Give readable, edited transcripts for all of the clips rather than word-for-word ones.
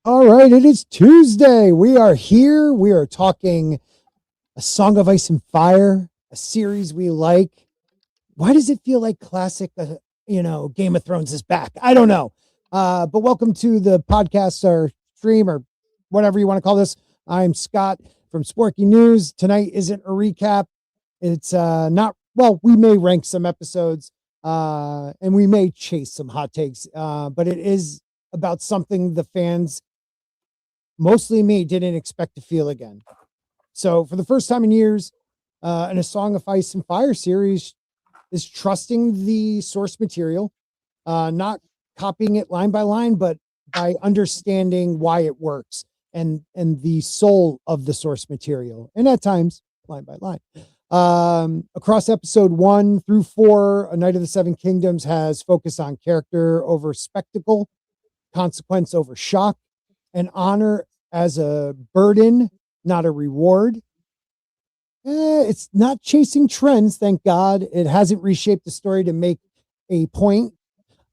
All right, it is Tuesday. We are here. We are talking A Song of Ice and Fire, a series we like. Why does it feel like classic, Game of Thrones is back? I don't know. But welcome to the podcast or stream or whatever you want to call this. I'm Scott from Sporky News. Tonight isn't a recap. It's we may rank some episodes and we may chase some hot takes, but it is about something the fans, mostly me, didn't expect to feel again. So for the first time in years, in A Song of Ice and Fire series is trusting the source material, not copying it line by line, but by understanding why it works and the soul of the source material. And at times, line by line. Across episode 1 through 4, A Night of the Seven Kingdoms has focused on character over spectacle, consequence over shock, and honor as a burden, not a reward. It's not chasing trends, thank God. It hasn't reshaped the story to make a point.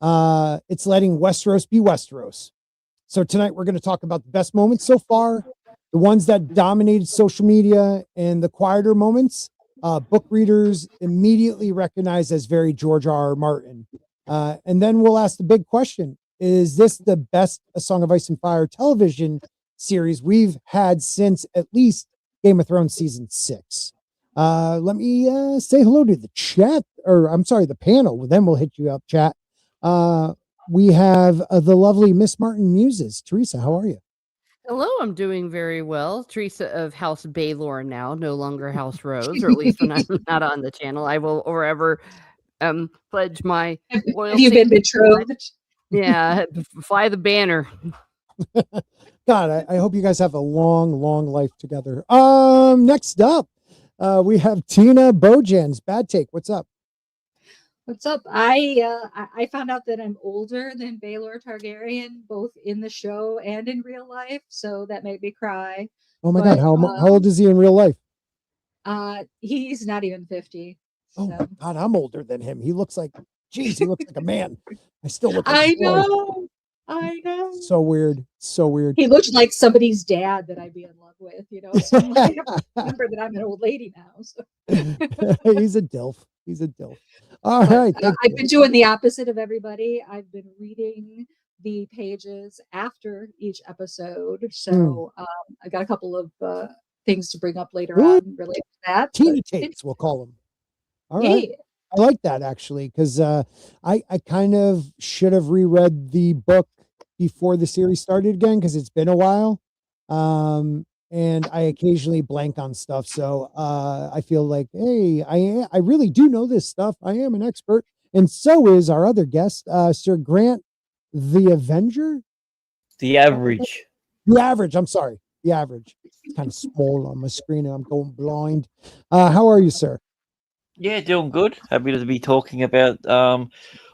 It's letting Westeros be Westeros. So tonight we're going to talk about the best moments so far, the ones that dominated social media, and the quieter moments book readers immediately recognize as very George R.R. Martin. And then we'll ask the big question. Is this the best A Song of Ice and Fire television series we've had since at least Game of Thrones season 6? Let me say hello to the chat, or I'm sorry, the panel. Then we'll hit you up, chat. We have the lovely Miss Martin Muses. Teresa, how are you? Hello, I'm doing very well. Teresa of House Baylor now, no longer House Rose, or at least when I'm not on the channel. I will forever pledge my loyalty. Have you been betrothed? Yeah, fly the banner. God, I hope you guys have a long, long life together. Next up, we have Tina Bojan's Bad Take. What's up? What's up? I found out that I'm older than Baelor Targaryen, both in the show and in real life, so that made me cry. Oh my God, how old is he in real life? He's not even 50. Oh my God, I'm older than him. He looks like a man. I still look like I know. So weird. He looked like somebody's dad that I'd be in love with, So I'm like, I remember that I'm an old lady now. So. He's a DILF. All right. I've been doing the opposite of everybody. I've been reading the pages after each episode. So I got a couple of things to bring up later on related to that. Teen takes, we'll call them. All right. Yeah. I like that actually, because I kind of should have reread the book before the series started again, because it's been a while. And I occasionally blank on stuff. So I feel like, hey, I really do know this stuff. I am an expert. And so is our other guest, Sir Grant, the Avenger. The Average. I'm sorry. The Average. It's kind of small on my screen and I'm going blind. How are you, sir? Yeah, doing good. Happy to be talking about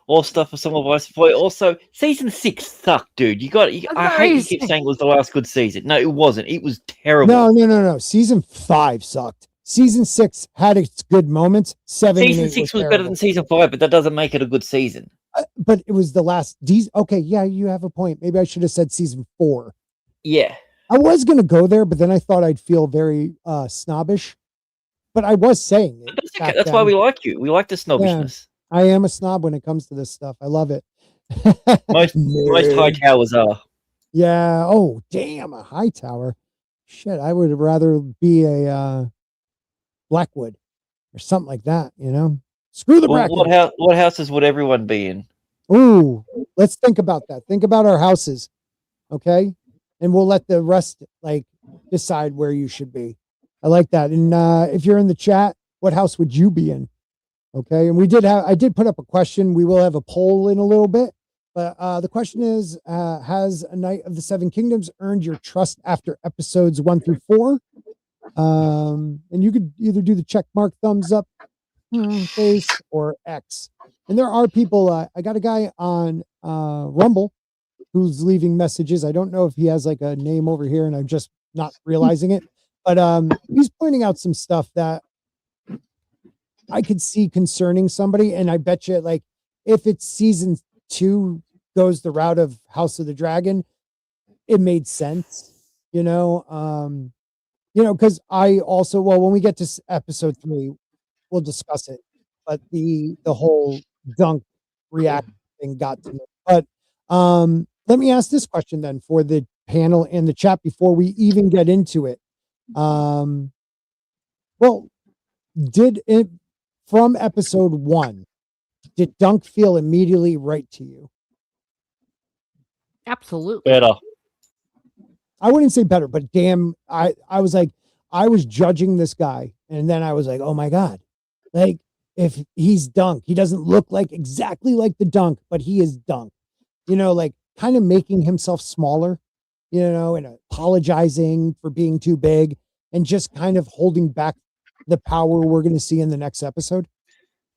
all stuff for Song of Ice and Fire. Also, season 6 sucked, dude. I hate you keep saying it was the last good season. No, it wasn't. It was terrible. No. Season 5 sucked. Season 6 had its good moments. Season 6 was better than season 5, but that doesn't make it a good season. But it was the last. Okay, yeah, you have a point. Maybe I should have said season 4. Yeah. I was going to go there, but then I thought I'd feel very snobbish. But I was saying it. That's okay. That's why we like you. We like the snobbishness. Yeah, I am a snob when it comes to this stuff. I love it. Most high towers are. Yeah. Oh, damn, a high tower. Shit, I would rather be a Blackwood or something like that, Screw the bracket. What houses would everyone be in? Ooh, let's think about that. Think about our houses, okay? And we'll let the rest decide where you should be. I like that. And if you're in the chat, what house would you be in? Okay. And I did put up a question. We will have a poll in a little bit, but the question is, has A Night of the Seven Kingdoms earned your trust after episodes 1 through 4? And you could either do the check mark, thumbs up, face, or X. And there are people. I got a guy on Rumble who's leaving messages. I don't know if he has like a name over here, and I'm just not realizing it. But he's pointing out some stuff that I could see concerning somebody, and I bet you, like, if it's season 2 goes the route of House of the Dragon, it made sense, because I also, well, when we get to episode 3, we'll discuss it. But the whole dunk reaction thing got to me. But let me ask this question then for the panel and the chat before we even get into it. Well, did it from episode 1? Did Dunk feel immediately right to you? Absolutely. Better. I wouldn't say better, but damn, I was like, I was judging this guy, and then I was like, oh my God, like, if he's Dunk, he doesn't look like exactly like the Dunk, but he is Dunk, like kind of making himself smaller, and apologizing for being too big and just kind of holding back the power we're going to see in the next episode.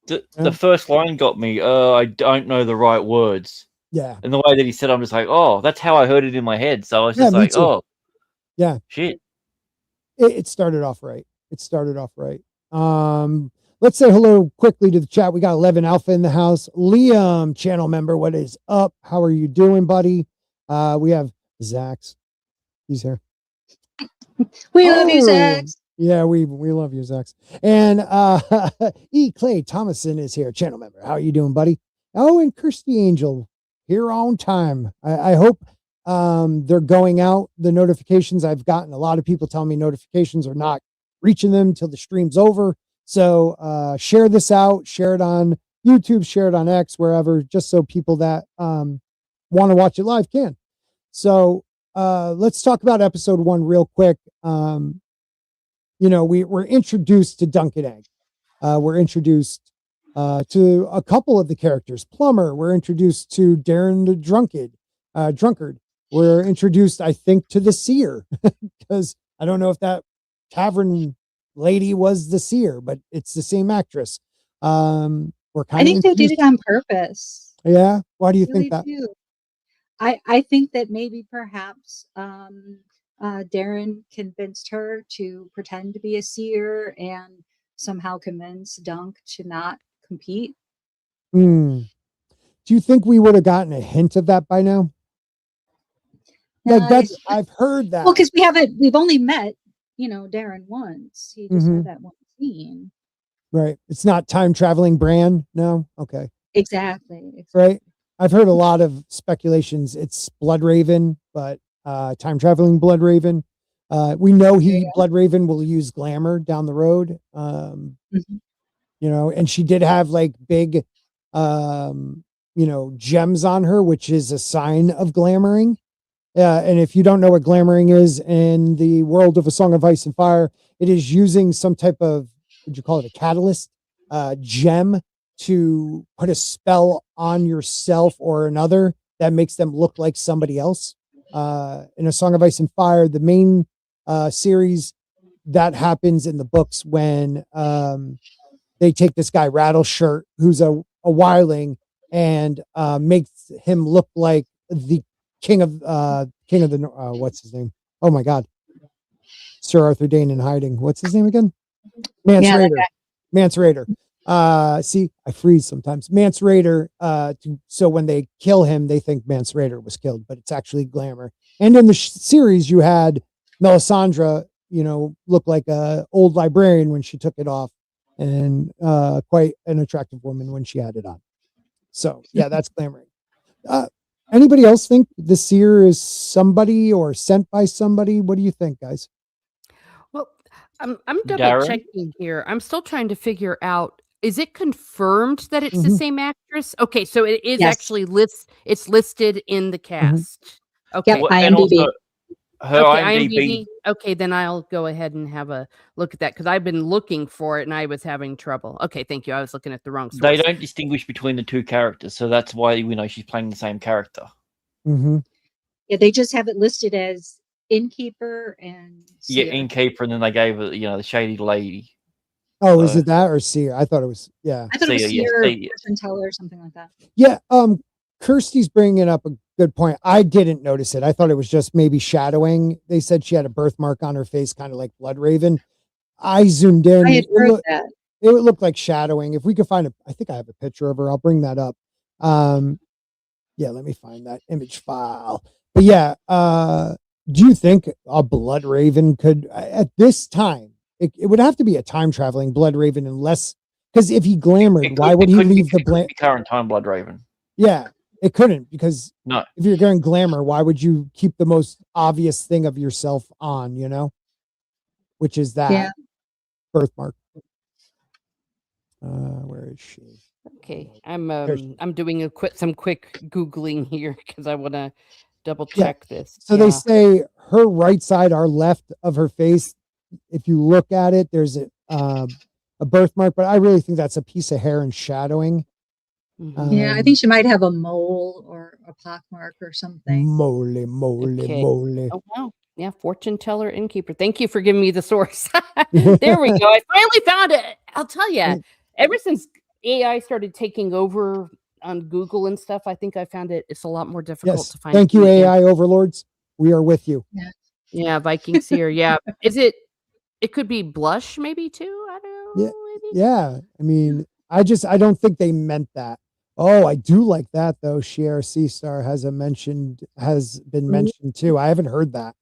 The first line got me. I don't know the right words. Yeah. And the way that he said, I'm just like, oh, that's how I heard it in my head. So I was just like, oh, yeah, shit. It started off right. Let's say hello quickly to the chat. We got 11 Alpha in the house. Liam, channel member, what is up? How are you doing, buddy? We have Zax. He's here. We love you, Zax. Yeah, we love you, Zax. And E. Clay Thomason is here, channel member. How are you doing, buddy? Oh, and Kirsty Angel here on time. I hope they're going out. The notifications, I've gotten a lot of people telling me notifications are not reaching them till the stream's over. So share this out, share it on YouTube, share it on X, wherever, just so people that want to watch it live can. So let's talk about episode 1 real quick. We're introduced to Dunk and Egg. We're introduced to a couple of the characters. Plumber, we're introduced to Darren the drunkard. We're introduced, I think, to the seer, because I don't know if that tavern lady was the seer, but it's the same actress. I think they did it on purpose. Yeah. Why do you think that? I think that maybe perhaps Darren convinced her to pretend to be a seer and somehow convince Dunk to not compete. Do you think we would have gotten a hint of that by now? Like I've heard that. Well, because we've only met, Darren once. He just had that one scene. Right. It's not time traveling Bran. No. Okay. Exactly. Right. I've heard a lot of speculations. It's Bloodraven, but time traveling Bloodraven. We know Bloodraven will use glamour down the road. And she did have like big, gems on her, which is a sign of glamoring. And if you don't know what glamoring is in the world of A Song of Ice and Fire, it is using some type of, would you call it a catalyst, gem to put a spell on yourself or another that makes them look like somebody else. In A Song of Ice and Fire, the main series, that happens in the books when they take this guy Rattleshirt, who's a wiling, and makes him look like the king of the what's his name? Oh my God, Sir Arthur Dane in hiding. What's his name again? Mance Rayder. Mance Rayder. See, I freeze sometimes. Mance Rayder. So when they kill him, they think Mance Rayder was killed, but it's actually glamour. And in the series, you had Melisandre, look like a old librarian when she took it off, and quite an attractive woman when she had it on. So yeah, that's glamoring. Anybody else think the seer is somebody or sent by somebody? What do you think, guys? Well, I'm double checking here. I'm still trying to figure out, is it confirmed that it's the same actress? Okay, so it is actually it's listed in the cast. Okay. Yep, IMDb. IMDb. Okay, then I'll go ahead and have a look at that, because I've been looking for it and I was having trouble. Okay, thank you. I was looking at the wrong source. They don't distinguish between the two characters, so that's why we know she's playing the same character. Yeah, they just have it listed as Innkeeper and Yeah, Seer. Innkeeper, and then they gave it, the shady lady. Oh, is it that or Seer? I thought it was, yeah. I thought it was Seer, Seer, yeah, fortune teller, or something like that. Yeah, Kirsty's bringing up a good point. I didn't notice it. I thought it was just maybe shadowing. They said she had a birthmark on her face, kind of like Bloodraven. I zoomed in. I had heard that. It would look like shadowing. If we could find I think I have a picture of her. I'll bring that up. Yeah, let me find that image file. But yeah, do you think a Bloodraven could, at this time, it would have to be a time traveling Bloodraven, unless, because if he glamored, why would he leave the current time Bloodraven? Yeah, it couldn't, because No. if you're going glamour, why would you keep the most obvious thing of yourself on, which is that birthmark. Where is she? Okay, I'm doing some quick Googling here because I want to double check this. So they say her right side, our left of her face, if you look at it, there's a birthmark, but I really think that's a piece of hair and shadowing. Yeah, I think she might have a mole or a pockmark or something. Mole. Oh, wow. Yeah, fortune teller, innkeeper. Thank you for giving me the source. There we go. I finally found it. I'll tell you, ever since AI started taking over on Google and stuff, I think I found it's a lot more difficult to find. Thank you, AI overlords. We are with you. Yeah, Vikings here. Yeah. It could be blush maybe too? I don't know. Maybe. Yeah. I mean, I don't think they meant that. Oh, I do like that though. Cher Seastar has been mentioned too. I haven't heard that.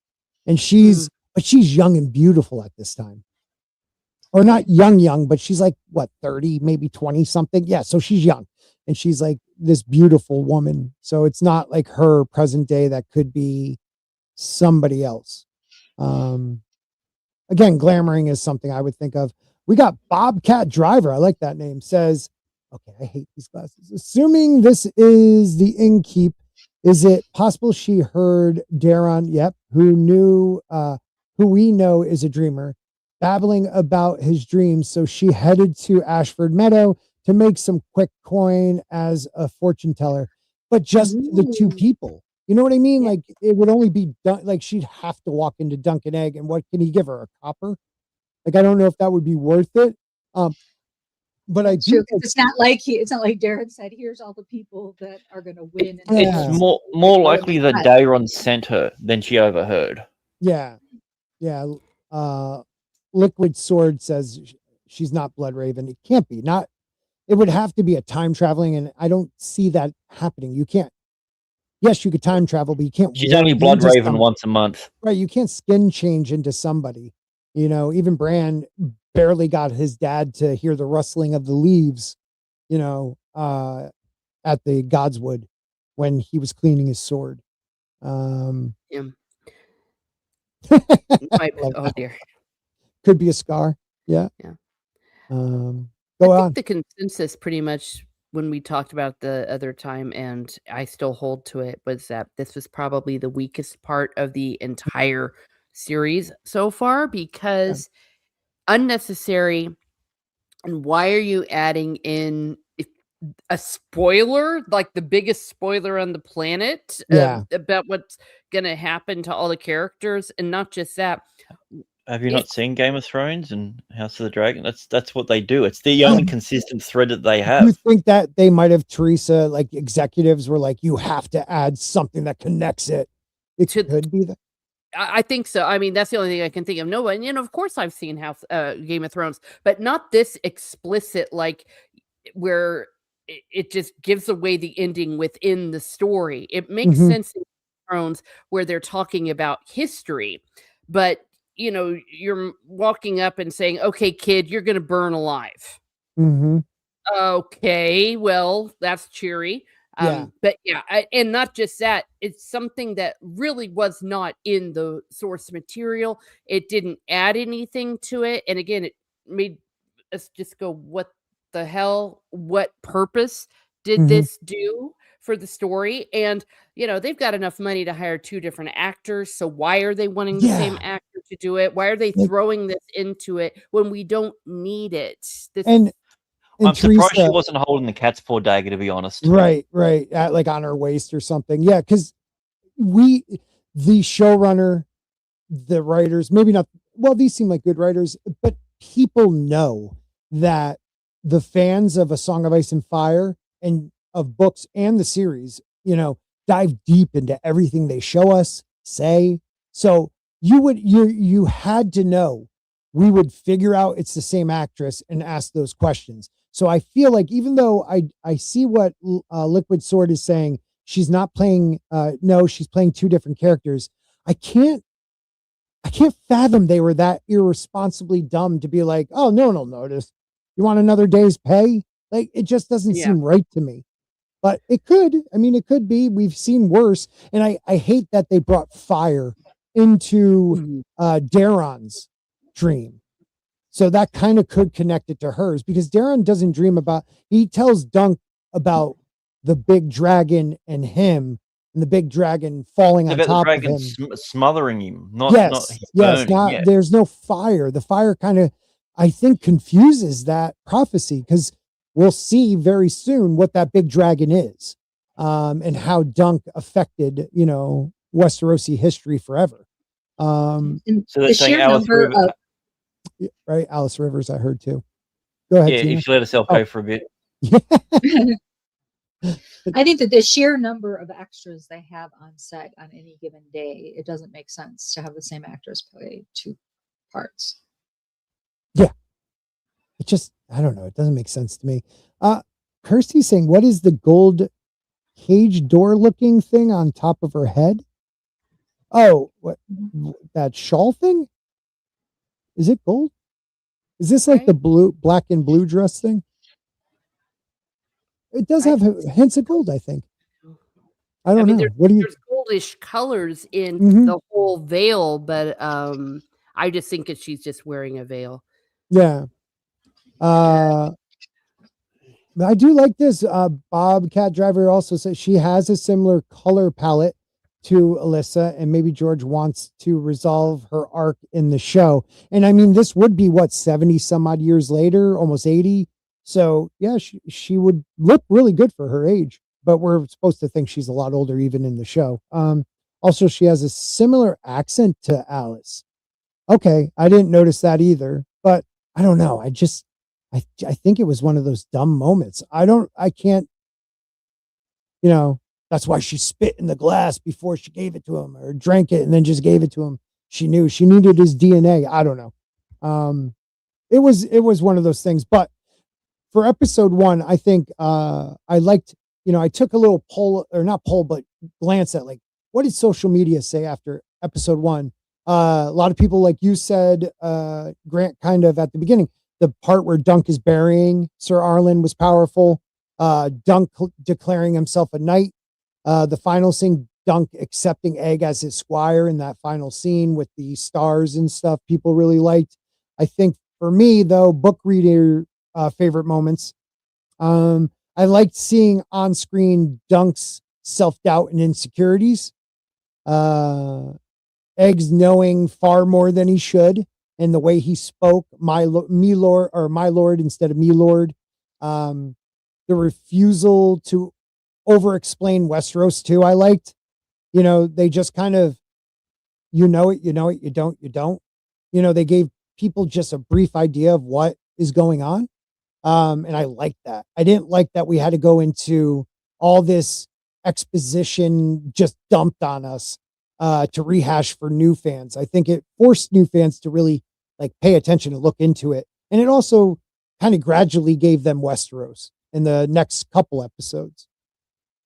And she's young and beautiful at this time. Or not young, but she's like, what, 30, maybe 20 something. Yeah. So she's young and she's like this beautiful woman. So it's not like her present day. That could be somebody else. Again, glamoring is something I would think of. We got Bobcat Driver. I like that name. Says, okay, I hate these glasses. Assuming this is the innkeep, is it possible she heard Daron? Yep. Who we know is a dreamer, babbling about his dreams. So she headed to Ashford Meadow to make some quick coin as a fortune teller, but just the two people. You know what I mean? Like it would only be done. Like she'd have to walk into Dunkin' Egg, and what can he give her? A copper? Like I don't know if that would be worth it. But I do. It's not like Darren said, here's all the people that are going to win. It's more likely that Daron sent her than she overheard. Yeah. Liquid Sword says she's not Bloodraven. It can't be. It would have to be a time traveling, and I don't see that happening. You can't. Yes, you could time travel, but you can't. She's only Bloodraven once a month. Right. You can't skin change into somebody. Even Bran barely got his dad to hear the rustling of the leaves, at the Godswood when he was cleaning his sword. Oh dear. Could be a scar. Yeah. Go on. The consensus pretty much when we talked about the other time, and I still hold to it, was that this was probably the weakest part of the entire series so far, because unnecessary. And why are you adding in a spoiler, like the biggest spoiler on the planet, about what's going to happen to all the characters? And not just that. Have you not seen Game of Thrones and House of the Dragon? That's what they do. It's the only consistent thread that they have. You think that they might have, Teresa, like executives were like, you have to add something that connects it? It could be that. I think so. I mean, that's the only thing I can think of. No, and of course I've seen Game of Thrones, but not this explicit, like where it just gives away the ending within the story. It makes sense in Thrones where they're talking about history, but you're walking up and saying, okay, kid, you're going to burn alive. Okay, well, that's cheery. But and not just that, it's something that really was not in the source material. It didn't add anything to it. And again, it made us just go, what the hell? What purpose did this do for the story? And, they've got enough money to hire 2 different actors. So why are they wanting the same actor to do it? Why are they throwing this into it when we don't need it? I'm surprised she wasn't holding the cat's paw dagger, to be honest. Right. Like on her waist or something. Yeah, because the showrunner the writers, maybe not, well, these seem like good writers, but people know that the fans of A Song of Ice and Fire and of books and the series, dive deep into everything they show us, say. So you had to know we would figure out it's the same actress and ask those questions. So I feel like even though I see what Liquid Sword is saying, she's not playing, no, she's playing two different characters. I can't fathom they were that irresponsibly dumb to be like, oh, no one will notice. You want another day's pay? Like, it just doesn't seem right to me. But it could. I mean, it could be. We've seen worse. And I hate that they brought fire into Daron's dream. So that kind of could connect it to hers, because Daron doesn't dream about, he tells Dunk about the big dragon and him, and the big dragon falling on top of him. Smothering him. There's no fire. The fire kind of, I think, confuses that prophecy, because we'll see very soon what that big dragon is, and how Dunk affected, Westerosi history forever. So the sheer number of right, Alice Rivers, I heard too. Go ahead. Yeah, Tina. if she let herself go for a bit. I think that the sheer number of extras they have on set on any given day, it doesn't make sense to have the same actress play two parts. Yeah. It just, I don't know. It doesn't make sense to me. Kirsty's saying, what is the gold cage door looking thing on top of her head? Oh, what, that shawl thing? Is it gold? Is this like the black and blue dress thing? It does have hints of gold, I think. I don't know. There's goldish colors in the whole veil, but I just think that she's just wearing a veil. Yeah. I do like this. Bobcat Driver also says she has a similar color palette to Alyssa, and maybe George wants to resolve her arc in the show. And I mean, this would be 70 some odd years later, almost 80. So yeah, she would look really good for her age, but we're supposed to think she's a lot older even in the show. Also, she has a similar accent to Alice. Okay, I didn't notice that either, but I don't know. I think it was one of those dumb moments. I can't, that's why she spit in the glass before she gave it to him, or drank it and then just gave it to him. She knew she needed his DNA. I don't know. It was one of those things, but for episode 1, I think, I liked, I took a little poll, or not poll, but glance at what did social media say after episode 1? A lot of people, like you said, Grant, kind of at the beginning, the part where Dunk is burying Sir Arlen was powerful. Dunk declaring himself a knight. The final scene, Dunk accepting Egg as his squire in that final scene with the stars and stuff, people really liked. I think for me, though, book reader favorite moments, I liked seeing on screen Dunk's self-doubt and insecurities. Egg's knowing far more than he should, and the way he spoke, my lord instead of me lord. The refusal to over-explain Westeros too, I liked. They just kind of, you don't. They gave people just a brief idea of what is going on. And I liked that. I didn't like that we had to go into all this exposition just dumped on us to rehash for new fans. I think it forced new fans to really pay attention and look into it. And it also kind of gradually gave them Westeros in the next couple episodes.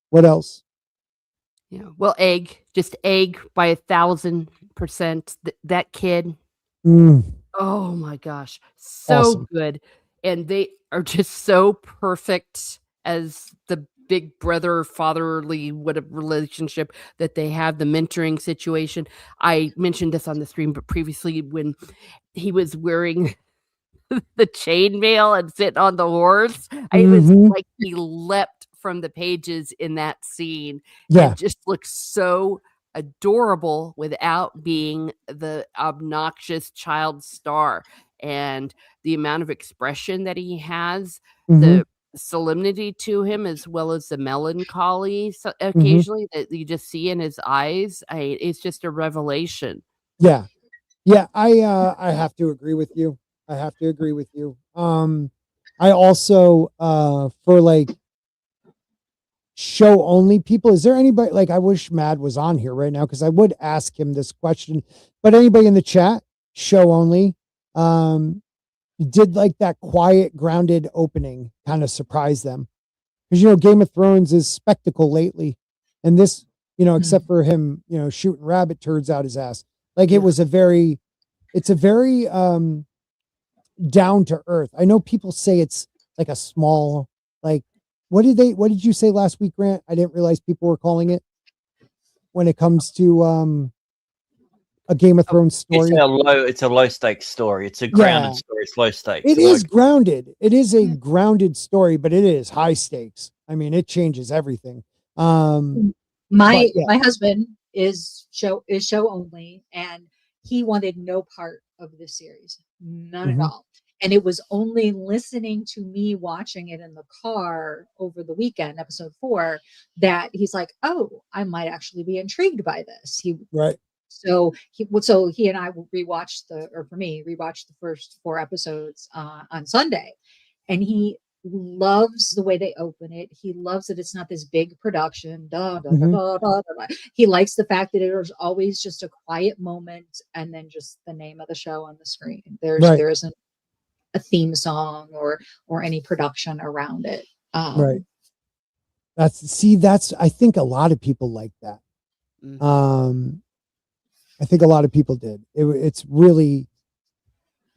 What else? Yeah. Well, Egg by 1,000%. That kid. Oh my gosh. So awesome. Good. And they are just so perfect as the big brother fatherly relationship that they have, the mentoring situation. I mentioned this on the stream, but previously when he was wearing the chainmail and sitting on the horse, it was like he leapt from the pages in that scene. Yeah. And just looks so adorable without being the obnoxious child star. And the amount of expression that he has, the solemnity to him, as well as the melancholy occasionally that you just see in his eyes. It's just a revelation. Yeah. Yeah, I have to agree with you. I have to agree with you. I also for like show only people, is there anybody, like, I wish Mad was on here right now because I would ask him this question, but anybody in the chat, show only, did like that quiet, grounded opening kind of surprise them? Because Game of Thrones is spectacle lately, and this, except for him, shooting rabbit turds out his ass, like it was it's a very down to earth. I know people say it's like a small, like, what did you say last week, Grant? I didn't realize people were calling it when it comes to a Game of Thrones story. It's a low stakes story. It's a grounded story. It's low stakes. It is grounded. It is a grounded story, but it is high stakes. I mean, it changes everything. My husband is show only, and he wanted no part of this series, none at all. And it was only listening to me watching it in the car over the weekend, episode 4, that he's like, "Oh, I might actually be intrigued by this." So he and I rewatched the first 4 episodes on Sunday, and he loves the way they open it. He loves that it's not this big production. He likes the fact that there's always just a quiet moment and then just the name of the show on the screen. There isn't a theme song or any production around it. Right. I think a lot of people like that. I think a lot of people did. It's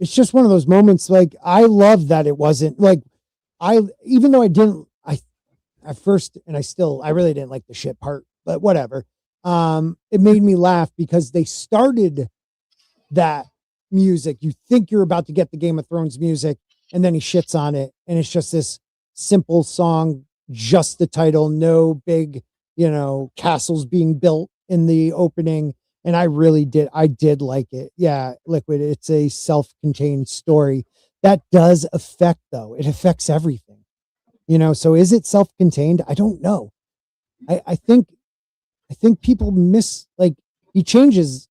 just one of those moments. Like, I love that it wasn't like, even though I at first, and I really didn't like the shit part, but whatever. It made me laugh because they started that music. You think you're about to get the Game of Thrones music, and then he shits on it, and it's just this simple song, just the title, no big, castles being built in the opening. And I did like it. Yeah, Liquid, it's a self-contained story. That does affect, though. It affects everything. So is it self-contained? I don't know. I think people miss, like, he changes,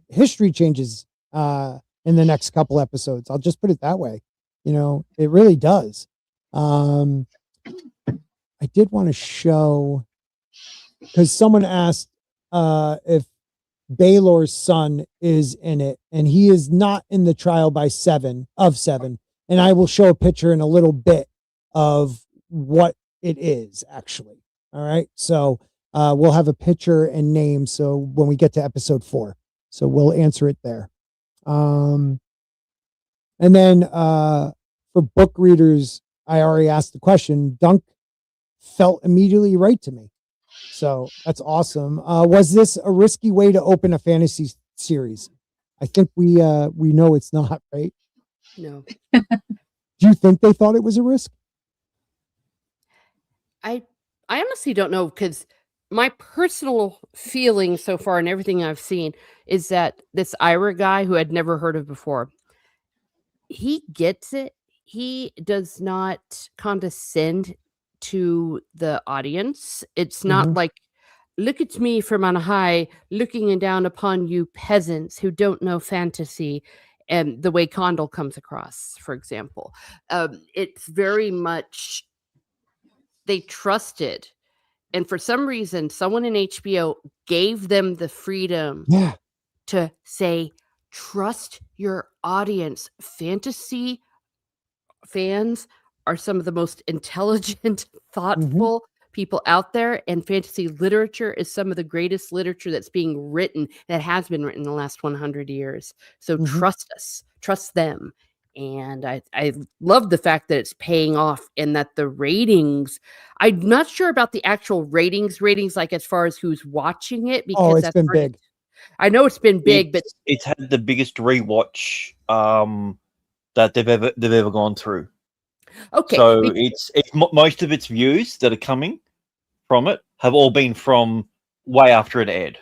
history changes in the next couple episodes. I'll just put it that way. It really does. I did want to show, because someone asked if Baelor's son is in it, and he is not in the trial by 7. And I will show a picture in a little bit of what it is, actually. All right. So we'll have a picture and name. So when we get to episode 4, so we'll answer it there. And then for book readers, I already asked the question. Dunk felt immediately right to me. So that's awesome. Was this a risky way to open a fantasy series? I think we know it's not, right? No. Do you think they thought it was a risk? I honestly don't know, because my personal feeling so far and everything I've seen is that this Ira guy, who I'd never heard of before, he gets it. He does not condescend to the audience. It's not like, look at me from on high, looking down upon you peasants who don't know fantasy, and the way Condell comes across, for example. It's very much, they trusted. And for some reason, someone in HBO gave them the freedom to say, trust your audience. Fantasy fans are some of the most intelligent, thoughtful people out there, and fantasy literature is some of the greatest literature that's being written, that has been written in the last 100 years. So trust us, trust them. And I love the fact that it's paying off, and that the ratings, I'm not sure about the actual ratings, like as far as who's watching it, because it's been big. I know it's been big, but it's had the biggest rewatch that they've ever gone through. Okay. So it's most of its views that are coming from it have all been from way after it aired.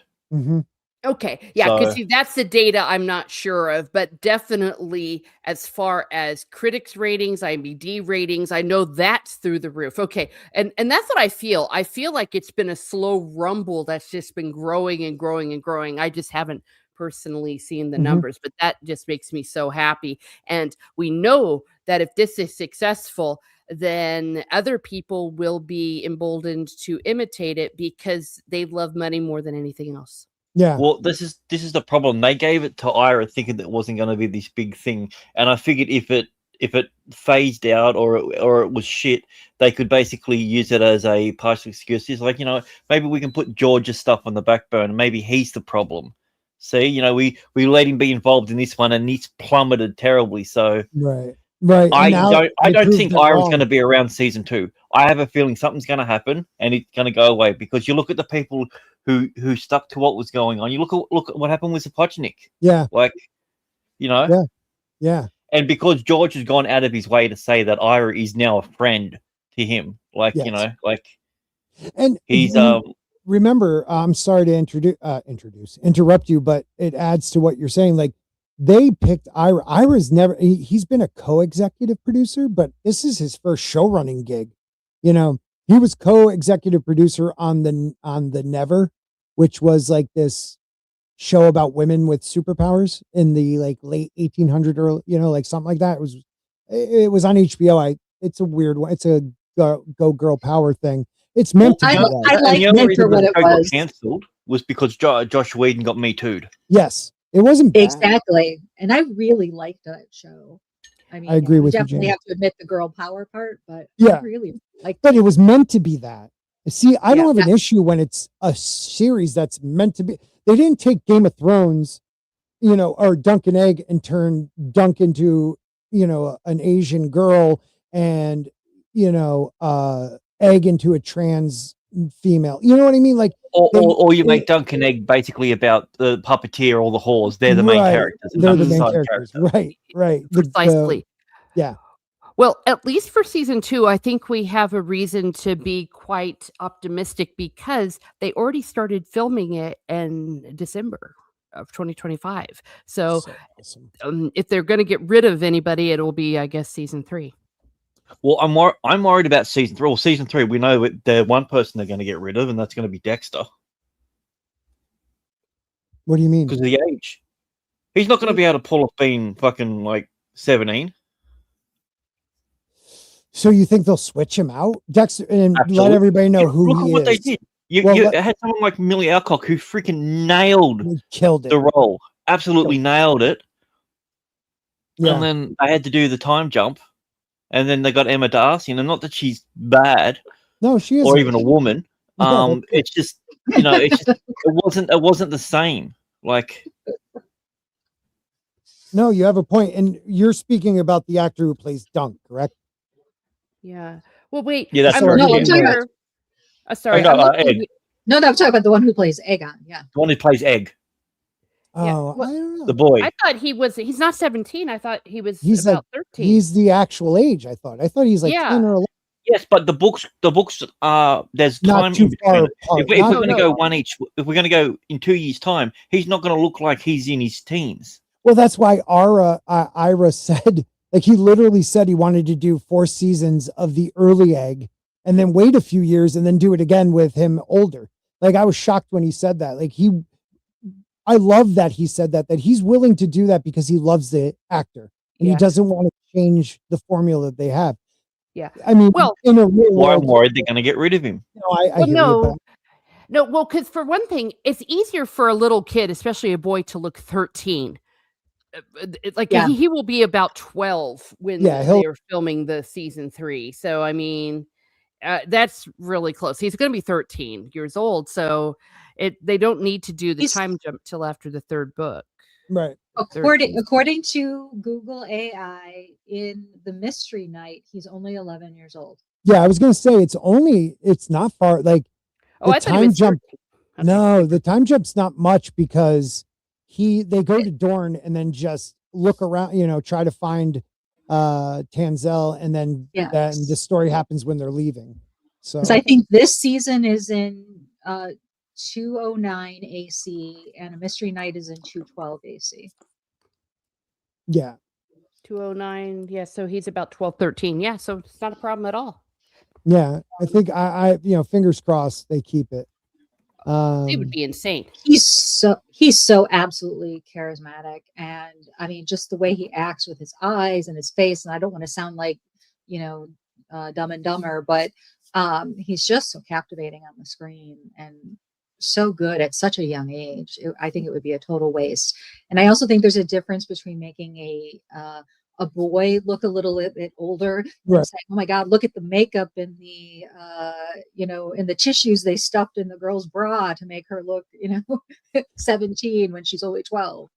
Okay. Yeah, because that's the data I'm not sure of, but definitely as far as critics ratings, IMDb ratings, I know that's through the roof. Okay. And that's what I feel. I feel like it's been a slow rumble that's just been growing and growing and growing. I just haven't personally seen the numbers, but that just makes me so happy. And we know that if this is successful, then other people will be emboldened to imitate it because they love money more than anything else. Yeah. Well, this is the problem. They gave it to Ira thinking that it wasn't going to be this big thing, and I figured if it phased out or it was shit, they could basically use it as a partial excuse. It's like, maybe we can put George's stuff on the back burner. Maybe he's the problem. See, we let him be involved in this one, and he's plummeted terribly. So right. I don't think Ira's going to be around season 2. I have a feeling something's going to happen, and it's going to go away because you look at the people who stuck to what was going on. You look at what happened with Sapochnik. Yeah. Like, Yeah. And because George has gone out of his way to say that Ira is now a friend to him, like, and he's remember, I'm sorry to interrupt you, but it adds to what you're saying. Like, they picked Ira. Ira's never, he's been a co-executive producer, but this is his first show running gig. He was co-executive producer on the Never, which was like this show about women with superpowers in the like late 1800 or like something like that. It was on HBO. It's a weird one. It's a go girl power thing. It's meant to be that. I like it for what it was. Cancelled was because Josh Whedon got Me Too'd. Yes, it wasn't bad. Exactly, and I really liked that show. I mean, I agree with you. Definitely have to admit the girl power part, but yeah, I really liked. But it was meant to be that. See, I don't have an issue when it's a series that's meant to be. They didn't take Game of Thrones, or Dunk an Egg and turn Dunk into, an Asian girl and, Egg into a trans female. You know what I mean? Like, or you make Dunk and Egg basically about the puppeteer or the whores. They're the main characters. They're the main characters. Right. Precisely. Yeah. Well, at least for season 2, I think we have a reason to be quite optimistic because they already started filming it in December of 2025. So awesome. If they're going to get rid of anybody, it'll be, I guess, season 3. Well, I'm worried about season 3. Well, season 3, we know the one person they're going to get rid of, and that's going to be Dexter. What do you mean? Because of the age. He's not going to be able to pull off being fucking like 17. So you think they'll switch him out, Dexter, and let everybody know who he is? Look at what they did. You had someone like Millie Alcock who freaking killed the role. Absolutely nailed it. Yeah. And then they had to do the time jump. And then they got Emma Darcy. Not that she's bad. No, she is. Or even a woman. It's just, it wasn't the same. Like. No, you have a point. And you're speaking about the actor who plays Dunk, correct? Yeah. Well, wait. Yeah, that's I'm talking about. Sorry. I'm talking about the one who plays Aegon. Yeah. The one who plays Egg. Oh, I don't know. The boy. I thought he's not 17. I thought he's about 13. He's the actual age, I thought. I thought he's like 10 or 11. Yes, but the books there's not time too in far between. apart. If we're going to go one each, if we're going to go in 2 years' time, he's not going to look like he's in his teens. Well, that's why Ira said, like, he literally said he wanted to do 4 seasons of the early Egg and then wait a few years and then do it again with him older. Like, I was shocked when he said that. Like, I love that he said that he's willing to do that because he loves the actor and he doesn't want to change the formula that they have. Yeah. I mean, in a real world, I'm worried they're going to get rid of him. No, well, because for one thing, it's easier for a little kid, especially a boy, to look 13. He will be about 12 when they are filming the season 3. So, I mean, that's really close. He's going to be 13 years old. So they don't need to do the time jump till after the 3rd book. Right. According to Google AI, in the Mystery Night, he's only 11 years old. Yeah, I was going to say it's not far. Like, I thought it was jump. Okay. No, the time jump's not much because they go to Dorne and then just look around, try to find Tanzel, and then the story happens when they're leaving. So I think this season is in 209 AC and A Mystery Night is in 212 AC. Yeah. 209. Yeah. So he's about 12, 13. Yeah. So it's not a problem at all. Yeah. I think I fingers crossed they keep it. It would be insane. He's so absolutely charismatic, and I mean, just the way he acts with his eyes and his face. And I don't want to sound like, Dumb and Dumber, but he's just so captivating on the screen and so good at such a young age. I think it would be a total waste. And I also think there's a difference between making a boy look a little bit older and saying, "Oh my God, look at the makeup and the in the tissues they stuffed in the girl's bra to make her look 17 when she's only 12."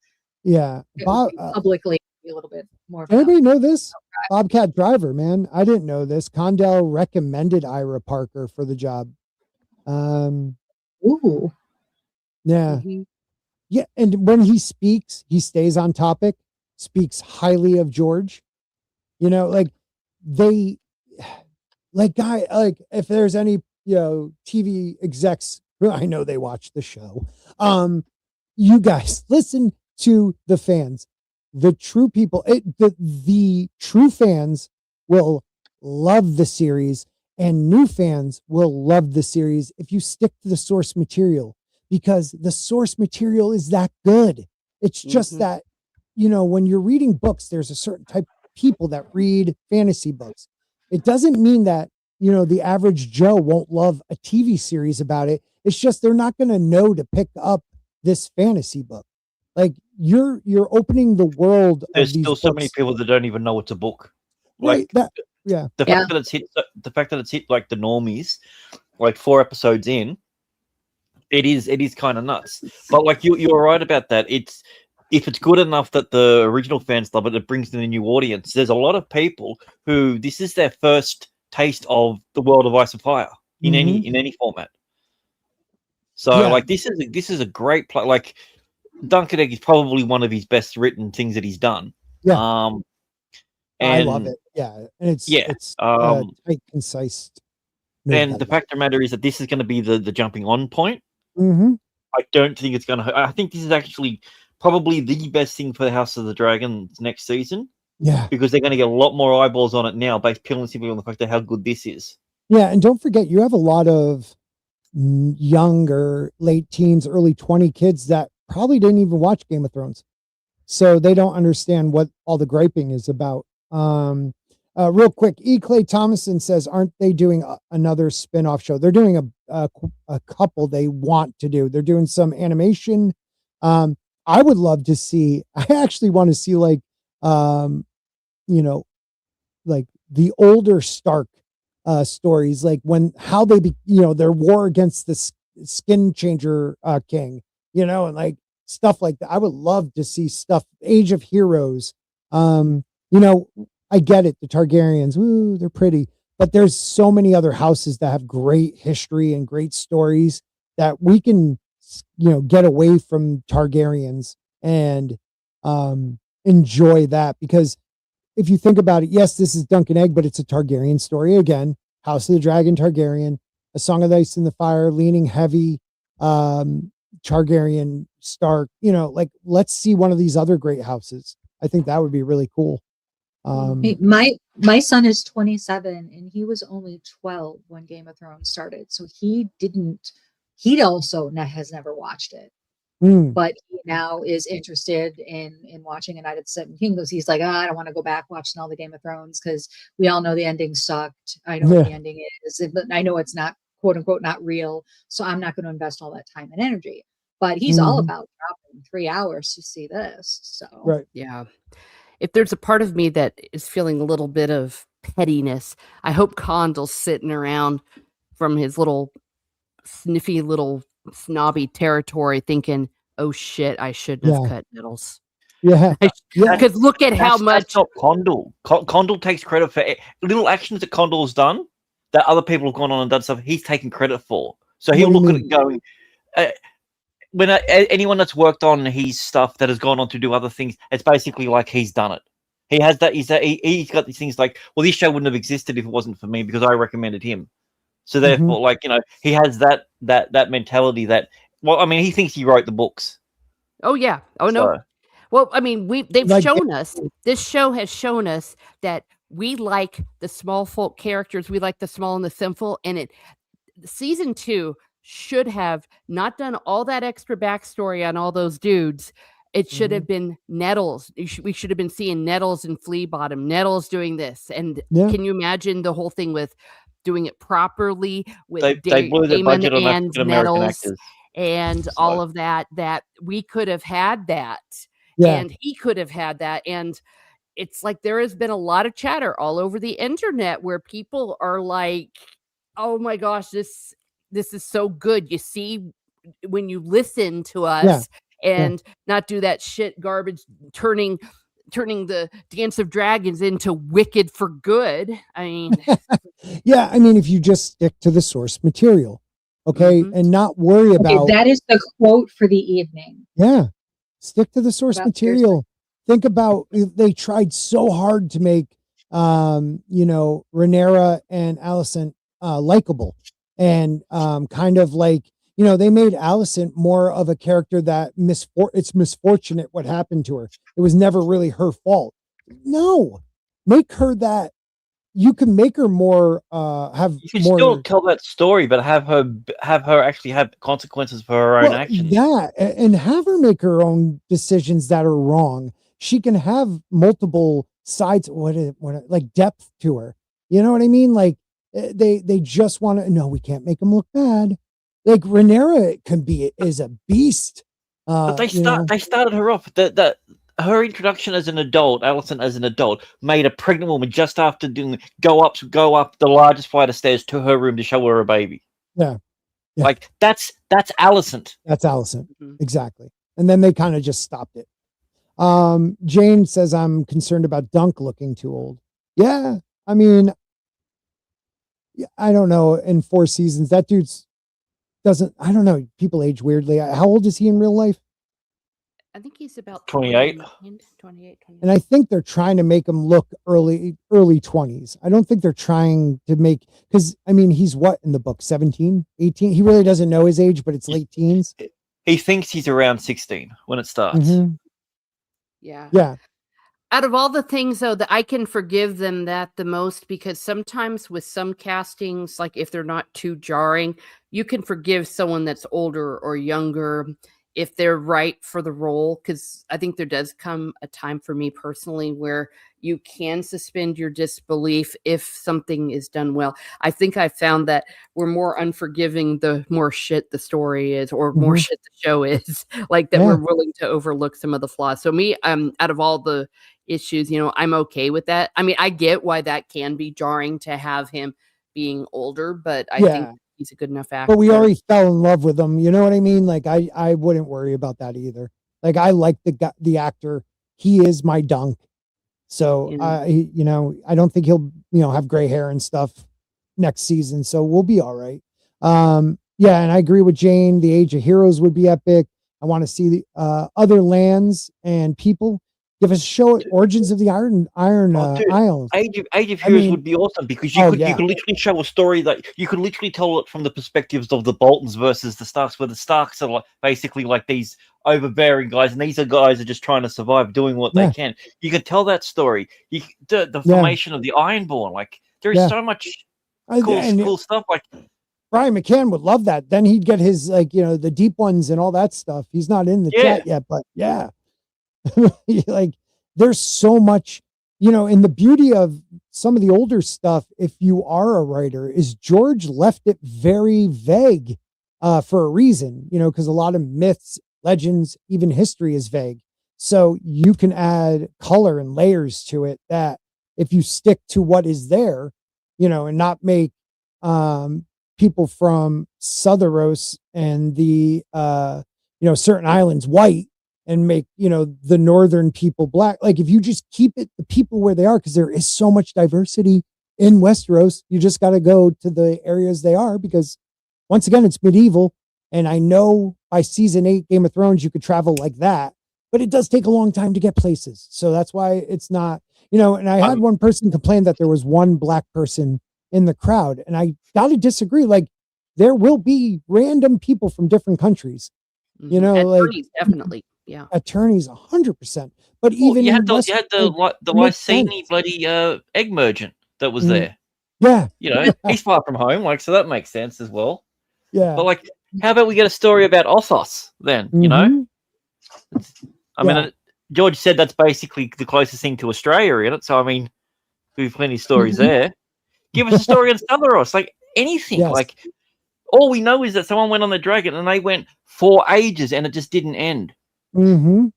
Yeah, publicly a little bit more. Anybody know this? Bobcat Driver, man, I didn't know this. Condell recommended Ira Parker for the job. Ooh, yeah, yeah, and when he speaks, he stays on topic. Speaks highly of George. Like if there's any TV execs, I know they watch the show. You guys listen to the fans, the true people. The true fans will love the series, and new fans will love the series if you stick to the source material, because the source material is that good. It's just that. When you're reading books, there's a certain type of people that read fantasy books. It doesn't mean that, the average Joe won't love a TV series about it. It's just they're not going to know to pick up this fantasy book. Like you're opening the world. There's of these still books. So many people that don't even know it's a book. Right. Like the fact that it's hit like the normies, like 4 episodes in, it is kind of nuts. But like you're right about that. If it's good enough that the original fans love it, it brings in a new audience. There's a lot of people who this is their first taste of the world of Ice and Fire in any format. So like this is a great play. Like Dunk and Egg is probably one of his best written things that he's done. Yeah. And I love it. Yeah, and it's tight, concise. And the fact of the matter is that this is going to be the jumping on point. I don't think it's going to. I think this is actually probably the best thing for the House of the Dragons next season. Yeah. Because they're going to get a lot more eyeballs on it now based purely simply on the fact of how good this is. Yeah, and don't forget, you have a lot of younger, late teens, early 20 kids that probably didn't even watch Game of Thrones. So they don't understand what all the griping is about. Real quick, E. Clay Thomason says, aren't they doing another spin-off show? They're doing a couple they want to do. They're doing some animation. I would love to see, I actually want to see like the older Stark stories, like how they their war against the skin changer king, and like stuff like that. I would love to see stuff, Age of Heroes. I get it, the Targaryens, ooh, they're pretty, but there's so many other houses that have great history and great stories that we can get away from Targaryens and enjoy that. Because if you think about it, yes, this is Dunk and Egg, but it's a Targaryen story again. House of the Dragon, Targaryen, A Song of Ice and the Fire, leaning heavy, Targaryen, Stark. Like let's see one of these other great houses. I think that would be really cool. My son is 27 and he was only 12 when Game of Thrones started, so he also has never watched it. But he now is interested in watching A Night at the Seven Kingdoms. He's like, I don't want to go back watching all the Game of Thrones because we all know the ending sucked. I know what the ending is, but I know it's not, quote unquote, not real. So I'm not going to invest all that time and energy. But he's all about dropping 3 hours to see this. So right, yeah. If there's a part of me that is feeling a little bit of pettiness, I hope Condell's sitting around from his little sniffy little snobby territory thinking, oh shit, I shouldn't have cut Nettles. Yeah. Because look at how much. That's not Condell. Condell takes credit for little actions that Condell's done that other people have gone on and done stuff he's taken credit for. So he'll look at it going, when anyone that's worked on his stuff that has gone on to do other things, it's basically like he's done it. He has that. He's got these things like, well, this show wouldn't have existed if it wasn't for me because I recommended him. So therefore, like he has that mentality that. Well, I mean, he thinks he wrote the books. Oh yeah. Oh no. Well, I mean, they've shown us. This show has shown us that we like the small folk characters. We like the small and the simple. And season 2. should have not done all that extra backstory on all those dudes. It should have been Nettles. We should have been seeing Nettles and Fleabottom. Nettles doing this. And can you imagine the whole thing with doing it properly with they blew their Damon budget on and African American Nettles actors and all of that, that we could have had that. Yeah. And he could have had that. And it's like there has been a lot of chatter all over the internet where people are like, oh my gosh, this is so good. You see, when you listen to us and not do that shit garbage, turning the Dance of Dragons into Wicked for good. I mean, yeah, I mean, if you just stick to the source material, okay, and not worry about that is the quote for the evening. Yeah, stick to the source material. Think about, they tried so hard to make Rhaenyra and Alicent likable, and kind of like, they made Alicent more of a character that it's misfortunate what happened to her. It was never really her fault. No, make her that. You can make her more have you can more still tell that story, but have her actually have consequences for her own actions. Yeah, and have her make her own decisions that are wrong. She can have multiple sides, what like depth to her. You know what I mean? Like they just want to. No, we can't make them look bad. Like Rhaenyra is a beast. But they started her off that. Her introduction as an adult, Alicent as an adult, made a pregnant woman just after go up the largest flight of stairs to her room to show her a baby. Yeah. Like that's Alicent. That's Alicent. Exactly. And then they kind of just stopped it. Jane says, I'm concerned about Dunk looking too old. Yeah. I mean, I don't know. In 4 seasons, that dude's I don't know. People age weirdly. How old is he in real life? I think he's about 28. 28. And I think they're trying to make him look early 20s. I don't think they're trying to make, because I mean, he's what in the book, 17, 18? He really doesn't know his age, but it's late teens. He thinks he's around 16 when it starts. Yeah. Yeah. Out of all the things, though, that I can forgive them that the most, because sometimes with some castings, like if they're not too jarring, you can forgive someone that's older or younger if they're right for the role, because I think there does come a time for me personally where you can suspend your disbelief if something is done well. I think I found that we're more unforgiving the more shit the story is, or more shit the show is, like that we're willing to overlook some of the flaws. So me, out of all the issues, I'm okay with that. I mean, I get why that can be jarring to have him being older, but I think he's a good enough actor. But we already fell in love with him. You know what I mean? Like I wouldn't worry about that either. Like I like the actor. He is my Dunk. So I don't think he'll have gray hair and stuff next season. So we'll be all right. Yeah, and I agree with Jane. The Age of Heroes would be epic. I want to see the other lands and people. Give us a show at Origins of the Iron Isles. Age of Heroes would be awesome, because you could literally show a story that you could literally tell it from the perspectives of the Boltons versus the Starks, where the Starks are basically like these overbearing guys, and these are guys are just trying to survive, doing what they can. You can tell that story. The formation of the Ironborn, like there is so much cool stuff. Like Brian McCann would love that. Then he'd get his the deep ones and all that stuff. He's not in the chat yet, but yeah. Like there's so much, and the beauty of some of the older stuff, if you are a writer, is George left it very vague for a reason, because a lot of myths, legends, even history is vague. So you can add color and layers to it that if you stick to what is there, and not make people from Sotheros and the certain islands white, and make, the northern people black. Like if you just keep the people where they are, because there is so much diversity in Westeros, you just got to go to the areas they are, because once again, it's medieval. And I know by season 8 Game of Thrones, you could travel like that, but it does take a long time to get places. So that's why it's not, and I had one person complain that there was one black person in the crowd. And I got to disagree. Like there will be random people from different countries, attorneys, definitely. Yeah, attorneys 100%. But even you had the Lysini bloody egg merchant that was there. Yeah, he's far from home, so that makes sense as well. Yeah. But like, how about we get a story about Othos then? You know, I mean, George said that's basically the closest thing to Australia in it. So I mean, we've plenty of stories there. Give us a story on Southeros, like anything. Yes. Like all we know is that someone went on the dragon and they went for ages and it just didn't end. Mm-hmm.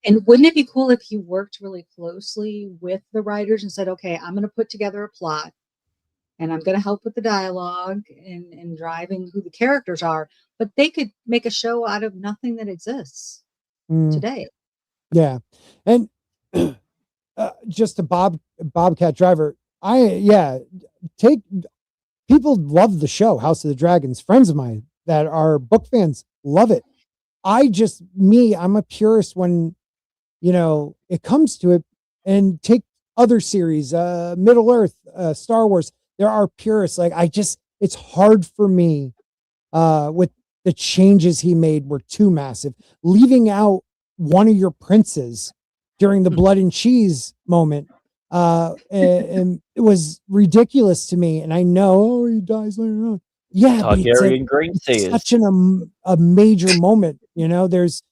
And wouldn't it be cool if he worked really closely with the writers and said, okay, I'm going to put together a plot and I'm going to help with the dialogue and driving who the characters are, but they could make a show out of nothing that exists today. Yeah. And just a Bobcat Driver. People love the show House of the Dragons. Friends of mine that are book fans love it. I'm a purist when, it comes to it. And take other series, Middle Earth, Star Wars. There are purists. Like it's hard for me with the changes he made were too massive. Leaving out one of your princes during the blood and cheese moment. And it was ridiculous to me. And I know he dies later on. Yeah, Targaryen green it's such a major moment. There's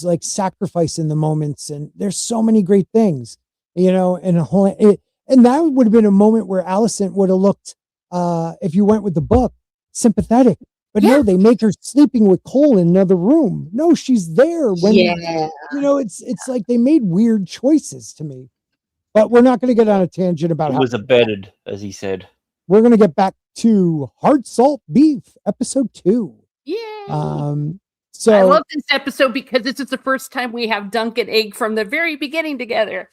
like sacrifice in the moments, and there's so many great things. And that would have been a moment where Alicent would have looked, if you went with the book, sympathetic. But no, they make her sleeping with Cole in another room. No, she's there when it's like they made weird choices to me. But we're not going to get on a tangent about how it was abetted, as he said. We're going to get back to Hard Salt Beef, episode 2. Yeah. So I love this episode because this is the first time we have Dunk and Egg from the very beginning together.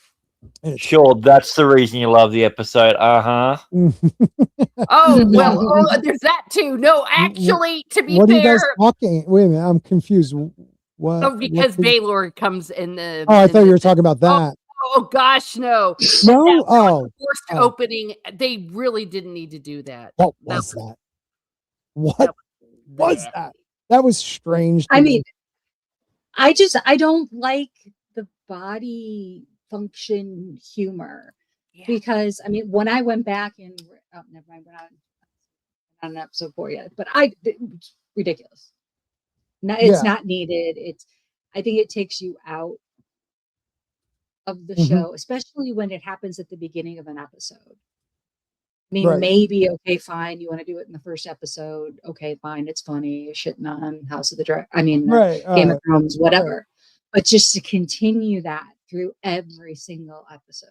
Sure, that's the reason you love the episode. There's that too. No, actually, to be what fair, are you guys talking? Wait a minute, I'm confused. What? Oh, because Baylor comes in the. Oh, I thought you were talking about that. Oh gosh, no. No. First opening, they really didn't need to do that. What was that? What was that? That was strange. I mean, I don't like the body function humor because when I went back and never mind, we're not on episode 4 yet, but it's ridiculous. No, it's not needed. I think it takes you out of the show, especially when it happens at the beginning of an episode. Maybe, okay, fine, you want to do it in the first episode. Okay, fine, it's funny, shitting on House of the Game of Thrones, whatever. But just to continue that through every single episode.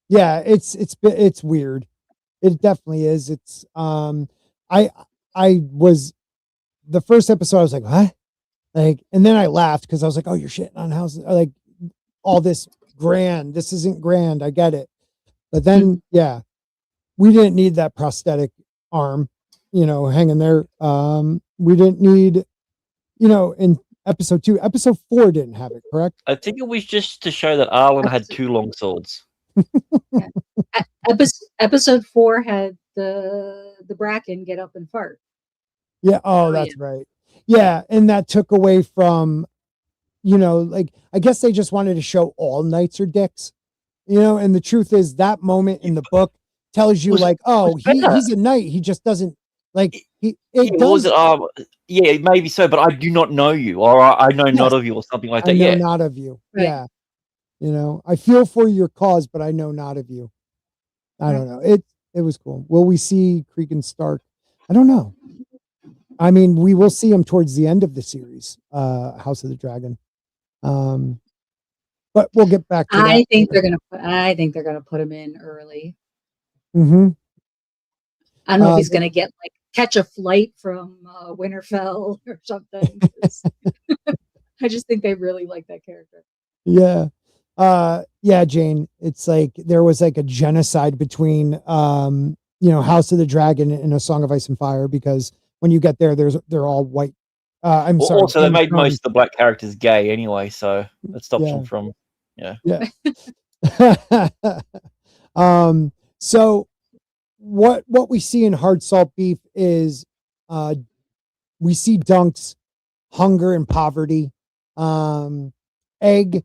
Yeah, it's weird. It definitely is. It's I was the first episode. I was like, what? Like, and then I laughed because I was like, oh, you're shitting on House, like all this grand. This isn't grand. I get it. But then, we didn't need that prosthetic arm, hanging there. We didn't need, in episode 2, episode 4 didn't have it, correct? I think it was just to show that Arlen had 2 long swords. Episode 4 had the Bracken get up and fart. Yeah. Oh, that's right. Yeah. And that took away from, like, I guess they just wanted to show all knights are dicks. And the truth is that moment in the book tells you like, oh, he's a knight. He just doesn't like maybe so, but I do not know you, or I know not of you, or something like that. I know not of you. Right. Yeah. I feel for your cause, but I know not of you. I don't know. It was cool. Will we see Cregan Stark? I don't know. I mean, we will see him towards the end of the series, House of the Dragon. But we'll get back to that. I think they're gonna put him in early. I don't know if he's gonna catch a flight from Winterfell or something. I just think they really like that character. Yeah, Jane. It's like there was like a genocide between House of the Dragon and A Song of Ice and Fire, because when you get there, they're all white. I'm sorry. Also, they made most of the black characters gay anyway, so that stops them from. Yeah. So what we see in Hard Salt Beef is we see Dunk's hunger and poverty, Egg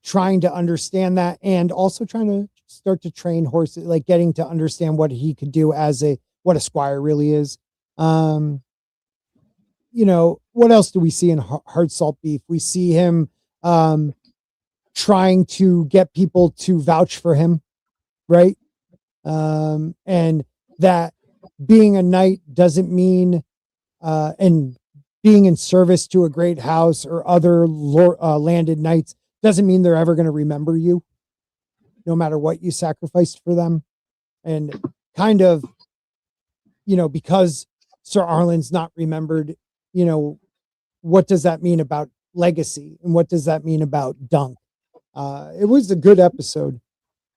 trying to understand that, and also trying to start to train horses, like getting to understand what he could do as what a squire really is. You know, what else do we see in Hard Salt Beef? We see him trying to get people to vouch for him, right? And that being a knight doesn't mean, and being in service to a great house or other landed knights doesn't mean they're ever going to remember you, no matter what you sacrificed for them. And kind of, you know, because Sir Arlen's not remembered, you know, what does that mean about legacy? And what does that mean about Dunk? It was a good episode.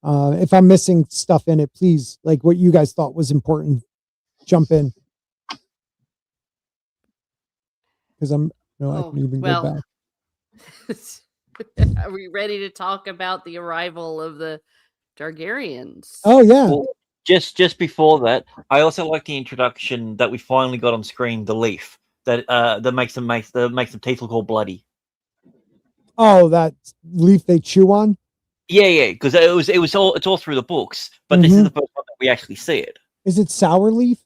If I'm missing stuff in it, please, like what you guys thought was important, jump in. Because I can even go back. Are we ready to talk about the arrival of the Targaryens? Oh yeah. Well, just before that, I also like the introduction that we finally got on screen. The leaf that makes them teeth look all bloody. Oh, that leaf they chew on. Yeah, because it's all through the books, but this is the first time that we actually see it. Is it sour leaf?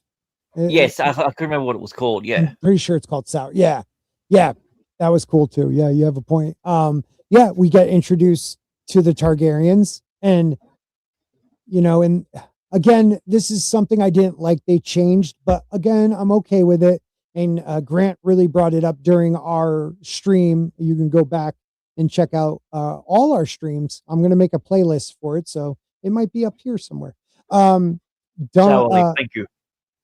Yes, I can remember what it was called. Yeah, I'm pretty sure it's called sour. Yeah, that was cool too. Yeah, you have a point. Yeah, we get introduced to the Targaryens, and you know, and again, this is something I didn't like they changed, but again, I'm okay with it. And Grant really brought it up during our stream. You can go back and check out all our streams. I'm going to make a playlist for it, so it might be up here somewhere. Thank you.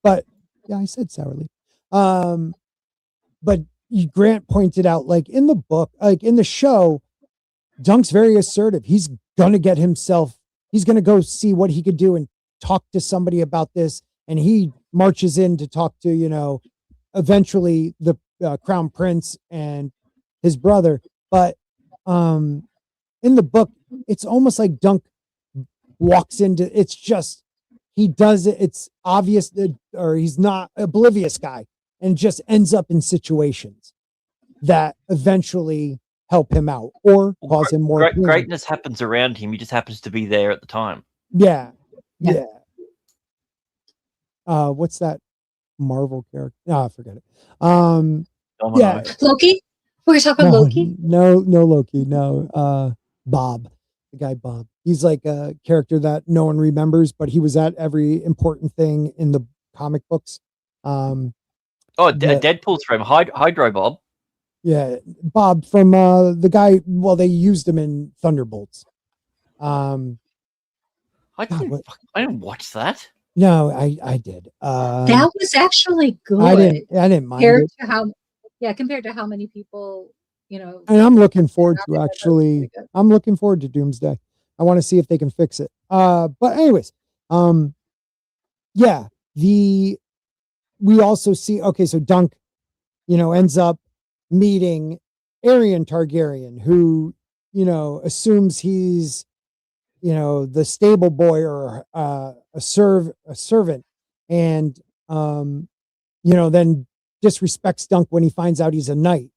But yeah, I said sourly. But Grant pointed out, like in the book, like in the show, Dunk's very assertive. He's gonna get himself. He's gonna go see what he could do and talk to somebody about this. And he marches in to talk to, eventually the Crown Prince and his brother. But in the book, it's almost like Dunk walks into. It's just he does it. It's obvious that, or he's not oblivious guy, and just ends up in situations that eventually help him out or cause him more greatness happens around him. He just happens to be there at the time. Yeah. What's that Marvel character? No, I forget it. Yeah, Loki. We're talking about Loki. No, Loki. No, Bob, the guy Bob. He's like a character that no one remembers, but he was at every important thing in the comic books. Deadpool's from Hydro Bob. Yeah, Bob from the guy. Well, they used him in Thunderbolts. I didn't watch that. No, I did. That was actually good. I didn't mind compared it. To compared to how many people, And I'm looking forward to actually. I'm looking forward to Doomsday. I want to see if they can fix it. But anyways, yeah. We also see. Okay, so Dunk, ends up meeting Aerion Targaryen, who assumes he's the stable boy or a servant, and then disrespects Dunk when he finds out he's a knight.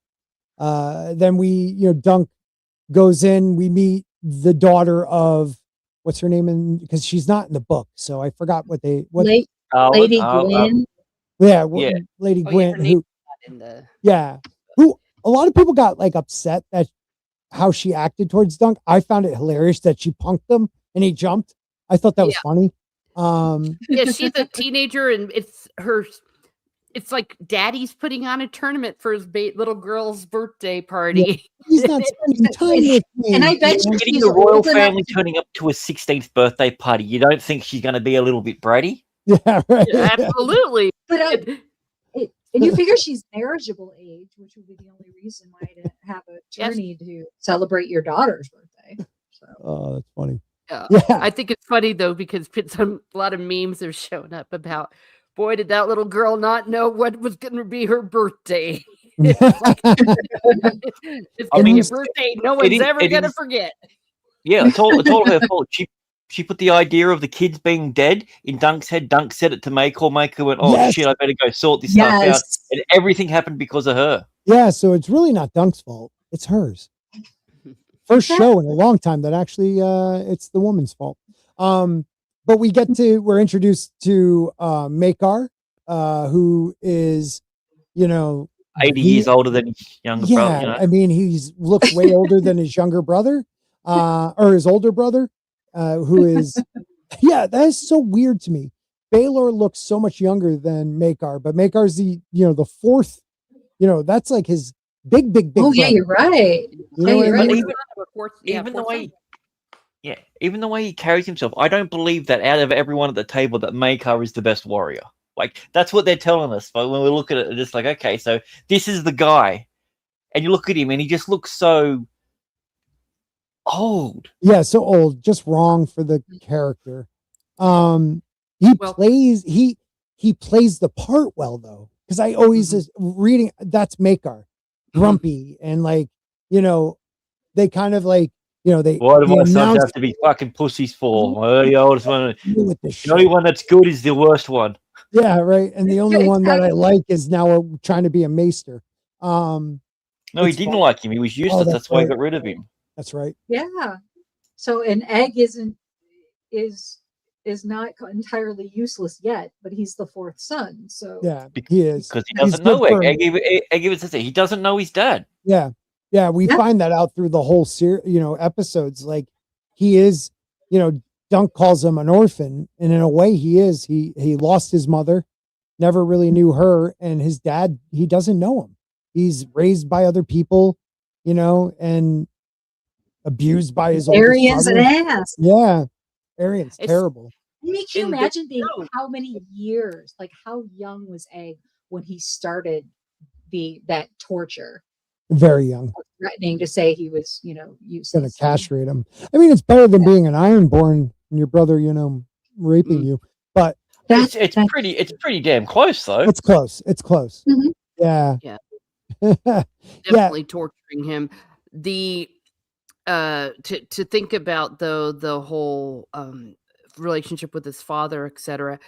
Then Dunk goes in. We meet the daughter of what's her name, because she's not in the book, so I forgot Lady Gwyn. Lady Gwyn, who a lot of people got like upset that how she acted towards Dunk. I found it hilarious that she punked him and he jumped. I thought that was funny. She's a teenager, and it's like daddy's putting on a tournament for his little girl's birthday party. Yeah, he's not spending time with me. And I bet you're getting the royal family turning up to a 16th birthday party. You don't think she's going to be a little bit bratty? Yeah, right. Yeah, absolutely. But and you figure she's marriageable age, which would be the only reason why to have a journey to celebrate your daughter's birthday. So. Oh, that's funny. Yeah. I think it's funny though, because a lot of memes have shown up about, boy, did that little girl not know what was going to be her birthday. It's going to be a birthday no one's ever going to forget. Yeah, it's all her fault. She put the idea of the kids being dead in Dunk's head. Dunk said it to Mako. Mako went, shit, I better go sort this stuff out. And everything happened because of her. Yeah, so it's really not Dunk's fault. It's hers. First show in a long time that actually it's the woman's fault. But we're introduced to Makar, who is, 80 years older than his younger brother. I mean, he's looks way older than his younger brother, or his older brother, who is, that is so weird to me. Baelor looks so much younger than Maekar, but Maekar's the fourth, that's like his big Oh, brother. you're right. You're right. Even the way, even the way he carries himself, I don't believe that out of everyone at the table that Maekar is the best warrior. Like, that's what they're telling us. But when we look at it, it's just like, okay, so this is the guy. And you look at him and he just looks so old. Yeah, so old, just wrong for the character. He plays the part well though. Because I always is reading that's Maekar. Grumpy and they kind of like, they why do my sons have to be fucking pussies for? The only one that's good is the worst one. Yeah, right. And the only one that I like is now trying to be a maester. No, he didn't like him. He was useless. That's why he got rid of him. That's right. Yeah. So an egg is not entirely useless yet, but he's the fourth son. So yeah, he is because he doesn't know Egg. Egg even says he doesn't know his dad. Yeah, we find that out through the whole episodes. Like he is, Dunk calls him an orphan, and in a way, he is. He lost his mother, never really knew her, and his dad. He doesn't know him. He's raised by other people, and abused by his Arian's an ass. Yeah, Arian's terrible. Make you imagine being how many years, like how young was Egg when he started that torture? Very young. Threatening to say he was, useless. Gonna castrate him. I mean, it's better than being an Ironborn and your brother, raping you. But it's pretty damn close though. It's close. Mm-hmm. Yeah. Definitely torturing him. The to think about though the whole relationship with his father, etc.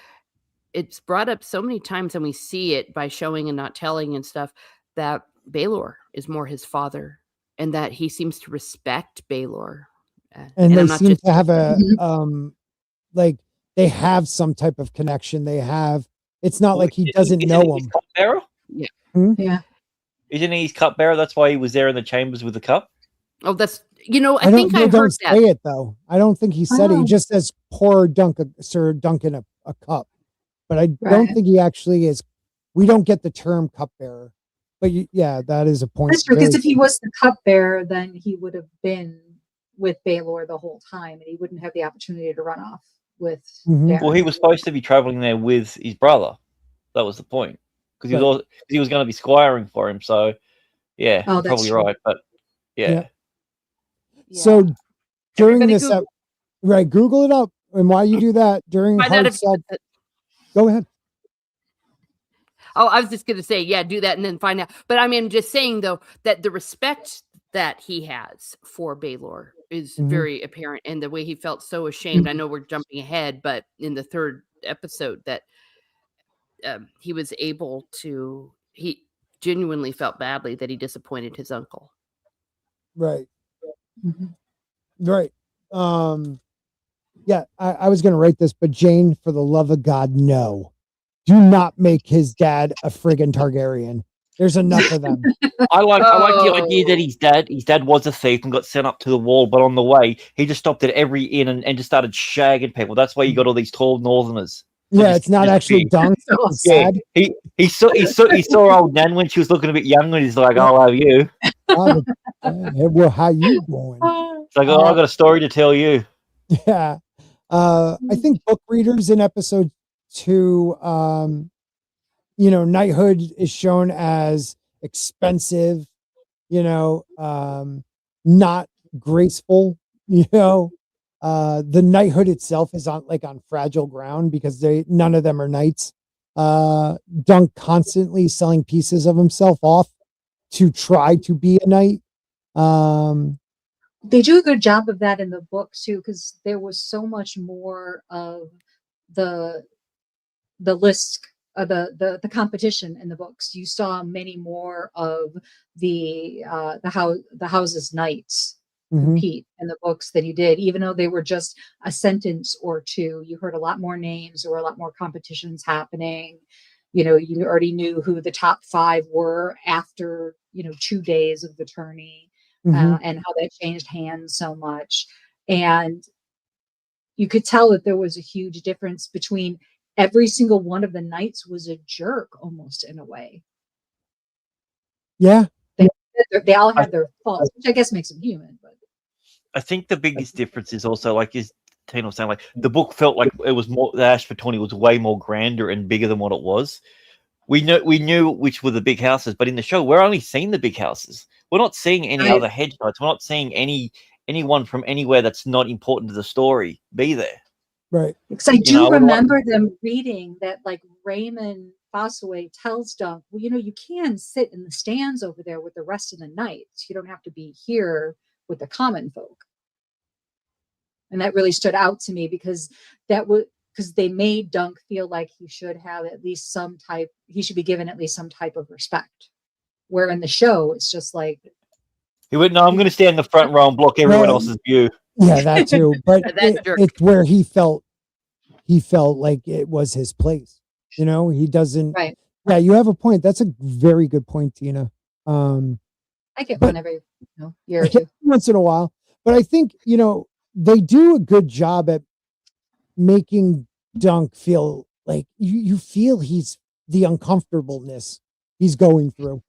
It's brought up so many times, and we see it by showing and not telling and stuff, that Baelor is more his father, and that he seems to respect Baelor. And they seem to have a like they have some type of connection. They have. It's not like he doesn't know him. Cupbearer? Yeah. Yeah. Isn't he his cupbearer? That's why he was there in the chambers with the cup. Oh, that's I think I heard that. Say it though. I don't think he said it. He just says pour Sir Duncan a cup, but I don't think he actually is. We don't get the term cupbearer, but that is a point. That's true, because if he was the cupbearer, then he would have been with Baelor the whole time, and he wouldn't have the opportunity to run off with. Well, he was supposed to be traveling there with his brother. That was the point, because he was going to be squiring for him. So, you're probably right, but yeah. So during this, Google it up, and while you do that, during hard sell, go ahead. Oh, I was just going to say, do that and then find out. But I mean, just saying though that the respect that he has for Baelor is very apparent, and the way he felt so ashamed. I know we're jumping ahead, but in the third episode, that he was able to, he genuinely felt badly that he disappointed his uncle. Right. Right. I was going to write this, but Jane, for the love of God, no. Do not make his dad a friggin' Targaryen. There's enough of them. I like the idea that his dad was a thief and got sent up to the wall, but on the way he just stopped at every inn and just started shagging people. That's why you got all these tall northerners. Yeah, it's not actually Dunk. Sad. He saw old Nan when she was looking a bit younger, and he's like, "I'll have you." Well, how you doing? It's like, I got a story to tell you. Yeah. I think book readers in episode 2, knighthood is shown as expensive, not graceful, the knighthood itself is on fragile ground because none of them are knights. Dunk constantly selling pieces of himself off to try to be a knight. They do a good job of that in the book too, because there was so much more of the list, the competition in the books. You saw many more of the house's knights compete in the books than you did, even though they were just a sentence or two. You heard a lot more names, or a lot more competitions happening. you already knew who the top 5 were after 2 days of the tourney, and how that changed hands so much. And you could tell that there was a huge difference between every single one of the knights was a jerk almost, in a way. Yeah. They all had their faults, which I guess makes them human. But I think the biggest difference is also, like, is Tina was saying, like, the book felt like it was more, the Ashford 20 was way more grander and bigger than what it was. We knew which were the big houses, but in the show, we're only seeing the big houses. We're not seeing any other hedge knights. We're not seeing anyone from anywhere that's not important to the story be there. Right. Because I do remember them reading that, like, Raymond Fossaway tells Dunk, well, you can sit in the stands over there with the rest of the knights. You don't have to be here with the common folk. And that really stood out to me, because they made Dunk feel like he should have at least he should be given at least some type of respect. Where in the show, it's just like, he went, no, I'm going to stand in the front row and block everyone else's view. Yeah, that too. But it's where he felt like it was his place. He doesn't. Right. Yeah, you have a point. That's a very good point, Tina. I get one every year or two. Once in a while. But I think, they do a good job at making Dunk feel like you feel he's the uncomfortableness he's going through.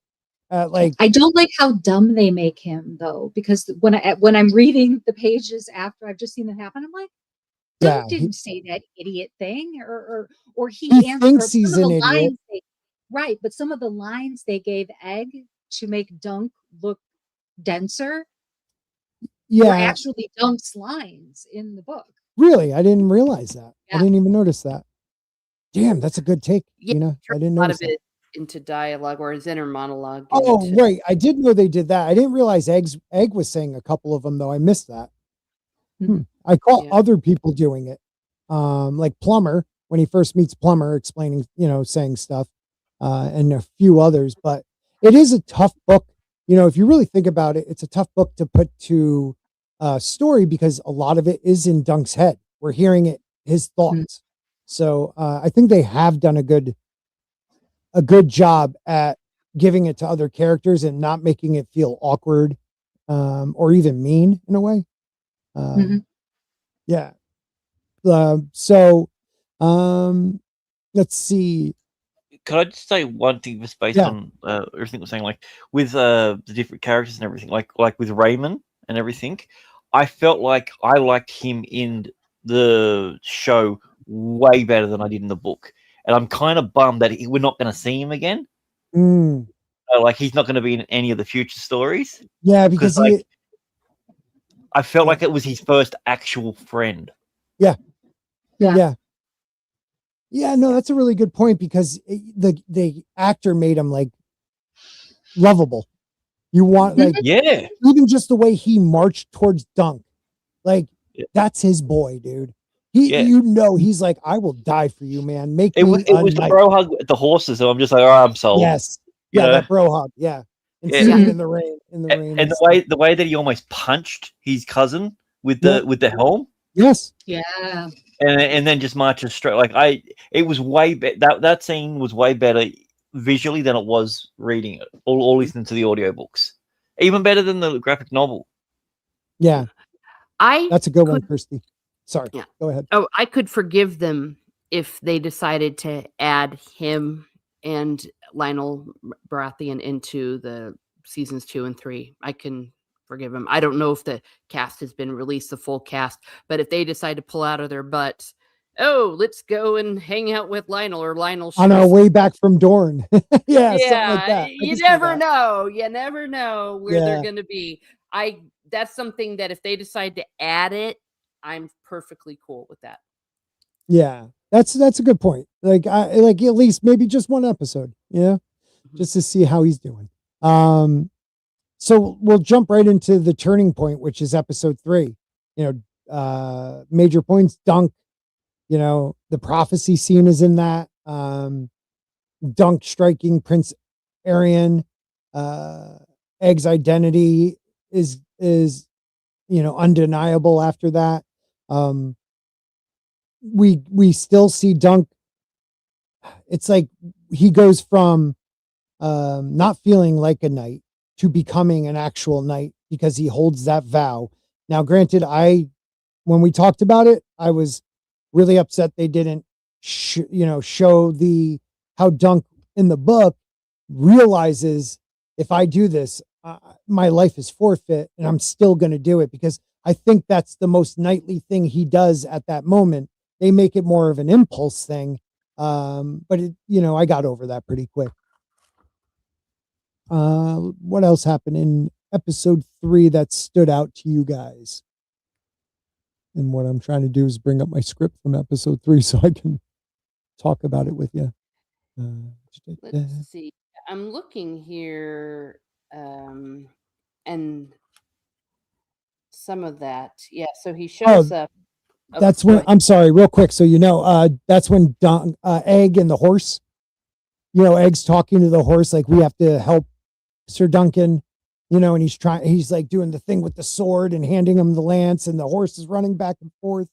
Like, I don't like how dumb they make him, though, because when I'm reading the pages after I've just seen it happen, I'm like, Dunk didn't say that idiot thing, or he thinks he's an idiot. Right, but some of the lines they gave Egg to make Dunk look denser were actually Dunk's lines in the book. Really? I didn't realize that. I didn't even notice that. Damn, that's a good take. I didn't notice that. Into dialogue or his inner monologue. Oh, right. I did know they did that. I didn't realize Egg was saying a couple of them, though. I missed that. I caught other people doing it. Like Plumber, when he first meets Plumber, explaining, saying stuff, and a few others. But it is a tough book. If you really think about it, it's a tough book to put to a story, because a lot of it is in Dunk's head. We're hearing his thoughts. So I think they have done a good job at giving it to other characters and not making it feel awkward, or even mean in a way. Yeah. So let's see. Could I just say one thing just based on everything we're saying, like with the different characters and everything, like with Raymond and everything, I felt like I liked him in the show way better than I did in the book. And I'm kind of bummed that we're not going to see him again. Like, he's not going to be in any of the future stories. Yeah, because I felt like it was his first actual friend. Yeah. No, that's a really good point, because the actor made him like lovable. You want even just the way he marched towards Dunk, like that's his boy, dude. He's like, I will die for you, man. It was the bro hug at the horses, so I'm just like, oh, I'm sold. Yes, that bro hug, and sitting in the rain, and the way that he almost punched his cousin with the helm. Yes. Yeah. And then just marches straight. Like it was way that scene was way better visually than it was reading it or listening to the audiobooks. Even better than the graphic novel. Yeah. That's a good one, Kirsty. Sorry. Yeah. Go ahead. Oh, I could forgive them if they decided to add him and Lionel Baratheon into the seasons 2 and 3. I can forgive him. I don't know if the cast has been released, the full cast, but if they decide to pull out of their butts, let's go and hang out with Lionel, or Lionel on our way back from Dorne. Something like that. You never know. You never know where they're going to be. That's something that if they decide to add it, I'm perfectly cool with that. Yeah, that's a good point. Like at least maybe just one episode, just to see how he's doing. So we'll jump right into the turning point, which is episode 3. Major points. Dunk. The prophecy scene is in that. Dunk striking Prince Arian. Egg's identity is undeniable after that. We still see Dunk. It's like he goes from not feeling like a knight to becoming an actual knight because he holds that vow. Now, granted, when we talked about it, I was really upset they didn't, show how Dunk in the book realizes if I do this, my life is forfeit, and I'm still going to do it because I think that's the most knightly thing he does at that moment. They make it more of an impulse thing, but I got over that pretty quick. What else happened in episode 3 that stood out to you guys? And what I'm trying to do is bring up my script from episode 3 so I can talk about it with you. Let's see. I'm looking here, and some of that. Yeah, so he shows up. That's when, I'm sorry, real quick. So, that's when Egg and the horse, Egg's talking to the horse, like, we have to help Sir Duncan, and he's like doing the thing with the sword and handing him the lance, and the horse is running back and forth.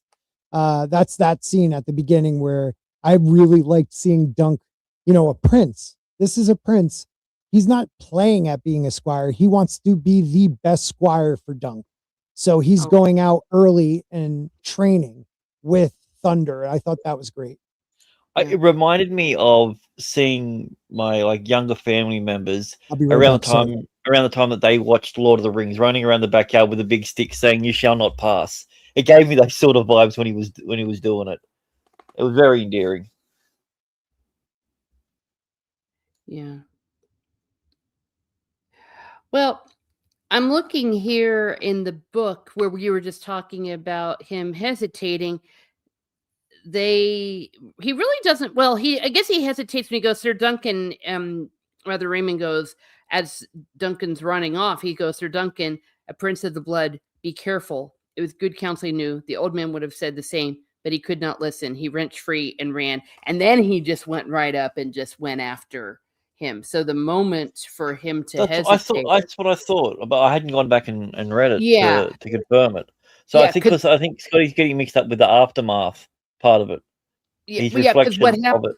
That's that scene at the beginning where I really liked seeing Dunk, a prince. This is a prince. He's not playing at being a squire. He wants to be the best squire for Dunk. So he's going out early and training with Thunder. I thought that was great. It reminded me of seeing my younger family members around the time that they watched Lord of the Rings, running around the backyard with a big stick saying "You shall not pass." It gave me those sort of vibes when he was doing it. It was very endearing. Yeah. Well, I'm looking here in the book where you were just talking about him hesitating. He really doesn't. Well, I guess he hesitates when he goes, Sir Duncan. Rather, Raymond goes as Duncan's running off. He goes, Sir Duncan, a prince of the blood, be careful. It was good counsel he knew. The old man would have said the same, but he could not listen. He wrenched free and ran, and then he just went right up and just went after him. So the moment for him to hesitate. That's what I thought, but I hadn't gone back and read it to confirm it. So yeah, I think Scotty's getting mixed up with the aftermath part of it. Yeah, because what happened?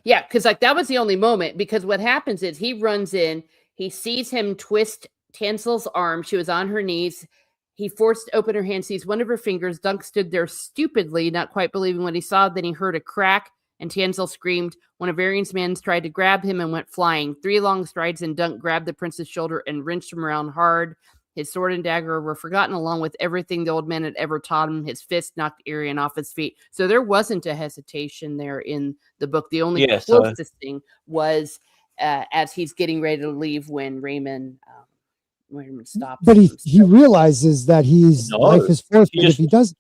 Because that was the only moment. Because what happens is he runs in, he sees him twist Tansel's arm. She was on her knees. He forced open her hand, sees one of her fingers. Dunk stood there stupidly, not quite believing what he saw. Then he heard a crack, and Tansel screamed. One of Arian's men tried to grab him and went flying. 3 long strides, and Dunk grabbed the prince's shoulder and wrenched him around hard. His sword and dagger were forgotten, along with everything the old man had ever taught him. His fist knocked Arian off his feet. So there wasn't a hesitation there in the book. The only closest thing was as he's getting ready to leave when Raymond stops. But he realizes that life is forfeit if he does.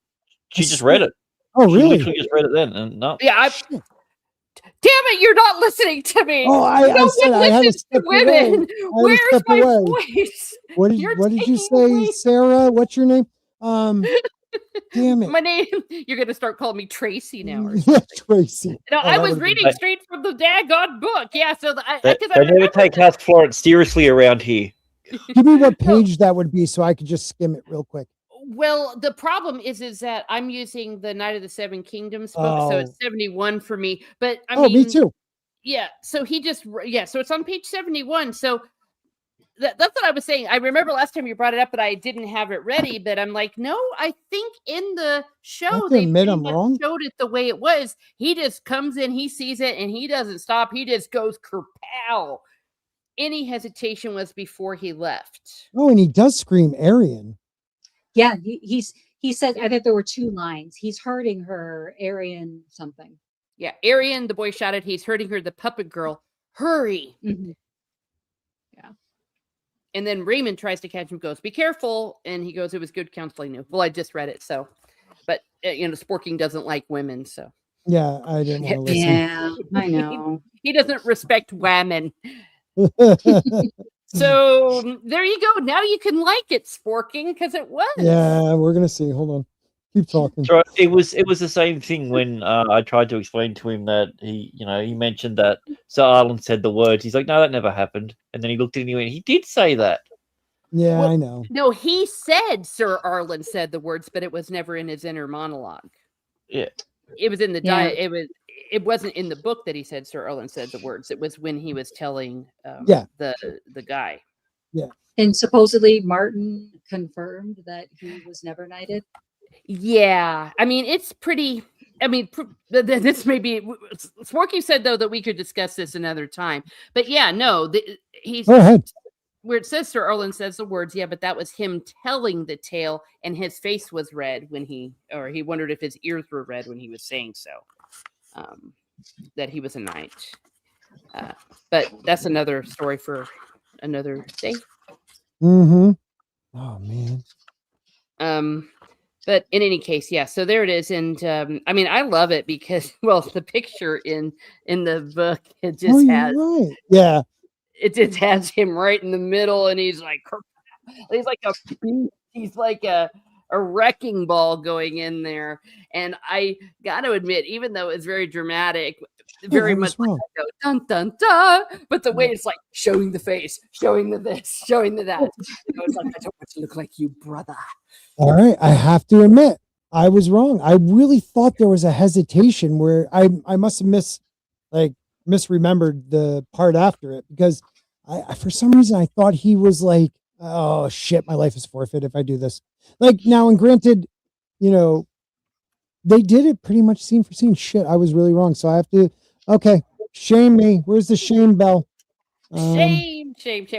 She just read it. Oh, really? She literally just read it then. And no. Yeah. Damn it, you're not listening to me. Oh, I said I had to step away. Where's my voice? What did you say, Sarah? What's your name? Damn it. My name, you're going to start calling me Tracy now. Yeah, Tracy. No, I was reading straight from the daggone book. Yeah, so they never take House Florence seriously around here. Give me what page that would be so I could just skim it real quick. Well, the problem is that I'm using the Knight of the Seven Kingdoms book, so it's 71 for me. But I mean, me too. Yeah, so so it's on page 71. So that's what I was saying. I remember last time you brought it up, but I didn't have it ready. But I'm like, no, I think in the show they showed it the way it was. He just comes in, he sees it, and he doesn't stop. He just goes kerpow. Any hesitation was before he left. Oh, and he does scream Arian. Yeah, he said, I think there were 2 lines. He's hurting her, Arian something. Yeah, Arian, the boy shouted, he's hurting her, the puppet girl. Hurry. Mm-hmm. Yeah. And then Raymond tries to catch him, goes, be careful. And he goes, it was good counsel I knew. Well, I just read it, so. But, Sporking doesn't like women, so. Yeah, I didn't want to listen. Yeah, I know. He doesn't respect women. So there you go. Now you can like it, Sporking, because it was. Yeah, we're gonna see. Hold on, keep talking. So it was the same thing when I tried to explain to him that he mentioned that Sir Arlen said the words. He's like, no, that never happened. And then he looked at me and he did say that. Yeah, I know. No, he said Sir Arlen said the words, but it was never in his inner monologue. Yeah, it was in the diet. it wasn't in the book that he said Sir Erland said the words. It was when he was telling the guy. Yeah. And supposedly Martin confirmed that he was never knighted. Yeah. I mean, it's pretty. I mean, this may be. Sparky said though that we could discuss this another time. But yeah, no, he's. Go ahead. Where it says Sir Erland says the words, yeah, but that was him telling the tale, and his face was red when he wondered if his ears were red when he was saying so. That he was a knight. But that's another story for another day. Mm-hmm. Oh man. But in any case, yeah. So there it is, and I mean, I love it because, well, the picture in the book it just has, right. Yeah, it just has him right in the middle, and he's like a wrecking ball going in there. And I got to admit, even though it's very dramatic, very much like I go, dun dun dun, but the way it's like showing the face, showing the this, showing the that, it's like, I don't want to look like you, brother. All right, I have to admit, I was wrong. I really thought there was a hesitation where I must have misremembered the part after it, because I for some reason I thought he was like, oh shit, my life is forfeit if I do this. Like now, and granted, you know, they did it pretty much scene for scene. Shit, I was really wrong. So I have to, okay, shame me. Where's the shame bell? Shame.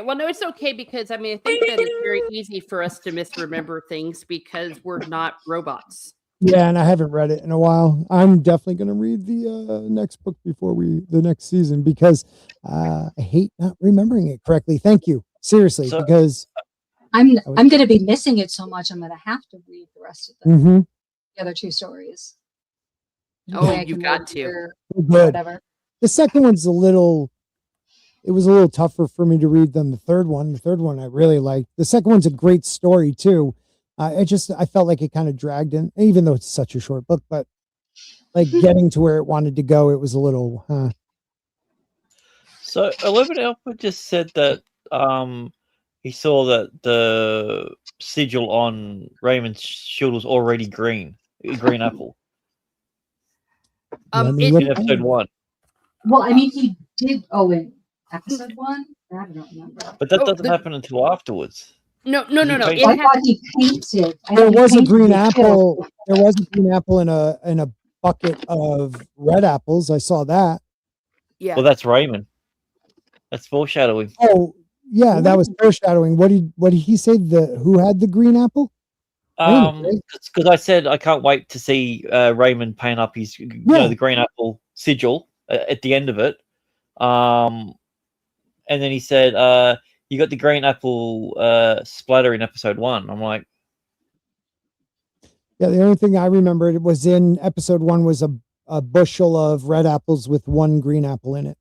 Well, no, it's okay, because I mean, I think that it's very easy for us to misremember things because we're not robots. Yeah, and I haven't read it in a while. I'm definitely going to read the next book before the next season, because I hate not remembering it correctly. Thank you, seriously, because I'm going to be missing it so much. I'm going to have to read the rest of the other two stories. Oh, you got to. Good. Whatever. The second one's it was a little tougher for me to read than the third one. The third one I really liked. The second one's a great story too. I felt like it kind of dragged in, even though it's such a short book, but like getting to where it wanted to go, it was a little, So 11 Alpha just said that he saw that the sigil on Raymond's shield was already green apple. In episode 1. Well, I mean, he did. Oh, in episode 1, I don't remember. But that doesn't happen until afterwards. No. I thought he painted. There was a green apple. There was a green apple in a bucket of red apples. I saw that. Yeah. Well, that's Raymond. That's foreshadowing. Oh, yeah, that was foreshadowing. What did he say? Who had the green apple? Because I said I can't wait to see Raymond paint up his, the green apple sigil at the end of it. And then he said, "You got the green apple splatter in episode 1." I'm like, yeah. The only thing I remember it was in episode 1 was a bushel of red apples with one green apple in it.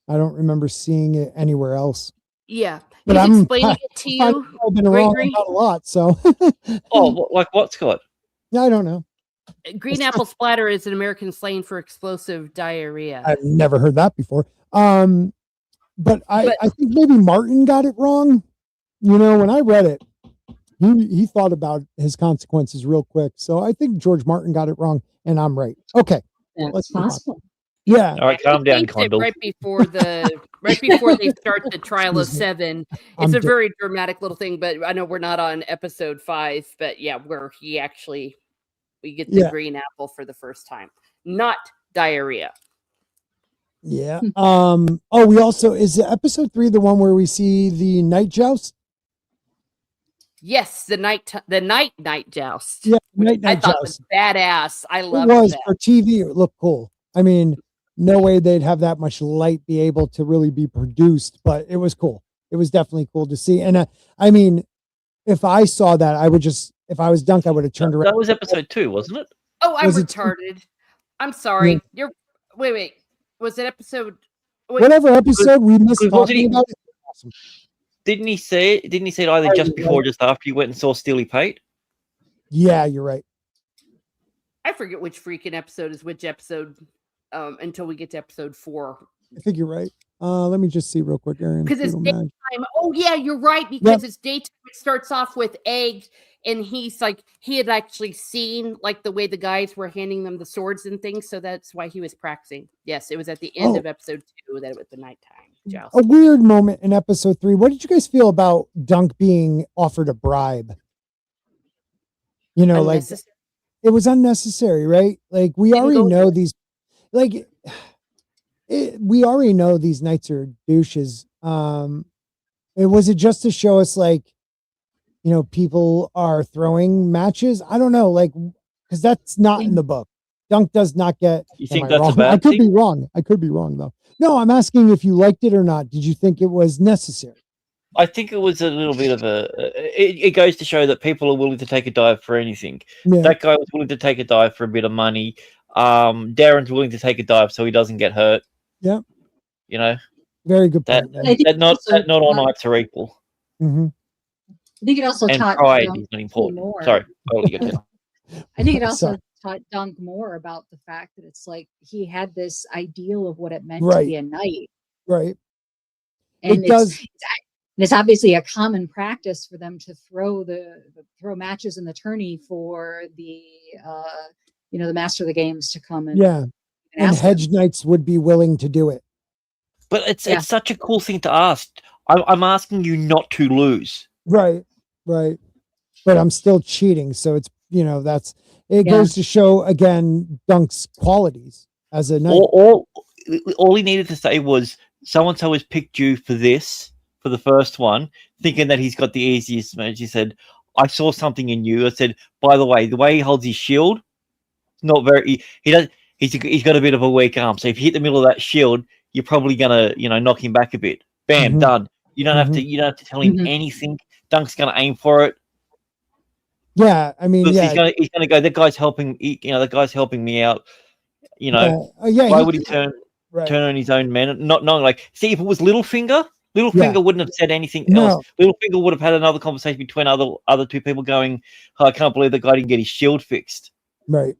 I don't remember seeing it anywhere else. Yeah, but I'm explaining it to you. I've been wrong about a lot, so. Like what, Scott? Yeah, I don't know. Green apple splatter is an American slang for explosive diarrhea. I've never heard that before. But I think maybe Martin got it wrong. You know, when I read it, he thought about his consequences real quick. So I think George Martin got it wrong, and I'm right. Okay, that's possible. Yeah. All right, calm down, Condell. Right before they start the trial of 7, it's a very dramatic little thing. But I know we're not on episode 5, but yeah, where we get the green apple for the first time, not diarrhea. Yeah. We also, is episode 3 the one where we see the night joust? Yes, the night joust. Yeah, night I thought joust was badass. I loved it. That. For TV, it looked cool. I mean, no way they'd have that much light be able to really be produced, but it was cool. It was definitely cool to see. And I mean, if I saw that, I would just, if I was Dunk, I would have turned around. That was episode 2, wasn't it? Oh, I'm retarded. I'm sorry. Yeah. Wait. Was it episode? Whatever episode we missed talking about it. Awesome. Didn't he say it either just before or just after you went and saw Steely Pate? Yeah, you're right. I forget which freaking episode is which episode until we get to episode 4. I think you're right. Let me just see real quick, Aaron. Because it's daytime. Oh, yeah, you're right. Because it's daytime. It starts off with eggs, and he's like, he had actually seen like the way the guys were handing them the swords and things, so that's why he was practicing. Yes, it was at the end of episode 2 that it was the nighttime joust. A weird moment in episode 3. What did you guys feel about Dunk being offered a bribe? You know, like it was unnecessary, right? Like we already know these, like we already know these knights are douches. Was it just to show us, like, you know, people are throwing matches? I don't know, like, because that's not in the book. Dunk does not get. You think that's a bad I could thing? be wrong. I could be wrong though. No, I'm asking if you liked it or not. Did you think it was necessary? I think it was a little bit of it goes to show that people are willing to take a dive for anything. Yeah. That guy was willing to take a dive for a bit of money. Darren's willing to take a dive so he doesn't get hurt. Yeah. You know, very good point. That not all knights are equal. Mm-hmm. I think it also taught pride is not important. More. Sorry. I think it also taught Dunk more about the fact that it's like he had this ideal of what it meant to be a knight. Right. And it's obviously a common practice for them to throw matches in the tourney for the the master of the games to come and and hedge knights would be willing to do it. But it's such a cool thing to ask. I'm asking you not to lose. Right. But I'm still cheating, so it's goes to show again Dunk's qualities as a knight. All he needed to say was, so and so has picked you for this, for the first one, thinking that he's got the easiest match. He said, I saw something in you. I said, by the way he holds his shield, not very. He's got a bit of a weak arm. So if you hit the middle of that shield, you're probably gonna knock him back a bit. Bam, done. You don't have to tell him anything. Dunk's gonna aim for it. Yeah, I mean, he's gonna go. That guy's helping. The guy's helping me out. Why would he turn on his own men? Not knowing, like, see, if it was Littlefinger wouldn't have said anything else. Littlefinger would have had another conversation between other two people, going, oh, I can't believe the guy didn't get his shield fixed. Right.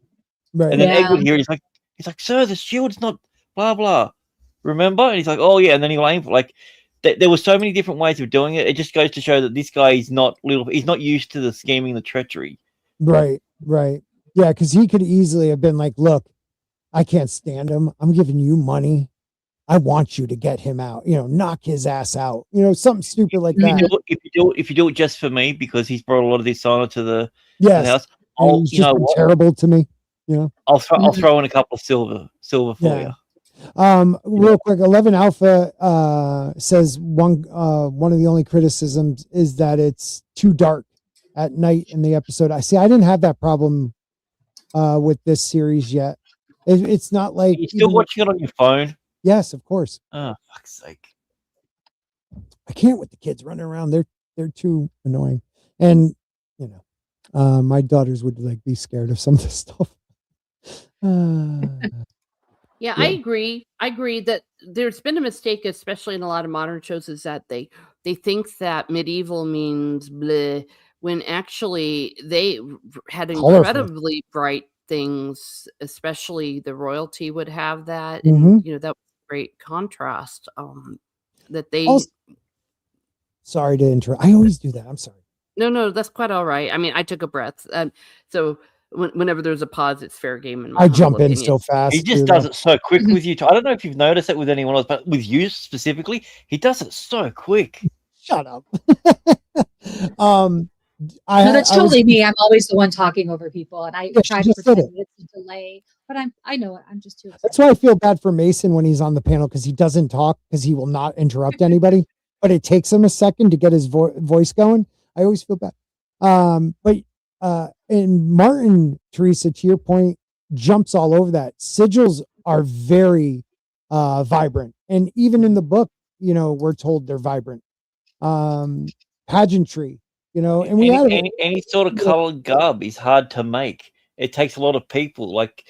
And then Edward here, he's like, sir, the shield's not blah blah. Remember? And he's like, oh yeah, and then he'll aim for, like, there were so many different ways of doing it. It just goes to show that this guy is he's not used to the scheming, the treachery. Right. Yeah, because he could easily have been like, look, I can't stand him. I'm giving you money. I want you to get him out. Knock his ass out. Something stupid like that. If you do it just for me, because he's brought a lot of this honor to the house, he's just been terrible to me. I'll throw in a couple of silver for you. Real quick, 11 Alpha says one of the only criticisms is that it's too dark at night in the episode. I didn't have that problem with this series yet. It's not like you're still watching it on your phone. Yes, of course. Oh, fuck's sake! I can't with the kids running around. They're too annoying, and my daughters would be scared of some of this stuff. Yeah, I agree. I agree that there's been a mistake, especially in a lot of modern shows, is that they think that medieval means bleh, when actually they had incredibly bright things, especially the royalty would have that. And, that was a great contrast that they... Sorry to interrupt. I always do that. I'm sorry. No, that's quite all right. I mean, I took a breath. So... Whenever there's a pause, it's fair game. In my jump in so fast. He just does it so quick with you. I don't know if you've noticed it with anyone else, but with you specifically, he does it so quick. Shut up. That's totally me. I'm always the one talking over people, and I try to pretend it's a delay. But I know it. I'm just too excited. That's why I feel bad for Mason when he's on the panel, because he doesn't talk because he will not interrupt anybody. But it takes him a second to get his voice going. I always feel bad. And Martin, Teresa, to your point, jumps all over that. Sigils are very vibrant, and even in the book, we're told they're vibrant. Pageantry, and we have any sort of colored garb is hard to make. It takes a lot of people. Like,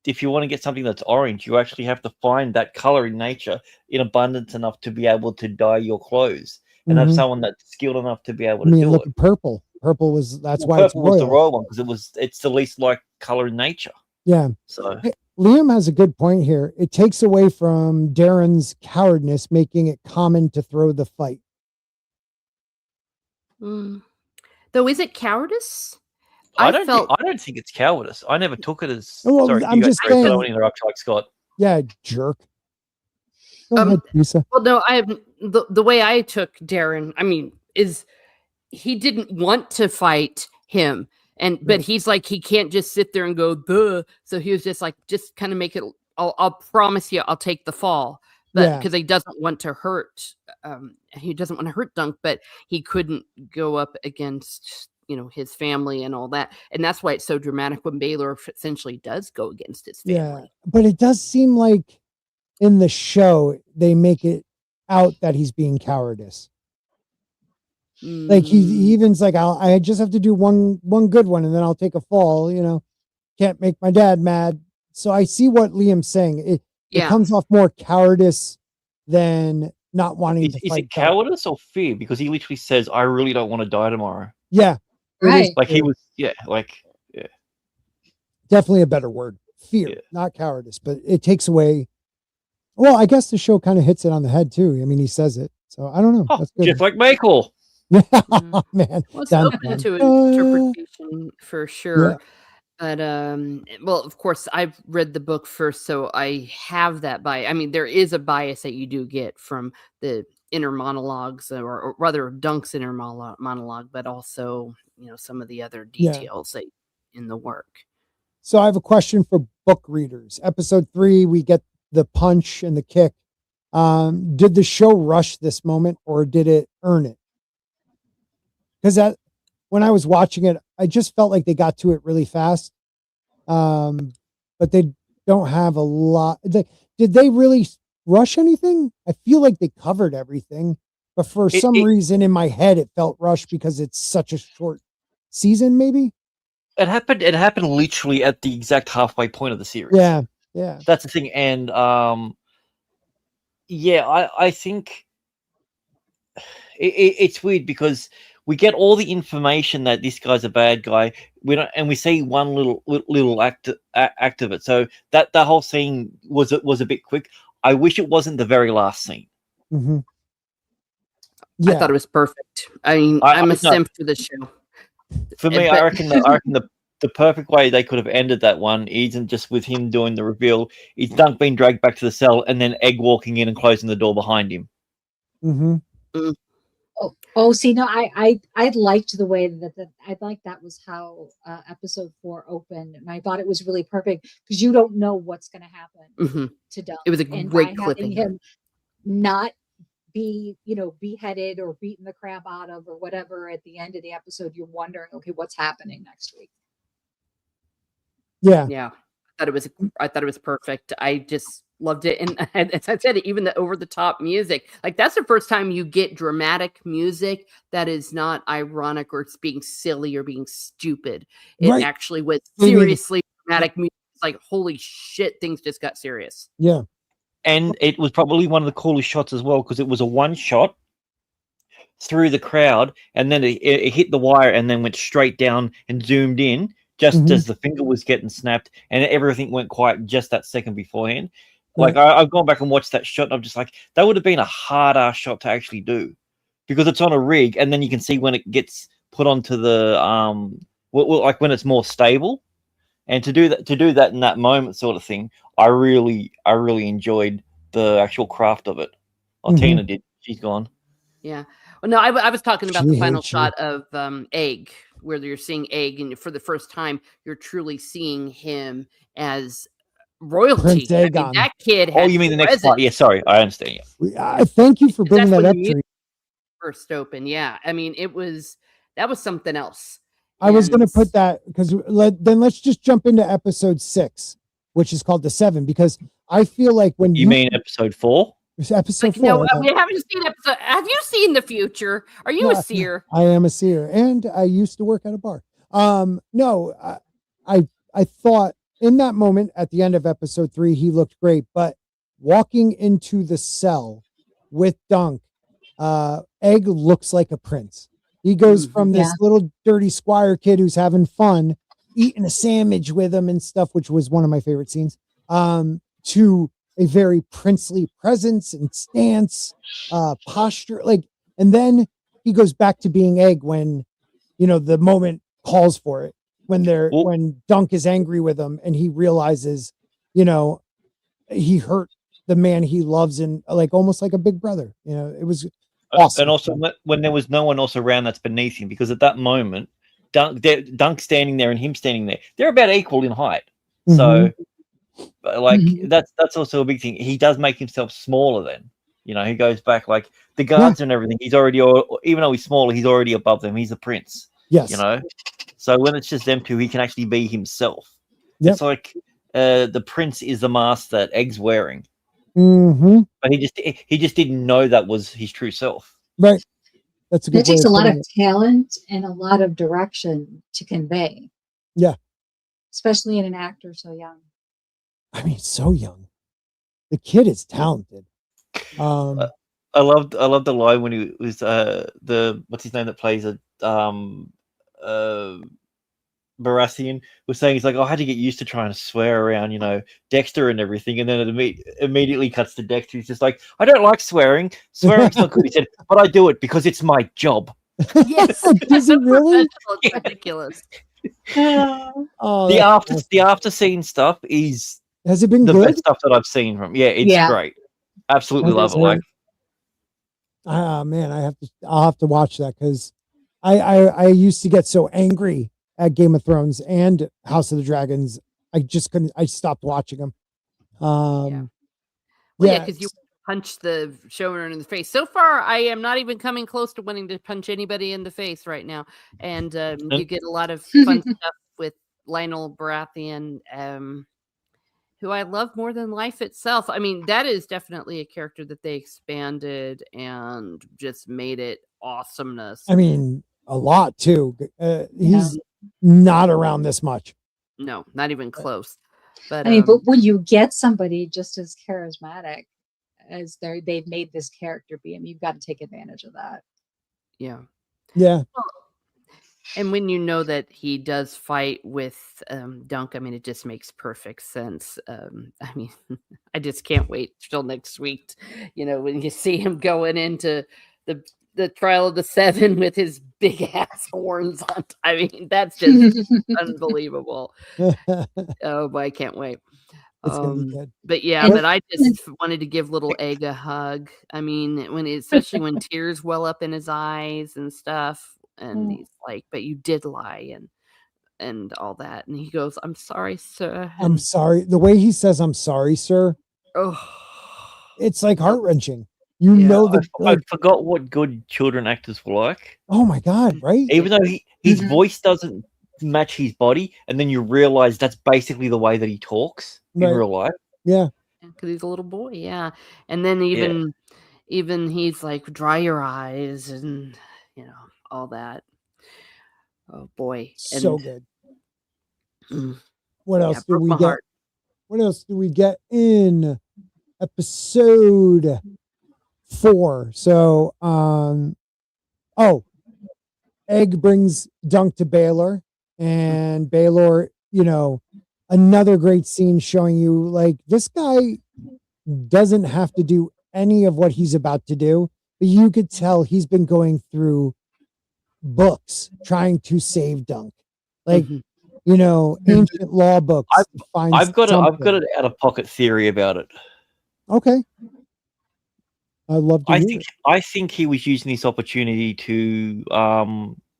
if you want to get something that's orange, you actually have to find that color in nature in abundance enough to be able to dye your clothes, and have someone that's skilled enough to be able to do look it. At purple. Purple was why purple it's royal. Was the royal one, because it's the least like color in nature. Yeah. So Liam has a good point here. It takes away from Darren's cowardness, making it common to throw the fight. Though, is it cowardice? I don't think it's cowardice. I never took it as. Well, sorry, I'm just saying. I don't want to interrupt, like Scott. Yeah, jerk. Go ahead, Lisa. Well, no, the way I took Darren, I mean, is he didn't want to fight him, but he's like, he can't just sit there and go, duh. So he was just like, just kind of make it. I'll promise you, I'll take the fall, but because he doesn't want to hurt, Dunk, but he couldn't go up against his family and all that, and that's why it's so dramatic when Baylor essentially does go against his family. Yeah, but it does seem like in the show they make it out that he's being cowardice. Like he even's like, I just have to do one good one and then I'll take a fall. Can't make my dad mad. So I see what Liam's saying. It comes off more cowardice than not wanting to fight. Is it cowardice or fear? Because he literally says, "I really don't want to die tomorrow." Yeah, right. Like he was, definitely a better word. Fear, not cowardice, but it takes away. Well, I guess the show kind of hits it on the head too. I mean, he says it, so I don't know. Oh, that's good. Just like Michael. Yeah, man. Well, it's open to interpretation for sure. Yeah. But well, of course, I've read the book first, so I have that bias. I mean, there is a bias that you do get from the inner monologues, or rather Dunk's inner monologue, but also some of the other details that in the work. So I have a question for book readers. Episode 3, we get the punch and the kick. Did the show rush this moment, or did it earn it? Because when I was watching it, I just felt like they got to it really fast. But they don't have a lot. Did they really rush anything? I feel like they covered everything, but for some reason in my head, it felt rushed because it's such a short season. Maybe it happened. It happened literally at the exact halfway point of the series. Yeah, that's the thing. And I think it's weird because we get all the information that this guy's a bad guy. We see one little act of it. So that whole scene was a bit quick. I wish it wasn't the very last scene. Mm-hmm. I thought it was perfect. I mean, I'm a simp for the show. For me, I reckon the perfect way they could have ended that one isn't just with him doing the reveal. It's Dunk being dragged back to the cell and then Egg walking in and closing the door behind him. Mm-hmm. See, no, I liked the way that was how episode 4 opened, and I thought it was really perfect because you don't know what's going to happen to Dunk. It was a great clipping. Him not be beheaded or beaten the crap out of or whatever at the end of the episode. You're wondering, okay, what's happening next week? Yeah. I thought it was perfect. I just loved it. And as I said, even the over the top music, like that's the first time you get dramatic music that is not ironic or it's being silly or being stupid. It actually was seriously dramatic music. It's like, holy shit, things just got serious. Yeah. And it was probably one of the coolest shots as well, because it was a one shot through the crowd and then it hit the wire and then went straight down and zoomed in just as the finger was getting snapped, and everything went quiet just that second beforehand. Like I've gone back and watched that shot and I'm just like, that would have been a hard ass shot to actually do, because it's on a rig and then you can see when it gets put onto the like when it's more stable, and to do that in that moment sort of thing, I really enjoyed the actual craft of it. Tina did. She's gone. Yeah. Well, no, I was talking about the final shot of Egg, where you're seeing Egg, and for the first time, you're truly seeing him as royalty. I mean, that kid. Oh, you mean the next part? Yeah, sorry, I understand. Yeah. Thank you for bringing that up. First open, yeah. I mean, that was something else. I was going to put that because let's just jump into episode 6, which is called The Seven, because I feel like when you mean episode 4. Episode 4. No, we haven't seen episode. Have you seen the future? Are you a seer? I am a seer, and I used to work at a bar. No, I thought in that moment at the end of episode 3, he looked great, but walking into the cell with Dunk, Egg looks like a prince. He goes from this little dirty squire kid who's having fun, eating a sandwich with him and stuff, which was one of my favorite scenes, to a very princely presence and stance, posture. And then he goes back to being Egg when the moment calls for it when Well- when Dunk is angry with him and he realizes, he hurt the man he loves and like almost like a big brother. It was awesome. And also when there was no one else around that's beneath him, because at that moment, Dunk standing there and him standing there, they're about equal in height. So, like that's also a big thing. He does make himself smaller. Then he goes back like the guards and everything. He's already, even though he's smaller, he's already above them. He's a prince. Yes. So when it's just them two, he can actually be himself. Yep. It's like the prince is the mask that Egg's wearing. But he just didn't know that was his true self. Right. That's a good. It takes a lot of talent and a lot of direction to convey. Yeah. Especially in an actor so young. I mean, so young. The kid is talented. I loved the line when he was what's his name that plays a Baratheon was saying, he's like, I had to get used to trying to swear around, Dexter and everything, and then it immediately cuts to Dexter. He's just like, I don't like swearing. Swearing's not good. He said, but I do it because it's my job. Yes, is it really? It's ridiculous. The after scene stuff has it been the good? best stuff that I've seen from. Yeah, it's great. Absolutely love it. Like, man, I'll have to watch that because I used to get so angry at Game of Thrones and House of the Dragons. I just couldn't. I stopped watching them. Because you punch the showrunner in the face. So far, I am not even coming close to wanting to punch anybody in the face right now. And you get a lot of fun stuff with Lionel Baratheon, who I love more than life itself. I mean, that is definitely a character that they expanded and just made it awesomeness. I mean, a lot too. He's not around this much. No, not even close. But but when you get somebody just as charismatic as they've made this character be, you've got to take advantage of that. Yeah. Yeah. And when you know that he does fight with Dunk, it just makes perfect sense. I just can't wait till next week. When you see him going into the trial of the seven with his big ass horns on. That's just unbelievable. Oh boy, I can't wait. It's gonna be good. But I just wanted to give little Egg a hug. Especially when tears well up in his eyes and stuff. And he's like, but you did lie and all that. And he goes, I'm sorry, sir. I'm sorry. The way he says, I'm sorry, sir. Oh, it's like heart-wrenching. I forgot what good children actors were like. Oh my God, right? Even though his voice doesn't match his body, and then you realize that's basically the way that he talks in real life. Yeah. Because he's a little boy, yeah. And then even he's like, dry your eyes and all that. Oh boy. So good. What else do we get? What else do we get in episode 4? So Egg brings Dunk to Baelor, and Baelor, another great scene showing you like this guy doesn't have to do any of what he's about to do, but you could tell he's been going through books trying to save Dunk, like ancient law books. I've got an out of pocket theory about it. Okay, I'd love to. I think he was using this opportunity to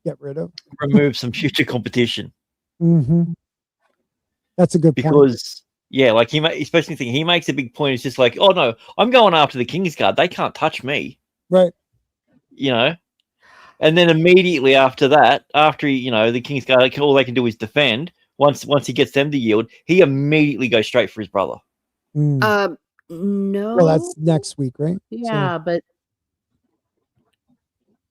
get rid of, remove some future competition. That's a good point. Because like he makes a big point. It's just like, oh no, I'm going after the Kingsguard. They can't touch me, right? And then immediately after that, after the Kingsguard, all they can do is defend. Once he gets them to yield, he immediately goes straight for his brother. No. Well, that's next week, right? Yeah, but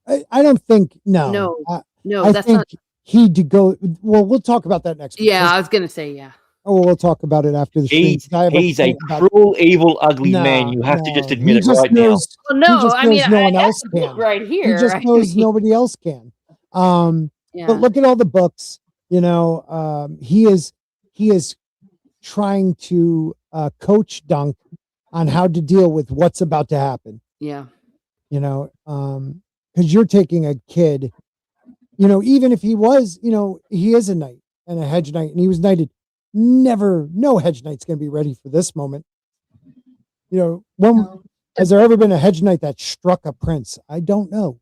I don't think no. I that's think not. He did go. Well, we'll talk about that next week. Yeah, I was gonna say Oh, we'll talk about it after the stream. He's a cruel, evil, ugly man. You have to just admit it right now. Well, no, no one else can. Right here, he just knows nobody else can. But look at all the books. He is trying to coach Dunk on how to deal with what's about to happen. Yeah. Because you're taking a kid even if he was, he is a knight and a hedge knight, and he was knighted. No hedge knight's going to be ready for this moment. Has there ever been a hedge knight that struck a prince? I don't know.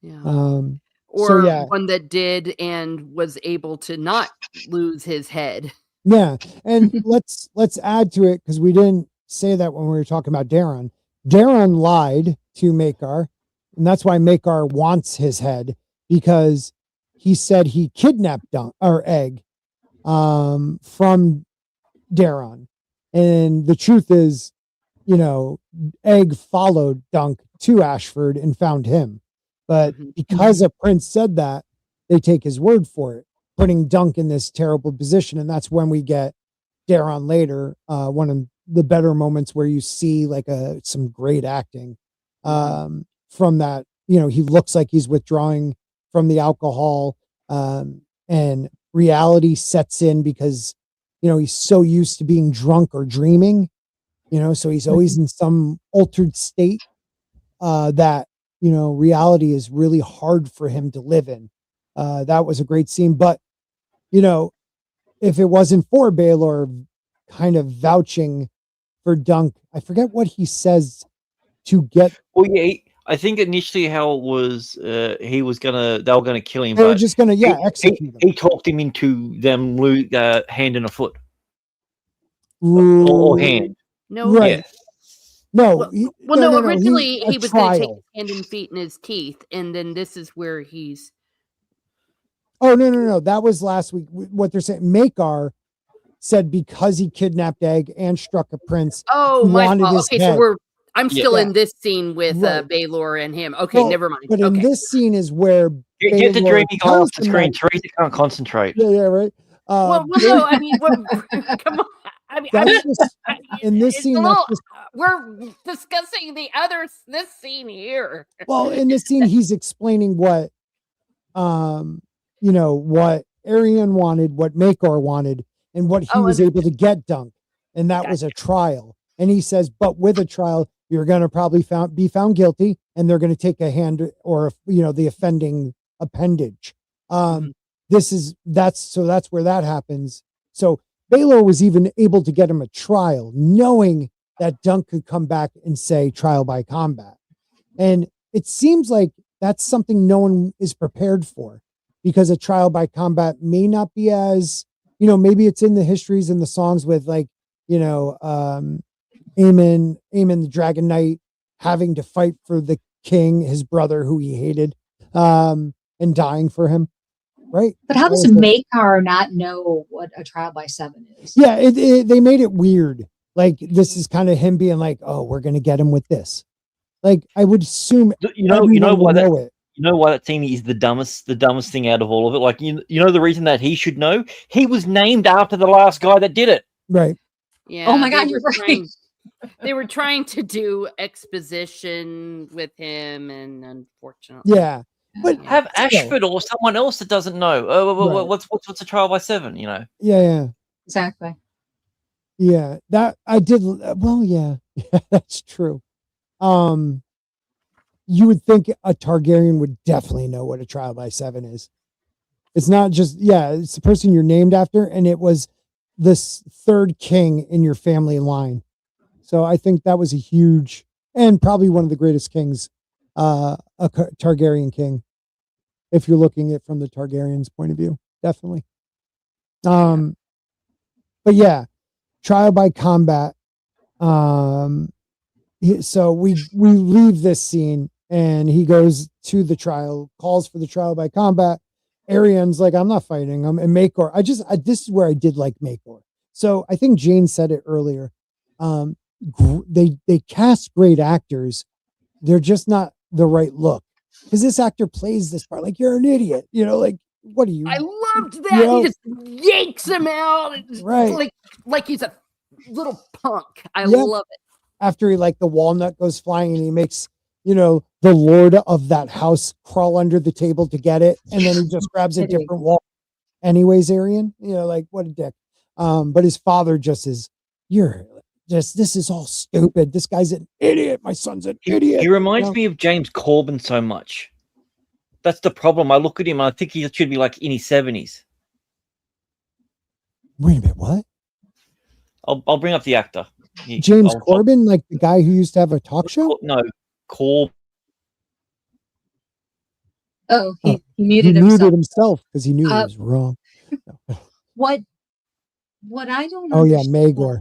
Yeah. Or one that did and was able to not lose his head. Yeah. And let's add to it, because we didn't say that when we were talking about Daron. Daron lied to Maekar, and that's why Maekar wants his head, because he said he kidnapped Egg from Daron. And the truth is, Egg followed Dunk to Ashford and found him. But because a prince said that, they take his word for it, putting Dunk in this terrible position. And that's when we get Daron later, one of the better moments where you see like some great acting from that. He looks like he's withdrawing from the alcohol, and reality sets in because, he's so used to being drunk or dreaming. So he's always in some altered state that, reality is really hard for him to live in. That was a great scene. But, if it wasn't for Baelor kind of vouching for Dunk, I forget what he says to get. Well, yeah, I think initially how it was, they were gonna kill him. They were just gonna, execute him. He talked him into them hand and a foot, or hand. No, right? No. No. Originally, he was going to take trial. his hand and feet in his teeth, and then this is where he's. Oh no! That was last week. What they're saying, Maekar said because he kidnapped Egg and struck a prince. Oh, my fault. Okay, head. so I'm still in this scene with Baelor and him. Okay, never mind. But in this scene is where get the dreamy guy off the screen. Teresa can't concentrate. Yeah, right. Well, no, I mean, come on. I mean, in this scene, we're discussing this scene here. Well, in this scene, he's explaining what, what Arian wanted, what Maekar wanted, and what he was able to get Dunk, and that was a trial. And he says, but with a trial, you're going to probably be found guilty, and they're going to take a hand or the offending appendage. That's where that happens. So Baelor was even able to get him a trial, knowing that Dunk could come back and say trial by combat. And it seems like that's something no one is prepared for, because a trial by combat may not be as, maybe it's in the histories and the songs with Aemon the Dragon Knight having to fight for the king, his brother who he hated, and dying for him. Right. But how does Maekar not know what a trial by 7 is? Yeah, they made it weird. Like, this is kind of him being like, oh, we're going to get him with this. Like, I would assume, you know why that scene is the dumbest thing out of all of it. Like, the reason that he should know, he was named after the last guy that did it. Right. Yeah. Oh my God, you're right. They were trying to do exposition with him, and unfortunately, yeah. But have Ashford or someone else that doesn't know. What's a trial by 7? Yeah. Exactly. Yeah, that I did. Well, yeah, that's true. You would think a Targaryen would definitely know what a trial by 7 is. It's not just, it's the person you're named after, and it was this third king in your family line. So I think that was a huge, and probably one of the greatest kings, a Targaryen king, if you're looking at it from the Targaryens' point of view, definitely. But yeah, trial by combat. So we leave this scene, and he goes to the trial, calls for the trial by combat. Arian's like, I'm not fighting him. And Maekar, this is where I did like Maekar. So I think Jane said it earlier. They cast great actors. They're just not the right look. Because this actor plays this part like, you're an idiot. Like, what are you? I loved that. He just yanks him out. Right. Like he's a little punk. I love it. After the walnut goes flying, and he makes, the lord of that house crawl under the table to get it. And then he just grabs a different wall. Anyways, Arian, what a dick. But his father just is, this is all stupid. This guy's an idiot. My son's an idiot. He reminds me of James Corbin so much. That's the problem. I look at him, I think he should be like in his 70s. Wait a minute, what? I'll bring up the actor. James Corbin, like the guy who used to have a talk show? No, Corbin. Oh, he muted himself because he knew he was wrong. What I don't Oh, yeah, understand. Maegor.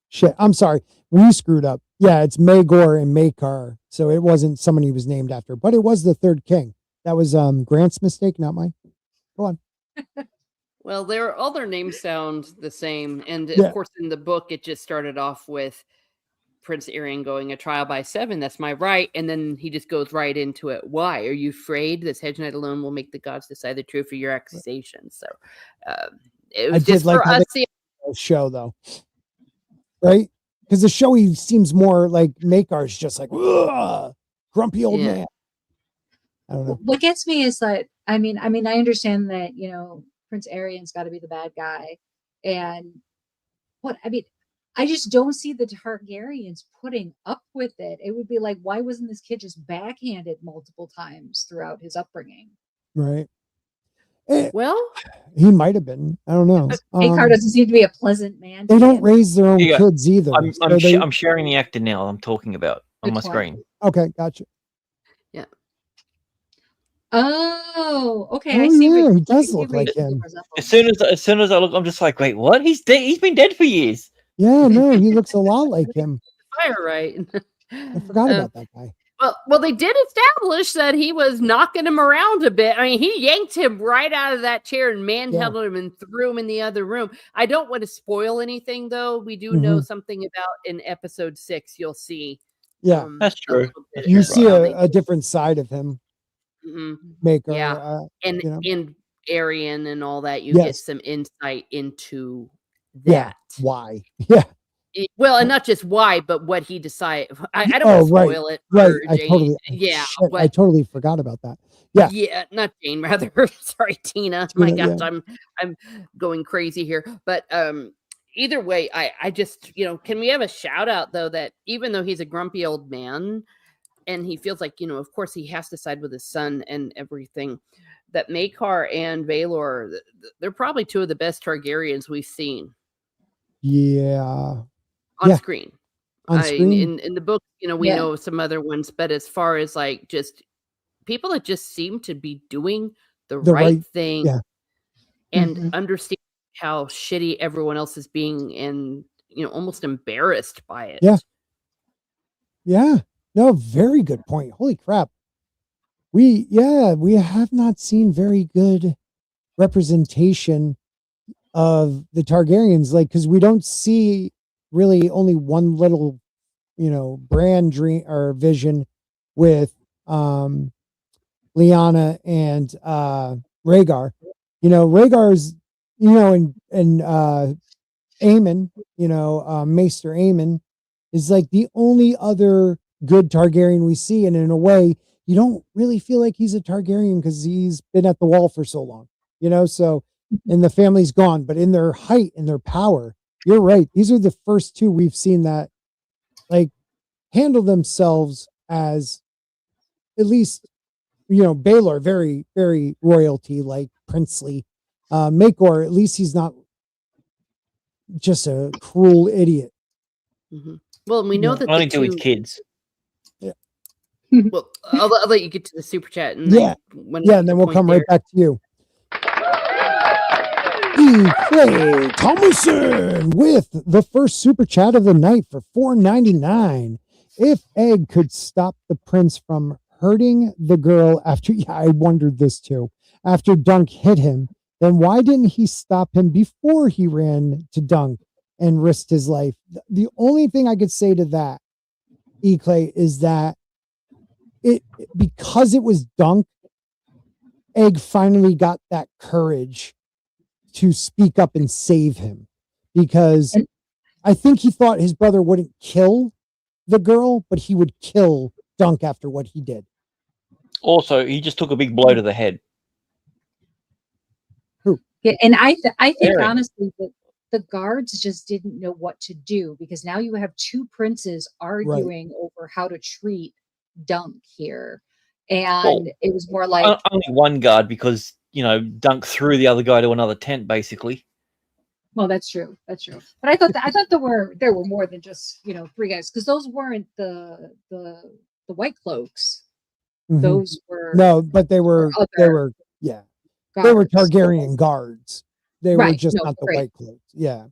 Shit, I'm sorry. We screwed up. Yeah, it's Maegor and Maekar. So it wasn't someone he was named after, but it was the third king. That was Grant's mistake, not mine. Go on. Well, all their names sound the same. And of course, in the book, it just started off with Prince Aerion going a trial by 7. That's my right. And then he just goes right into it. Why? Are you afraid this hedge knight alone will make the gods decide the truth of your accusations? So it was just for us to show, though. Right? Because the show, he seems more like Maekar's just like, grumpy old man. I don't know. What gets me is that, I mean, I understand that, Prince Aerion's got to be the bad guy. And I just don't see the Targaryens putting up with it. It would be like, why wasn't this kid just backhanded multiple times throughout his upbringing? Right. Well, he might have been. I don't know. Maekar doesn't seem to be a pleasant man. They don't raise their own kids either. I'm sharing the actor now I'm talking about on my screen. Okay, gotcha. Yeah. Oh, okay. Oh, I see. Yeah, he does look like him. As soon as I look, I'm just like, wait, what? He's dead. He's been dead for years. Yeah, no, he looks a lot like him. Fire right. I forgot about that guy. Well, they did establish that he was knocking him around a bit. I mean, he yanked him right out of that chair and manhandled him and threw him in the other room. I don't want to spoil anything, though. We do know something about in episode 6. You'll see. Yeah, that's true. You see a different side of him. Maekar, yeah, and Aerion and all that. You get some insight into that. Yeah, why? Yeah. Well, and not just why, but what he decided. I don't want to spoil it. Right. I totally forgot about that. Yeah. Not Jane, rather. Sorry, Tina. My gosh, I'm going crazy here. But either way, I just, can we have a shout out though that even though he's a grumpy old man and he feels like, of course he has to side with his son and everything, that Maekar and Baelor, they're probably two of the best Targaryens we've seen. Yeah. On screen. In the book, we know some other ones, but as far as like just people that just seem to be doing the right thing and understand how shitty everyone else is being and almost embarrassed by it. Yeah. No, very good point. Holy crap. We have not seen very good representation of the Targaryens, like, because we don't see really only one little, brand dream or vision with Lyanna and Rhaegar. Rhaegar's, and Aemon, Maester Aemon is like the only other good Targaryen we see, and in a way, you don't really feel like he's a Targaryen because he's been at the wall for so long, so, and the family's gone, but in their height and their power, you're right. These are the first two we've seen that like handle themselves as at least, Baelor, very, very royalty, like princely. Maekar, at least he's not just a cruel idiot. Well, and we know that only to his kids. Well, I'll let you get to the super chat. And then and then we'll come right back to you. Clay Thomason with the first super chat of the night for $4.99. If Egg could stop the prince from hurting the girl after, I wondered this too, after Dunk hit him, then why didn't he stop him before he ran to Dunk and risked his life? The only thing I could say to that, Clay, is that because it was Dunk, Egg finally got that courage to speak up and save him, because I think he thought his brother wouldn't kill the girl, but he would kill Dunk after what he did. Also, he just took a big blow to the head. Who? Yeah, and I think honestly that the guards just didn't know what to do, because now you have two princes arguing over how to treat Dunk here. and it was more like only one guard because Dunk threw the other guy to another tent, basically. Well, that's true. That's true. But I thought there were more than just 3 guys, because those weren't the White Cloaks. Mhm. Those were but they were guards. they were Targaryen guards. They were just not the White Cloaks. Yeah.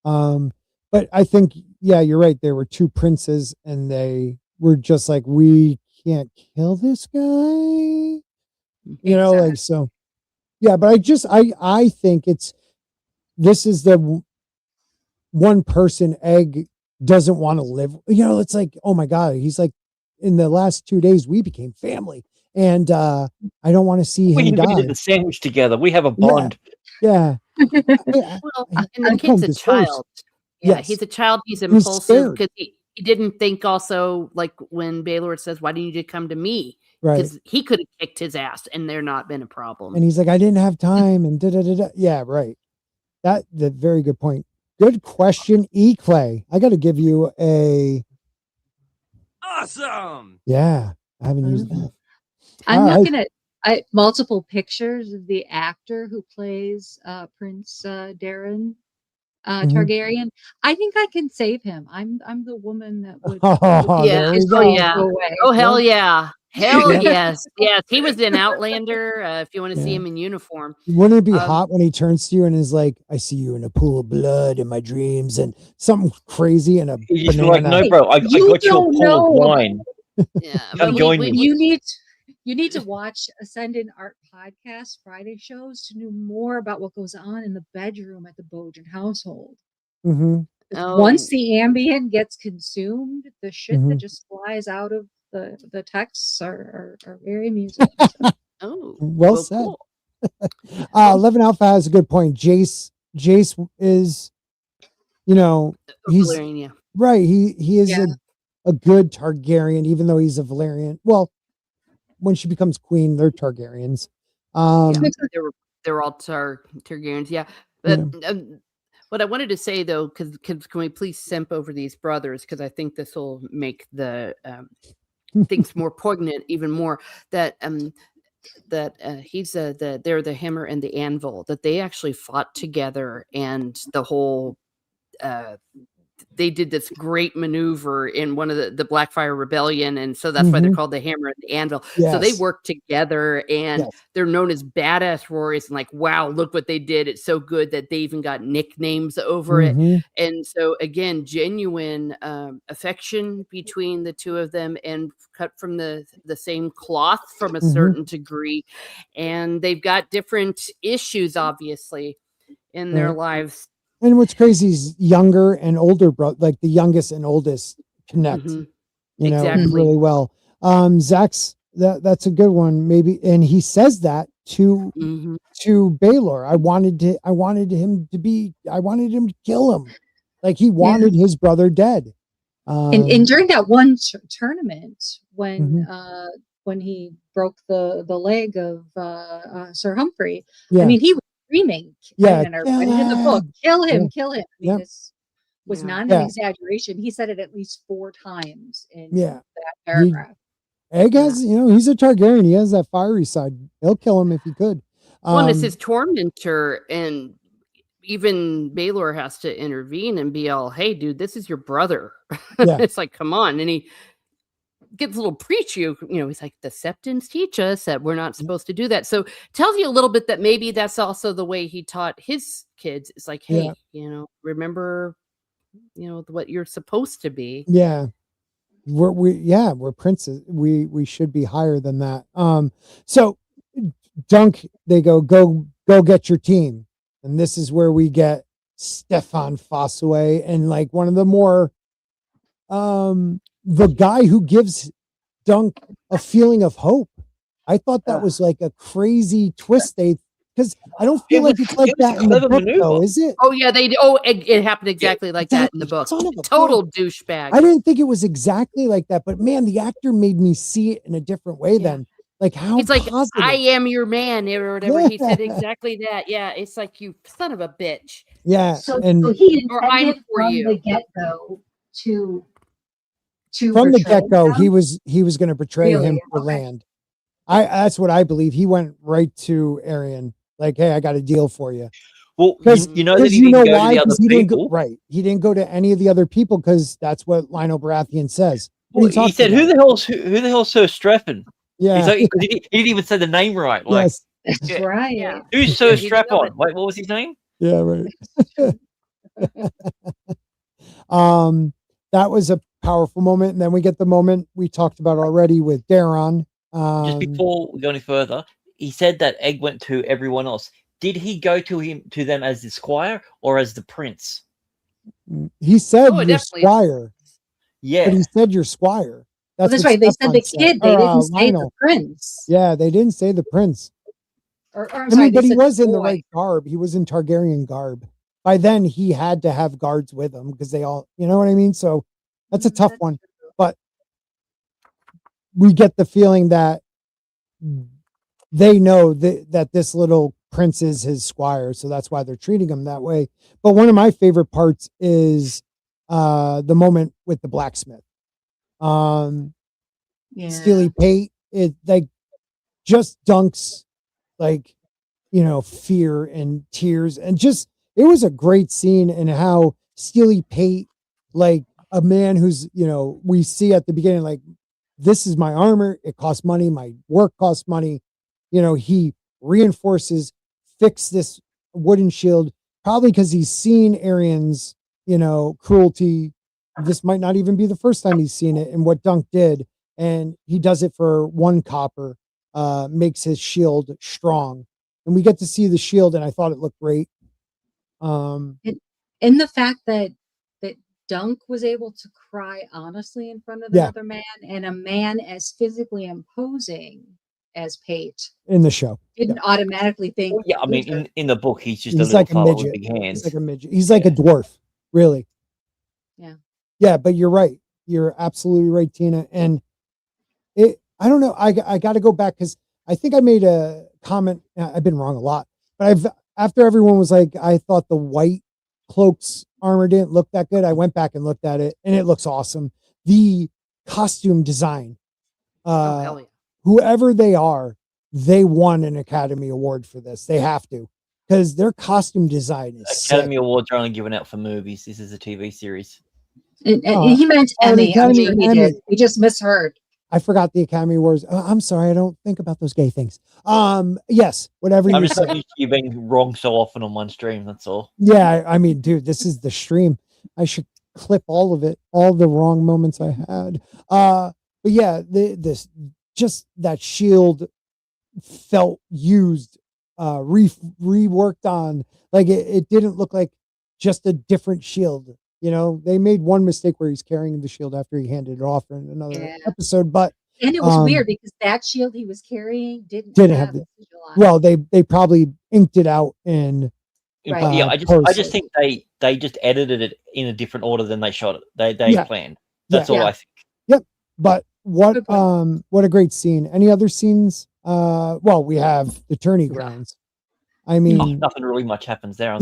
But I think you're right. There were 2 princes, and they were just like, we can't kill this guy. Like so. Yeah, but I think this is the one person Egg doesn't want to live. It's like, oh my God, he's like, in the last 2 days we became family, and I don't want to see him die. We invented the sandwich together. We have a bond. Yeah. And the kid's a child. Yeah, he's a child. He's impulsive because he didn't think also, like when Baelor says, "Why didn't you come to me?" Because he could have kicked his ass and there not been a problem. And he's like, I didn't have time, and Yeah, right. That's a very good point. Good question, E. Clay. I got to give you a awesome. Yeah, I haven't used that. I'm looking at multiple pictures of the actor who plays Prince Darren Targaryen. I think I can save him. I'm the woman that would. Oh hell yeah. Hell yes. Yes. He was in Outlander. If you want to see him in uniform. Wouldn't it be hot when he turns to you and is like, I see you in a pool of blood in my dreams, and something crazy and a banana. Like, no, bro, I got you a pool of wine. Yeah. Come join me. You need to watch Ascendant Art Podcast Friday shows to know more about what goes on in the bedroom at the Bojan household. Mm-hmm. Once the ambient gets consumed, the shit that just flies out of the texts are very amusing. Well said. Cool. 11 Alpha has a good point. Jace is, he's Valyrian, right. He is a good Targaryen, even though he's a Valyrian. Well, when she becomes queen, they're Targaryens. They're all Targaryens. Yeah. But, what I wanted to say though, because can we please simp over these brothers? Because I think this will make the things more poignant, even more. That they're the hammer and the anvil. That they actually fought together, and the whole. They did this great maneuver in one of the Blackfire Rebellion, and so that's why they're called the Hammer and the Anvil. Yes. So they work together, and they're known as badass warriors. And like, wow, look what they did! It's so good that they even got nicknames over it. And so again, genuine affection between the two of them, and cut from the same cloth from a certain degree. And they've got different issues, obviously, in their lives. And what's crazy is younger and older, like the youngest and oldest connect, really well. Zach's that's a good one, maybe, and he says that to Baelor. I wanted him to kill him, like he wanted his brother dead. And during that one tournament when he broke the leg of Sir Humphrey, I mean, he was screaming. And I read it in the book. Kill him, kill him. I mean, this was not an exaggeration. He said it at least 4 times in that paragraph. Egg has, he's a Targaryen. He has that fiery side. He'll kill him if he could. One is his tormentor, and even Baelor has to intervene and be all, hey, dude, this is your brother. It's like, come on. And he gets a little preachy, he's like, the Septons teach us that we're not supposed to do that. So tells you a little bit that maybe that's also the way he taught his kids. It's like, hey, remember, what you're supposed to be. Yeah. We're princes. We should be higher than that. So Dunk, they go get your team. And this is where we get Stefan Fossaway, and like one of the more, the guy who gives Dunk a feeling of hope. I thought that was like a crazy twist because I don't feel like it's like that in the book, though, is it? Oh yeah, it happened exactly like that in the book. Total douchebag. I didn't think it was exactly like that, but man, the actor made me see it in a different way then. Like how he's like, I am your man, or whatever. He said exactly that. Yeah, it's like, you son of a bitch. Yeah. So he intended from the get-go from the get-go, he was going to betray him for land. That's what I believe. He went right to Arian, like, "Hey, I got a deal for you." Well, you know that he you didn't know go why? to the other He didn't go, people. right. He didn't go to any of the other people because that's what Lionel Baratheon says. Well, he said, "Who the hell's Sir Strephon?" Yeah, he's like, he didn't even say the name right. Like, yes, That's yeah. right. Yeah. Who's Sir he didn't know Strap-on? it. Wait, what was his name? yeah, right. That was a powerful moment, and then we get the moment we talked about already with Daron. Just before we go any further, he said that Egg went to everyone else. Did he go to them as the squire or as the prince? He said Oh, your definitely. squire. Yeah, But he said your squire. That's right. They said the kid. They didn't say the prince. Yeah, they didn't say the prince. Or I mean, but he was in the right garb. He was in Targaryen garb. By then, he had to have guards with him because they all, you know what I mean? So that's a tough one. But we get the feeling that they know that this little prince is his squire. So that's why they're treating him that way. But one of my favorite parts is the moment with the blacksmith. Steely Pate, it like just dunks like, you know, fear and tears, and just it was a great scene. And how Steely Pate, like a man who's, you know, we see at the beginning, like, this is my armor, it costs money, my work costs money, you know, he reinforces, fix this wooden shield, probably because he's seen Arian's, you know, cruelty. This might not even be the first time he's seen it, and what Dunk did, and he does it for 1 copper, makes his shield strong, and we get to see the shield, and I thought it looked great. And the fact that Dunk was able to cry honestly in front of another man, and a man as physically imposing as Pate in the show didn't automatically think. Well, yeah, I mean, in the book, he's like a midget. With big hands. He's like a midget. He's like a dwarf, really. Yeah, but you're right. You're absolutely right, Tina. And I don't know. I got to go back because I think I made a comment. I've been wrong a lot, but after everyone was like, I thought the white cloak's armor didn't look that good. I went back and looked at it, and it looks awesome. The costume design, hell yeah. Whoever they are, they won an Academy Award for this. They have to, because their costume design is Academy sick. Awards are only given out for movies. This is a TV series. And he meant Emmy. I'm sure he did. He just misheard. I forgot the Academy Awards. I'm sorry. I don't think about those gay things. Yes, whatever I'm you just say. you've been wrong so often on one stream. That's all. Yeah, I mean, dude, this is the stream. I should clip all of it, all the wrong moments I had. But yeah, this just that shield felt used, reworked on. Like it didn't look like just a different shield. You know, they made one mistake where he's carrying the shield after he handed it off in another episode. But and it was weird because that shield he was carrying didn't have the sigil on. Well, they probably inked it out in. Right. Yeah, I just think they just edited it in a different order than they shot it. They planned. That's all I think. Yep. But what a great scene. Any other scenes? Well, we have the tourney grounds. I mean, nothing really much happens there. On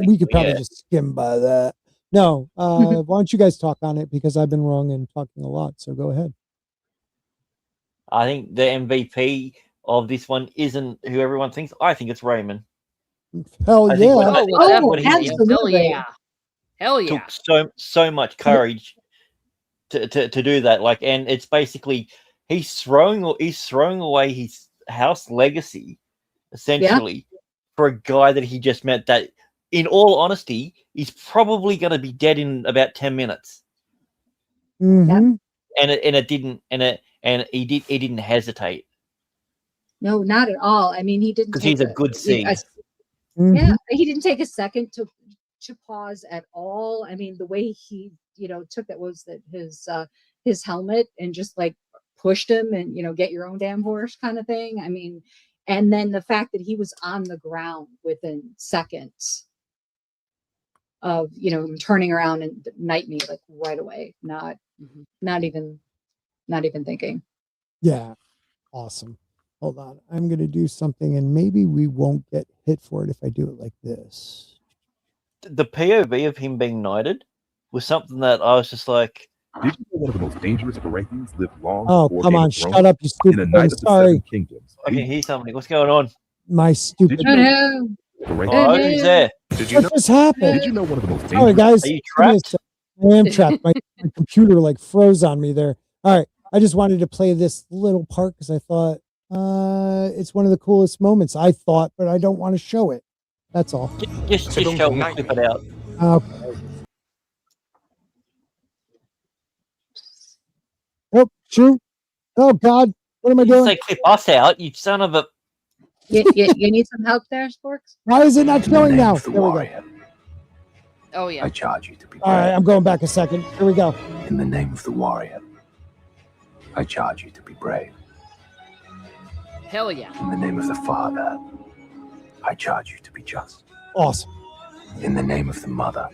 we could probably just skim by that. No, why don't you guys talk on it, because I've been wrong and talking a lot. So go ahead. I think the MVP of this one isn't who everyone thinks. I think it's Raymond. Hell yeah! Absolutely. Hell yeah! Took so much courage to do that. Like, and it's basically he's throwing away his house legacy essentially for a guy that he just met. That, in all honesty, he's probably going to be dead in about 10 minutes. Mm-hmm. And he didn't hesitate. No, not at all. I mean, he didn't, because he's a good seed. Yeah, he didn't take a second to pause at all. I mean, the way he, took that was that his helmet and just like pushed him and, get your own damn horse kind of thing. I mean, and then the fact that he was on the ground within seconds of, turning around and knight me like right away, not even thinking. Yeah. Awesome. Hold on. I'm going to do something and maybe we won't get hit for it if I do it like this. The POV of him being knighted was something that I was just like, did you one of the most dangerous Baratheons lived long Oh, before come Game on. of Thrones. Shut up, you In stupid a thing. night of the Sorry. Seven Kingdoms. I can hear something. What's going on? My stupid. Did you Oh know no. Oh, who's there? Did you know? What just happened? Did you know one of the most Sorry, dangerous? guys. Are you Give me a trapped? sec. I am trapped. My computer like froze on me there. All right. I just wanted to play this little part because I thought it's one of the coolest moments. I thought, but I don't want to show it. That's all. Just show me. Clip it out. Okay. Oh, shoot. Oh, God. What am I You didn't doing? say clip us out, you son of a... You need some help there, Sporks? Why is it not showing now? There we go. Oh yeah. I charge you to be All right. brave. I'm going back a second. Here we go. In the name of the warrior, I charge you to be brave. Hell yeah. In the name of the father, I charge you to be just. Awesome. In the name of the mother,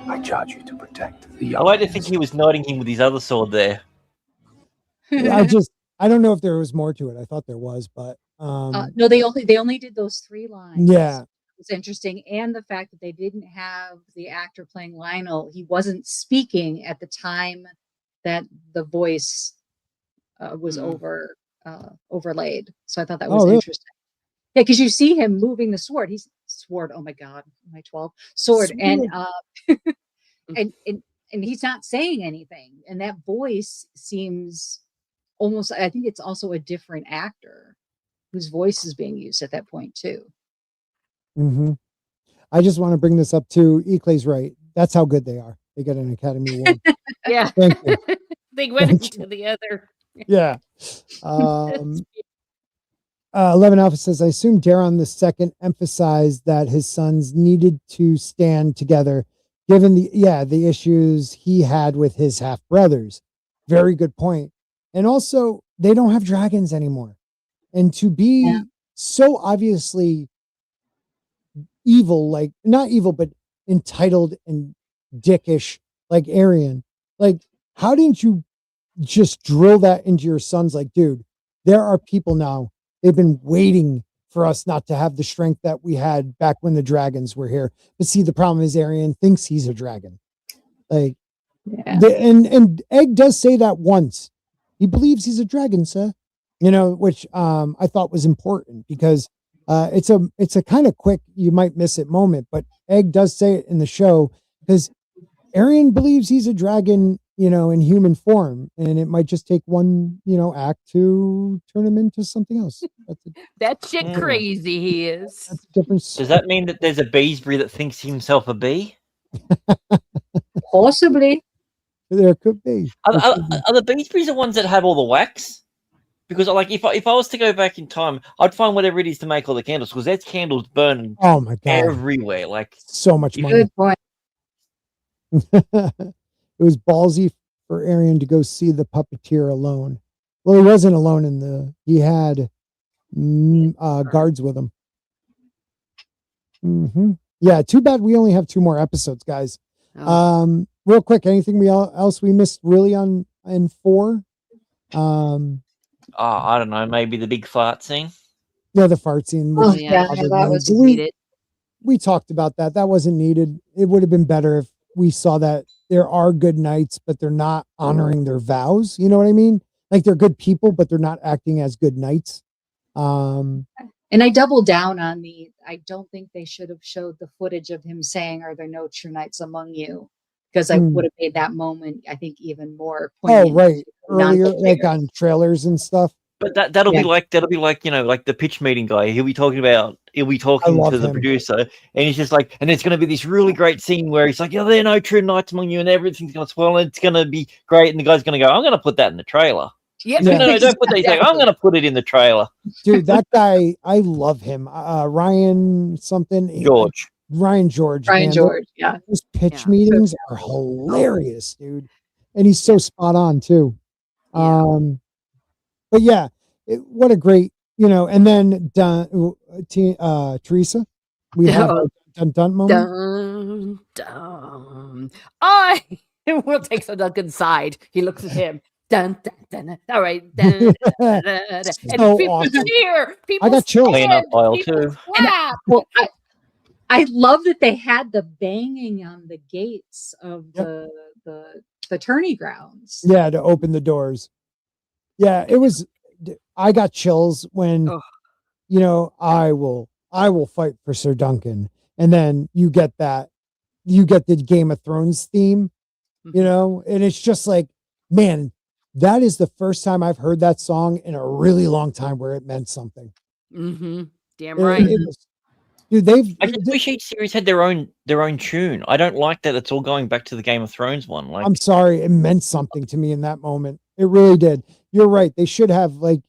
I charge you to protect the I young. like to think he was knighting him with his other sword there. I don't know if there was more to it. I thought there was, but No, they only did those 3 lines. yeah. It's interesting, and the fact that they didn't have the actor playing Lionel. He wasn't speaking at the time that the voice was overlaid. So I thought that was really? interesting. Yeah, because you see him moving the sword. He's sword. Oh my God, am I 12? Sword, and and he's not saying anything, and that voice seems almost. I think it's also a different actor whose voice is being used at that point too. Mm-hmm. I just want to bring this up too. Eclay's right. That's how good they are. They got an Academy Award. Yeah. Thank you. They went Thank into the other. Yeah. 11 Alpha says, I assume Daron II emphasized that his sons needed to stand together, given the issues he had with his half brothers. Very good point. And also, they don't have dragons anymore. And to be so obviously evil, like not evil, but entitled and dickish, like Arian, like, how didn't you just drill that into your sons? Like, dude, there are people now. They've been waiting for us not to have the strength that we had back when the dragons were here. But see, the problem is Arian thinks he's a dragon. Like, and Egg does say that once. He believes he's a dragon, sir. You know, which I thought was important because it's a kind of quick, you might miss it moment, but Egg does say it in the show because Arian believes he's a dragon, you know, in human form, and it might just take one, you know, act to turn him into something else. That shit crazy he is. That's a different. Does that mean that there's a Beesbury that thinks himself a bee? Possibly. There could be. Are the Beesburys the ones that have all the wax? Because like if I was to go back in time, I'd find whatever it is to make all the candles because there's candles burning oh my God, everywhere. Like so much money. Good point. It was ballsy for Arian to go see the puppeteer alone. Well, he wasn't alone he had guards with him. Mm-hmm. Yeah, too bad we only have 2 more episodes, guys. Oh. Real quick, anything else we missed really in 4? I don't know, maybe the big fart scene. Yeah, the fart scene. Oh yeah, that was needed. We talked about that. That wasn't needed. It would have been better if we saw that there are good knights, but they're not honoring their vows. You know what I mean? Like they're good people, but they're not acting as good knights. And I doubled down on I don't think they should have showed the footage of him saying, "Are there no true knights among you?" Because I would have made that moment, I think, even more poignant. Oh, right. Earlier, like on trailers and stuff. But that'll be like you know, like the pitch meeting guy. He'll be talking to the producer, and he's just like, and it's going to be this really great scene where he's like, "Yeah, there are no true knights among you, and everything's going to spoil, and it's going to be great." And the guy's going to go, "I'm going to put that in the trailer." Yeah, no, don't put that. He's like, "I'm going to put it in the trailer." Dude, that guy, I love him. Ryan something. George. Ryan George. Yeah. His pitch meetings are hilarious, dude. And he's so spot on too. Yeah. But yeah, what a great, you know, and then Teresa, we have a dun moment. Dun. We'll take some Duncan's side. He looks at him. Dun, dun, dun. All right. Dun, dun, dun, dun. And So people awesome. cheer. People I got chills. Clean up pile too. Well, I love that they had the banging on the gates of the the tourney grounds. Yeah, to open the doors. Yeah, it was. I got chills when, you know, I will fight for Sir Duncan, and then you get the Game of Thrones theme, you know, and it's just like, man, that is the first time I've heard that song in a really long time where it meant something. Damn right. Dude, I just wish each series had their own tune. I don't like that it's all going back to the Game of Thrones one. Like, I'm sorry, it meant something to me in that moment. It really did. You're right. They should have, like,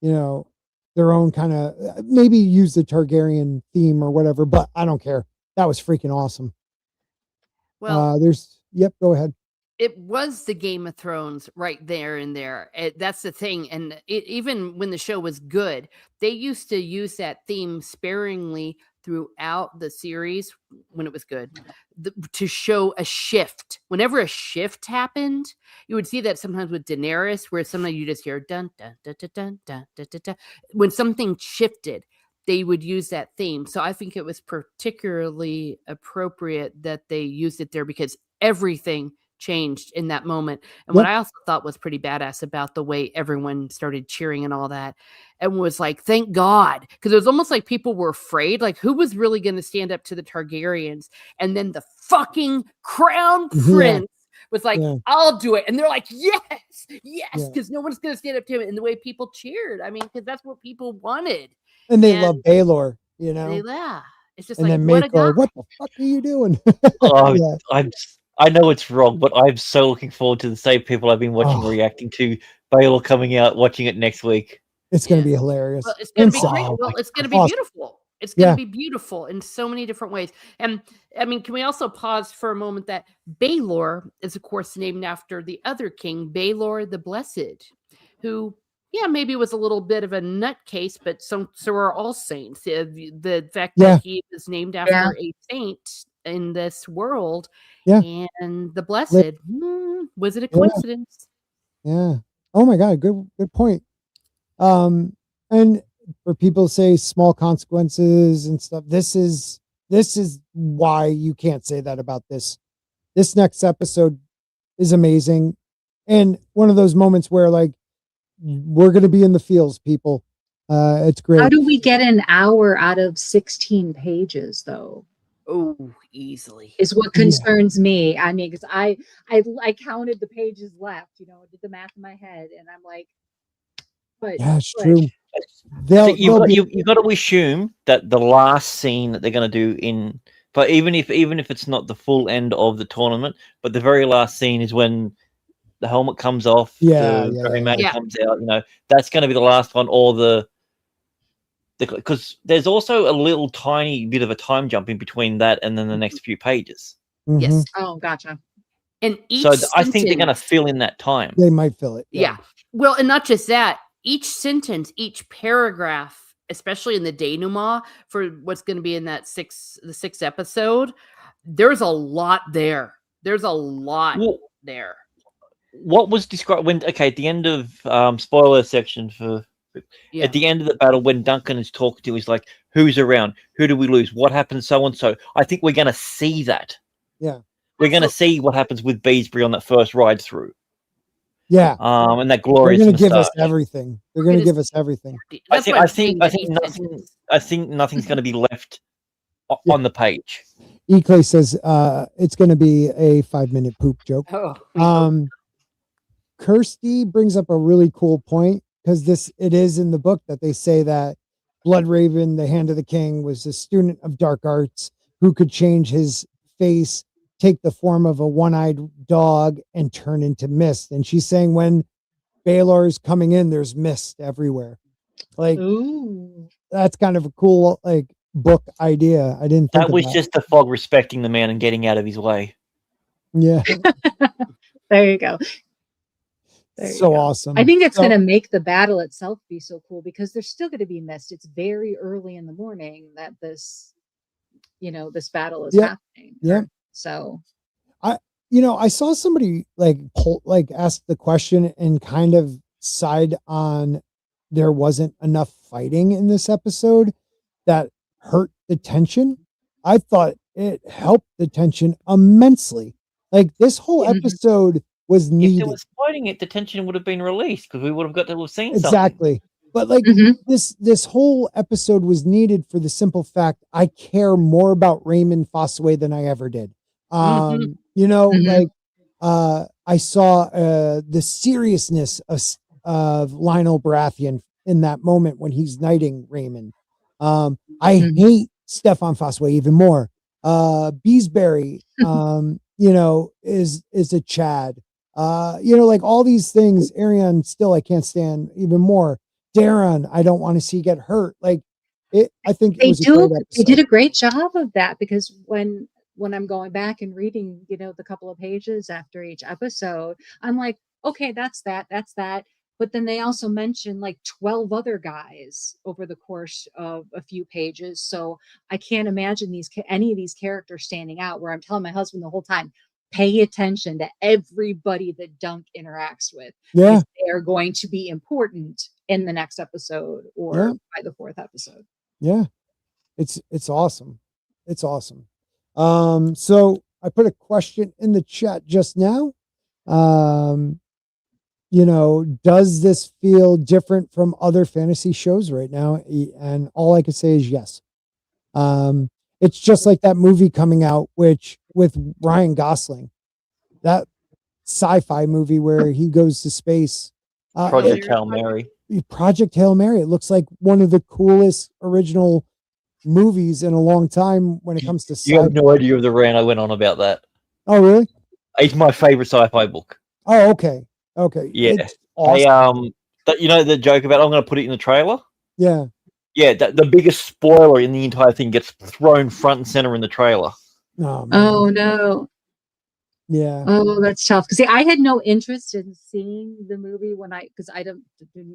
you know, their own kind of, maybe use the Targaryen theme or whatever, but I don't care. That was freaking awesome. Well, go ahead. It was the Game of Thrones right there and there. That's the thing. And even when the show was good, they used to use that theme sparingly throughout the series when it was good to show a shift. Whenever a shift happened, you would see that sometimes with Daenerys, where sometimes you just hear dun dun dun dun dun dun dun dun dun. When something shifted, they would use that theme. So I think it was particularly appropriate that they used it there because everything changed in that moment. And what I also thought was pretty badass about the way everyone started cheering and all that, and was like, thank God, because it was almost like people were afraid, like who was really going to stand up to the Targaryens? And then the fucking crown prince was like, I'll do it. And they're like, yes, because no one's going to stand up to him. And the way people cheered, I mean, because that's what people wanted. And they love Baelor, you know? It's just and like, then what a guy. what the fuck are you doing? I know it's wrong, but I'm so looking forward to the same people I've been watching reacting to Baelor coming out, watching it next week. It's going to be hilarious. Well, it's going to be great. Well, it's going to be beautiful. It's going to be beautiful in so many different ways. And I mean, can we also pause for a moment that Baelor is, of course, named after the other king, Baelor the Blessed, who, maybe was a little bit of a nutcase, but so are all saints. The fact that he is named after a saint in this world, and the Blessed, was it a coincidence? Yeah. Oh my God, good point. And for people to say small consequences and stuff, this is why you can't say that about this. This next episode is amazing, and one of those moments where, like, we're going to be in the fields, people. It's great. How do we get an hour out of 16 pages, though? Oh, easily is what concerns me. I mean, because I counted the pages left, you know, did the math in my head, and I'm like, but it's true. You got to assume that the last scene that they're going to do but even if it's not the full end of the tournament, but the very last scene is when the helmet comes off, the gray matter comes out. You know, that's going to be the last one, or because there's also a little tiny bit of a time jump in between that and then the next few pages. Yes. Oh, gotcha. And I think they're going to fill in that time. They might fill it. Yeah. Well, and not just that. Each sentence, each paragraph, especially in the denouement for what's going to be in the sixth episode, there's a lot there. There's a lot there. What was described at the end of spoiler section for. At the end of the battle, when Duncan is talking to, he's like, "Who's around? Who do we lose? What happened? So and so." I think we're going to see that. Yeah, we're going to see what happens with Beesbury on that first ride through. Yeah, and that glorious. They're going to give us everything. They're going to give us everything. I think nothing's going to be left on the page. Eclay says it's going to be a 5-minute poop joke. Kirsty brings up a really cool point, because it is in the book that they say that Bloodraven, the Hand of the King, was a student of dark arts who could change his face, take the form of a one-eyed dog, and turn into mist. And she's saying when Baelor is coming in, there's mist everywhere. Like, that's kind of a cool, like, book idea. I didn't think that was just the fog respecting the man and getting out of his way. Yeah. There you go. So awesome. I think it's going to make the battle itself be so cool, because there's still going to be mist. It's very early in the morning that this battle is happening. Yeah. So I saw somebody ask the question and kind of side on there wasn't enough fighting in this episode that hurt the tension. I thought it helped the tension immensely. Like this whole episode was needed. If there was fighting it, the tension would have been released because we would have got to have seen exactly. But like this whole episode was needed for the simple fact I care more about Raymond Fossaway than I ever did. You know, like I saw the seriousness of Lionel Baratheon in that moment when he's knighting Raymond. I hate Stefan Fossaway even more. Beesbury, you know, is a Chad. You know, like all these things. Arion still I can't stand even more. Darren, I don't want to see get hurt. Like it, I think it was a great episode. They did a great job of that because when I'm going back and reading, you know, the couple of pages after each episode, I'm like, okay, that's that. But then they also mention like 12 other guys over the course of a few pages. So I can't imagine any of these characters standing out, where I'm telling my husband the whole time, pay attention to everybody that Dunk interacts with. Yeah. They are going to be important in the next episode or by the 4th episode. Yeah. It's awesome. It's awesome. So I put a question in the chat just now. You know, does this feel different from other fantasy shows right now? And all I can say is yes. It's just like that movie coming out, which with Ryan Gosling, that sci-fi movie where he goes to space. Project Hail Mary. Project Hail Mary. It looks like one of the coolest original movies in a long time when it comes to sci-fi. You have no idea of the rant I went on about that. Oh, really? It's my favorite sci-fi book. Oh, okay. Okay. Yeah. It's awesome. You know the joke about I'm going to put it in the trailer? Yeah. Yeah, the biggest spoiler in the entire thing gets thrown front and center in the trailer. Oh no. Yeah. Oh, that's tough. Because I had no interest in seeing the movie because I didn't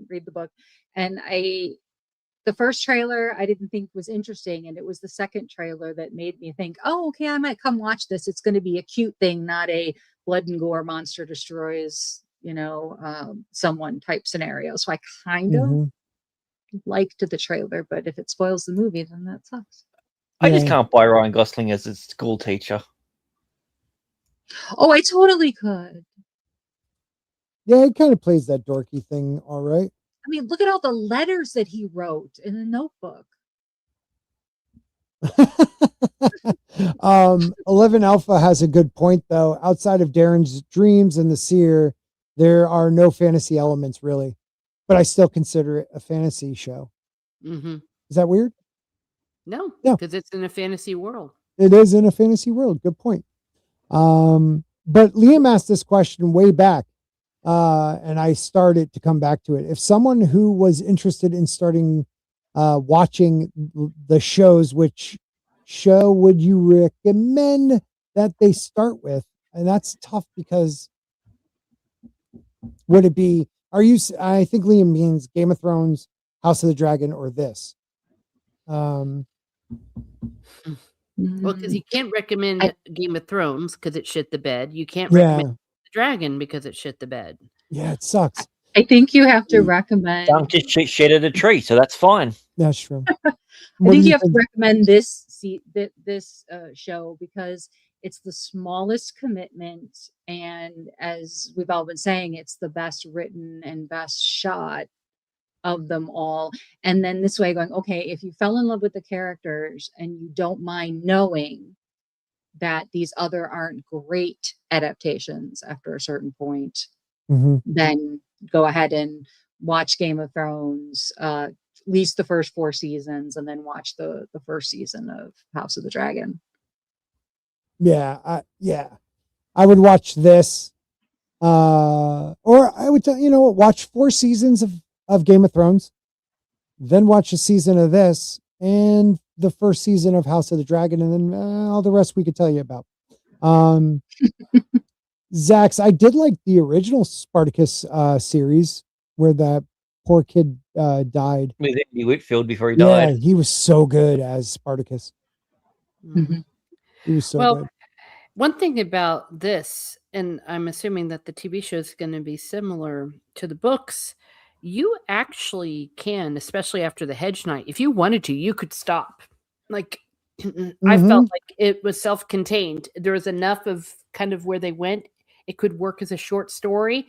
read the book, and the first trailer I didn't think was interesting, and it was the second trailer that made me think, oh, okay, I might come watch this. It's going to be a cute thing, not a blood and gore monster destroys, you know, someone type scenario. So I kind of liked the trailer, but if it spoils the movie, then that sucks. I just can't buy Ryan Gosling as a school teacher. Oh, I totally could. Yeah, he kind of plays that dorky thing all right. I mean, look at all the letters that he wrote in the notebook. 11 Alpha has a good point, though. Outside of Darren's dreams and the seer, there are no fantasy elements, really. But I still consider it a fantasy show. Is that weird? No, because it's in a fantasy world. It is in a fantasy world. Good point. But Liam asked this question way back, and I started to come back to it. If someone who was interested in starting watching the shows, which show would you recommend that they start with? And that's tough because would it be, I think Liam means Game of Thrones, House of the Dragon, or this? Well, because you can't recommend Game of Thrones because it shit the bed. You can't recommend the Dragon because it shit the bed. Yeah, it sucks. I think you have to recommend. Dunk just shit at a tree, so that's fine. That's true. I think you have to recommend this show because it's the smallest commitment, and as we've all been saying, it's the best written and best shot of them all. And then this way going, okay, if you fell in love with the characters and you don't mind knowing that these other aren't great adaptations after a certain point, then go ahead and watch Game of Thrones, at least the first 4 seasons, and then watch the first season of House of the Dragon. I would watch this, or I would watch 4 seasons of Game of Thrones, then watch a season of this and the first season of House of the Dragon, and then all the rest we could tell you about. Zax, I did like the original Spartacus series where that poor kid died. With Andy Whitfield before he died. Yeah, he was so good as Spartacus. He was so good. One thing about this, and I'm assuming that the TV show is going to be similar to the books, you actually can, especially after the Hedge Knight, if you wanted to, you could stop. Like, I felt like it was self-contained. There was enough of kind of where they went. It could work as a short story,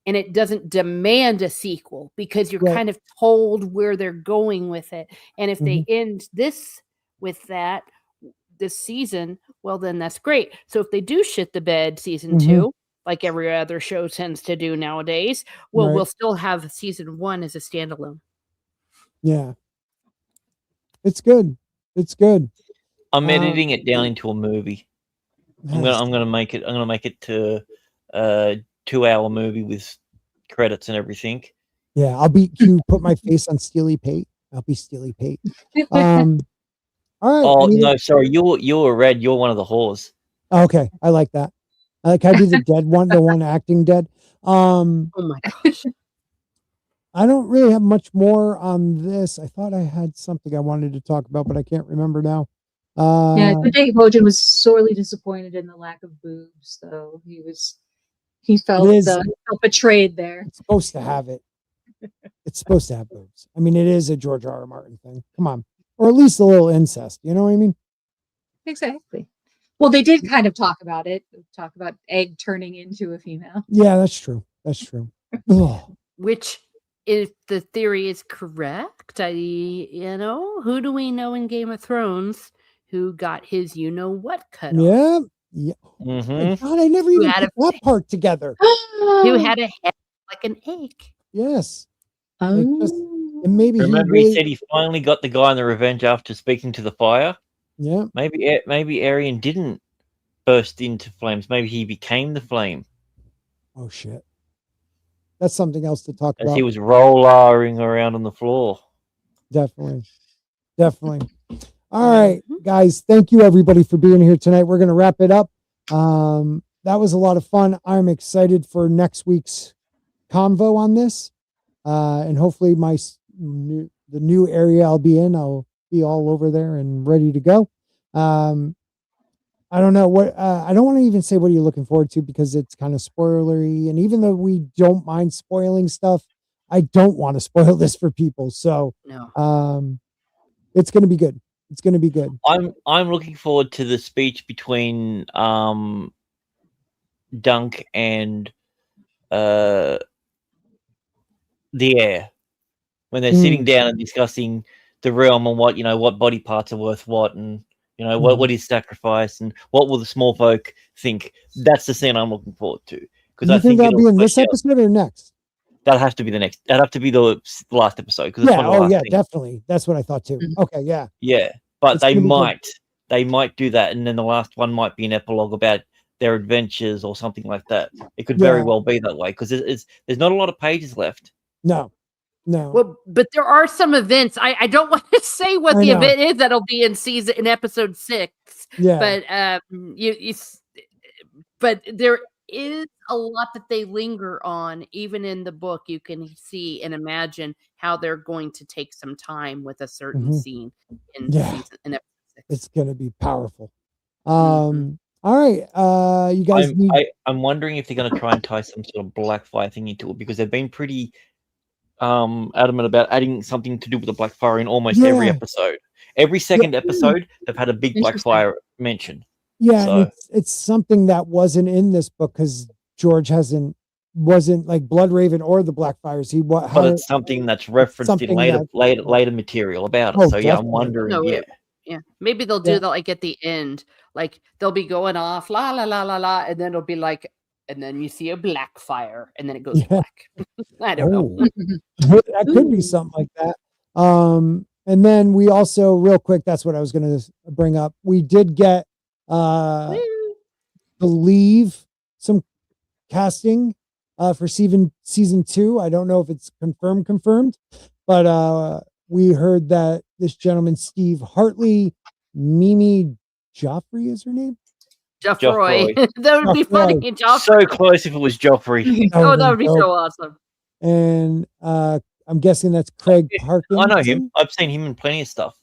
and it doesn't demand a sequel because you're kind of told where they're going with it. And if they end this with that this season, well, then that's great. So if they do shit the bed season 2, like every other show tends to do nowadays, well, we'll still have season 1 as a standalone. Yeah. It's good. It's good. I'm editing it down into a movie. Nice. I'm gonna make it to a 2-hour movie with credits and everything. Yeah, I'll be Q. Put my face on Steely Pate. I'll be Steely Pate. All right. Oh no, sorry. You're Red. You're one of the whores. Okay, I like that. I like how I be the dead one, the one acting dead. Oh my gosh. I don't really have much more on this. I thought I had something I wanted to talk about, but I can't remember now. Yeah, Dave Hogan was sorely disappointed in the lack of boobs, though. He felt betrayed there. It's supposed to have it. It's supposed to have boobs. I mean, it is a George R.R. Martin thing. Come on. Or at least a little incest. You know what I mean? Exactly. Well, they did kind of talk about it. Talk about Egg turning into a female. Yeah, that's true. That's true. Which, if the theory is correct, who do we know in Game of Thrones who got his what cut off? Yeah. Oh God, I never even put that part together. Who had a head like an egg? Yes. And maybe remember he said he finally got the guy in the Revenge after speaking to the fire. Yeah. Maybe Arian didn't burst into flames. Maybe he became the flame. Oh shit. That's something else to talk about. As he was rolling around on the floor. Definitely. All right, guys. Thank you everybody for being here tonight. We're gonna wrap it up. That was a lot of fun. I'm excited for next week's convo on this. And hopefully the new area I'll be in, I'll be all over there and ready to go. I don't know what, I don't want to even say what you're looking forward to because it's kind of spoilery. And even though we don't mind spoiling stuff, I don't want to spoil this for people. So, it's going to be good. It's going to be good. I'm looking forward to the speech between, Dunk and, the Heir when they're sitting down and discussing the realm and what body parts are worth what, and what is sacrifice and what will the small folk think. That's the scene I'm looking forward to, because I think that'll be in this episode or next. That'll have to be the next. That'll have to be the last episode. Definitely. That's what I thought too. Okay, yeah. But they might do that, and then the last one might be an epilogue about their adventures or something like that. It could very well be that way because there's not a lot of pages left. No. Well, but there are some events. I don't want to say what the event is that'll be in episode 6. Yeah. But but there is a lot that they linger on. Even in the book, you can see and imagine how they're going to take some time with a certain scene in episode 6. It's going to be powerful. All right. You guys. I'm wondering if they're going to try and tie some sort of Blackfire thing into it, because they've been pretty adamant about adding something to do with the Blackfire in almost every episode. Every second episode, they've had a big Blackfire mention. Yeah, so. It's something that wasn't in this book because George wasn't like Bloodraven or the Blackfires. But it's something that's referenced in later material about it. So definitely. I'm wondering. Yeah, maybe they'll do that like at the end, like they'll be going off la la la la la, and then it'll be like, and then you see a Blackfire, and then it goes black. I don't know. That could be something like that. And then we also, real quick, that's what I was going to bring up. We did get, believe, some casting for season 2. I don't know if it's confirmed, but we heard that this gentleman, Steve Hartley, Mimi Joffrey is her name. Joffrey. That would be funny. Joffrey. So close if it was Joffrey. That would be so awesome. And I'm guessing that's Craig Parkin. I know him. I've seen him in plenty of stuff.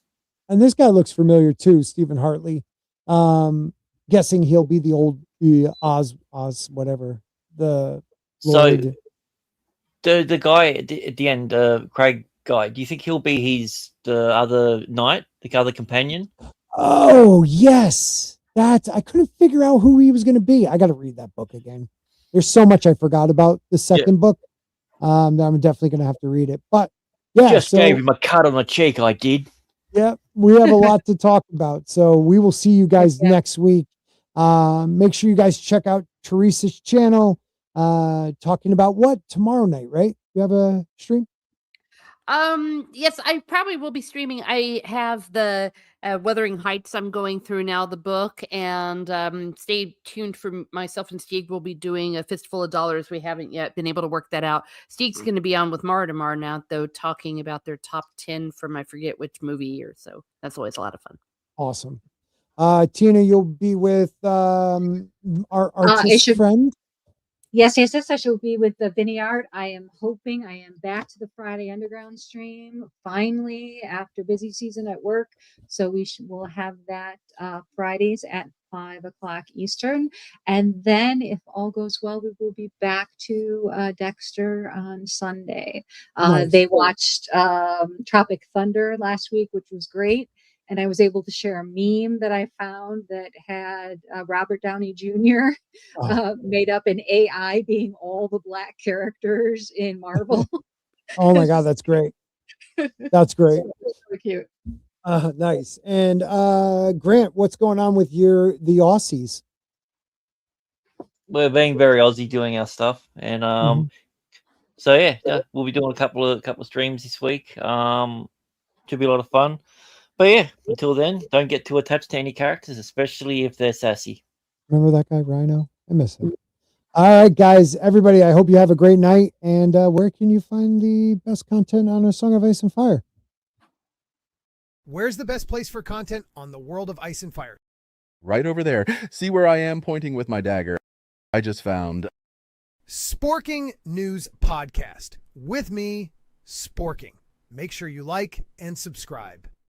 And this guy looks familiar too, Stephen Hartley. Guessing he'll be the Oz whatever. The Lord. So the guy at the end, Craig guy, do you think he'll be the other knight, the other companion? Oh, yes. I couldn't figure out who he was going to be. I got to read that book again. There's so much I forgot about the second book. That I'm definitely going to have to read it. But yeah, Just gave him a cut on the cheek, I did. Yeah, we have a lot to talk about. So we will see you guys next week. Make sure you guys check out Teresa's channel. Talking about what tomorrow night, right? You have a stream? Yes, I probably will be streaming. I have the Wuthering Heights I'm going through now, the book, and stay tuned for myself and Stieg. We'll be doing a Fistful of Dollars. We haven't yet been able to work that out. Stieg's going to be on with Mara tomorrow now, though, talking about their top 10 from I forget which movie year. So that's always a lot of fun. Awesome. Tina, you'll be with our artist friend. Yes, I shall be with the Vineyard. I am hoping I am back to the Friday Underground stream finally after busy season at work. So we'll have that Fridays at 5 o'clock Eastern. And then if all goes well, we will be back to Dexter on Sunday. Nice. They watched Tropic Thunder last week, which was great. And I was able to share a meme that I found that had Robert Downey Jr. Made up an AI being all the Black characters in Marvel. Oh my God, that's great. That's great. So cute. Nice. And Grant, what's going on with the Aussies? We're being very Aussie doing our stuff, and so yeah, we'll be doing a couple of streams this week. Should be a lot of fun. But yeah, until then, don't get too attached to any characters, especially if they're sassy. Remember that guy, Rhino? I miss him. All right, guys, everybody, I hope you have a great night. And where can you find the best content on A Song of Ice and Fire? Where's the best place for content on the world of Ice and Fire? Right over there. See where I am pointing with my dagger? I just found Sporking News Podcast with me, Sporking. Make sure you like and subscribe.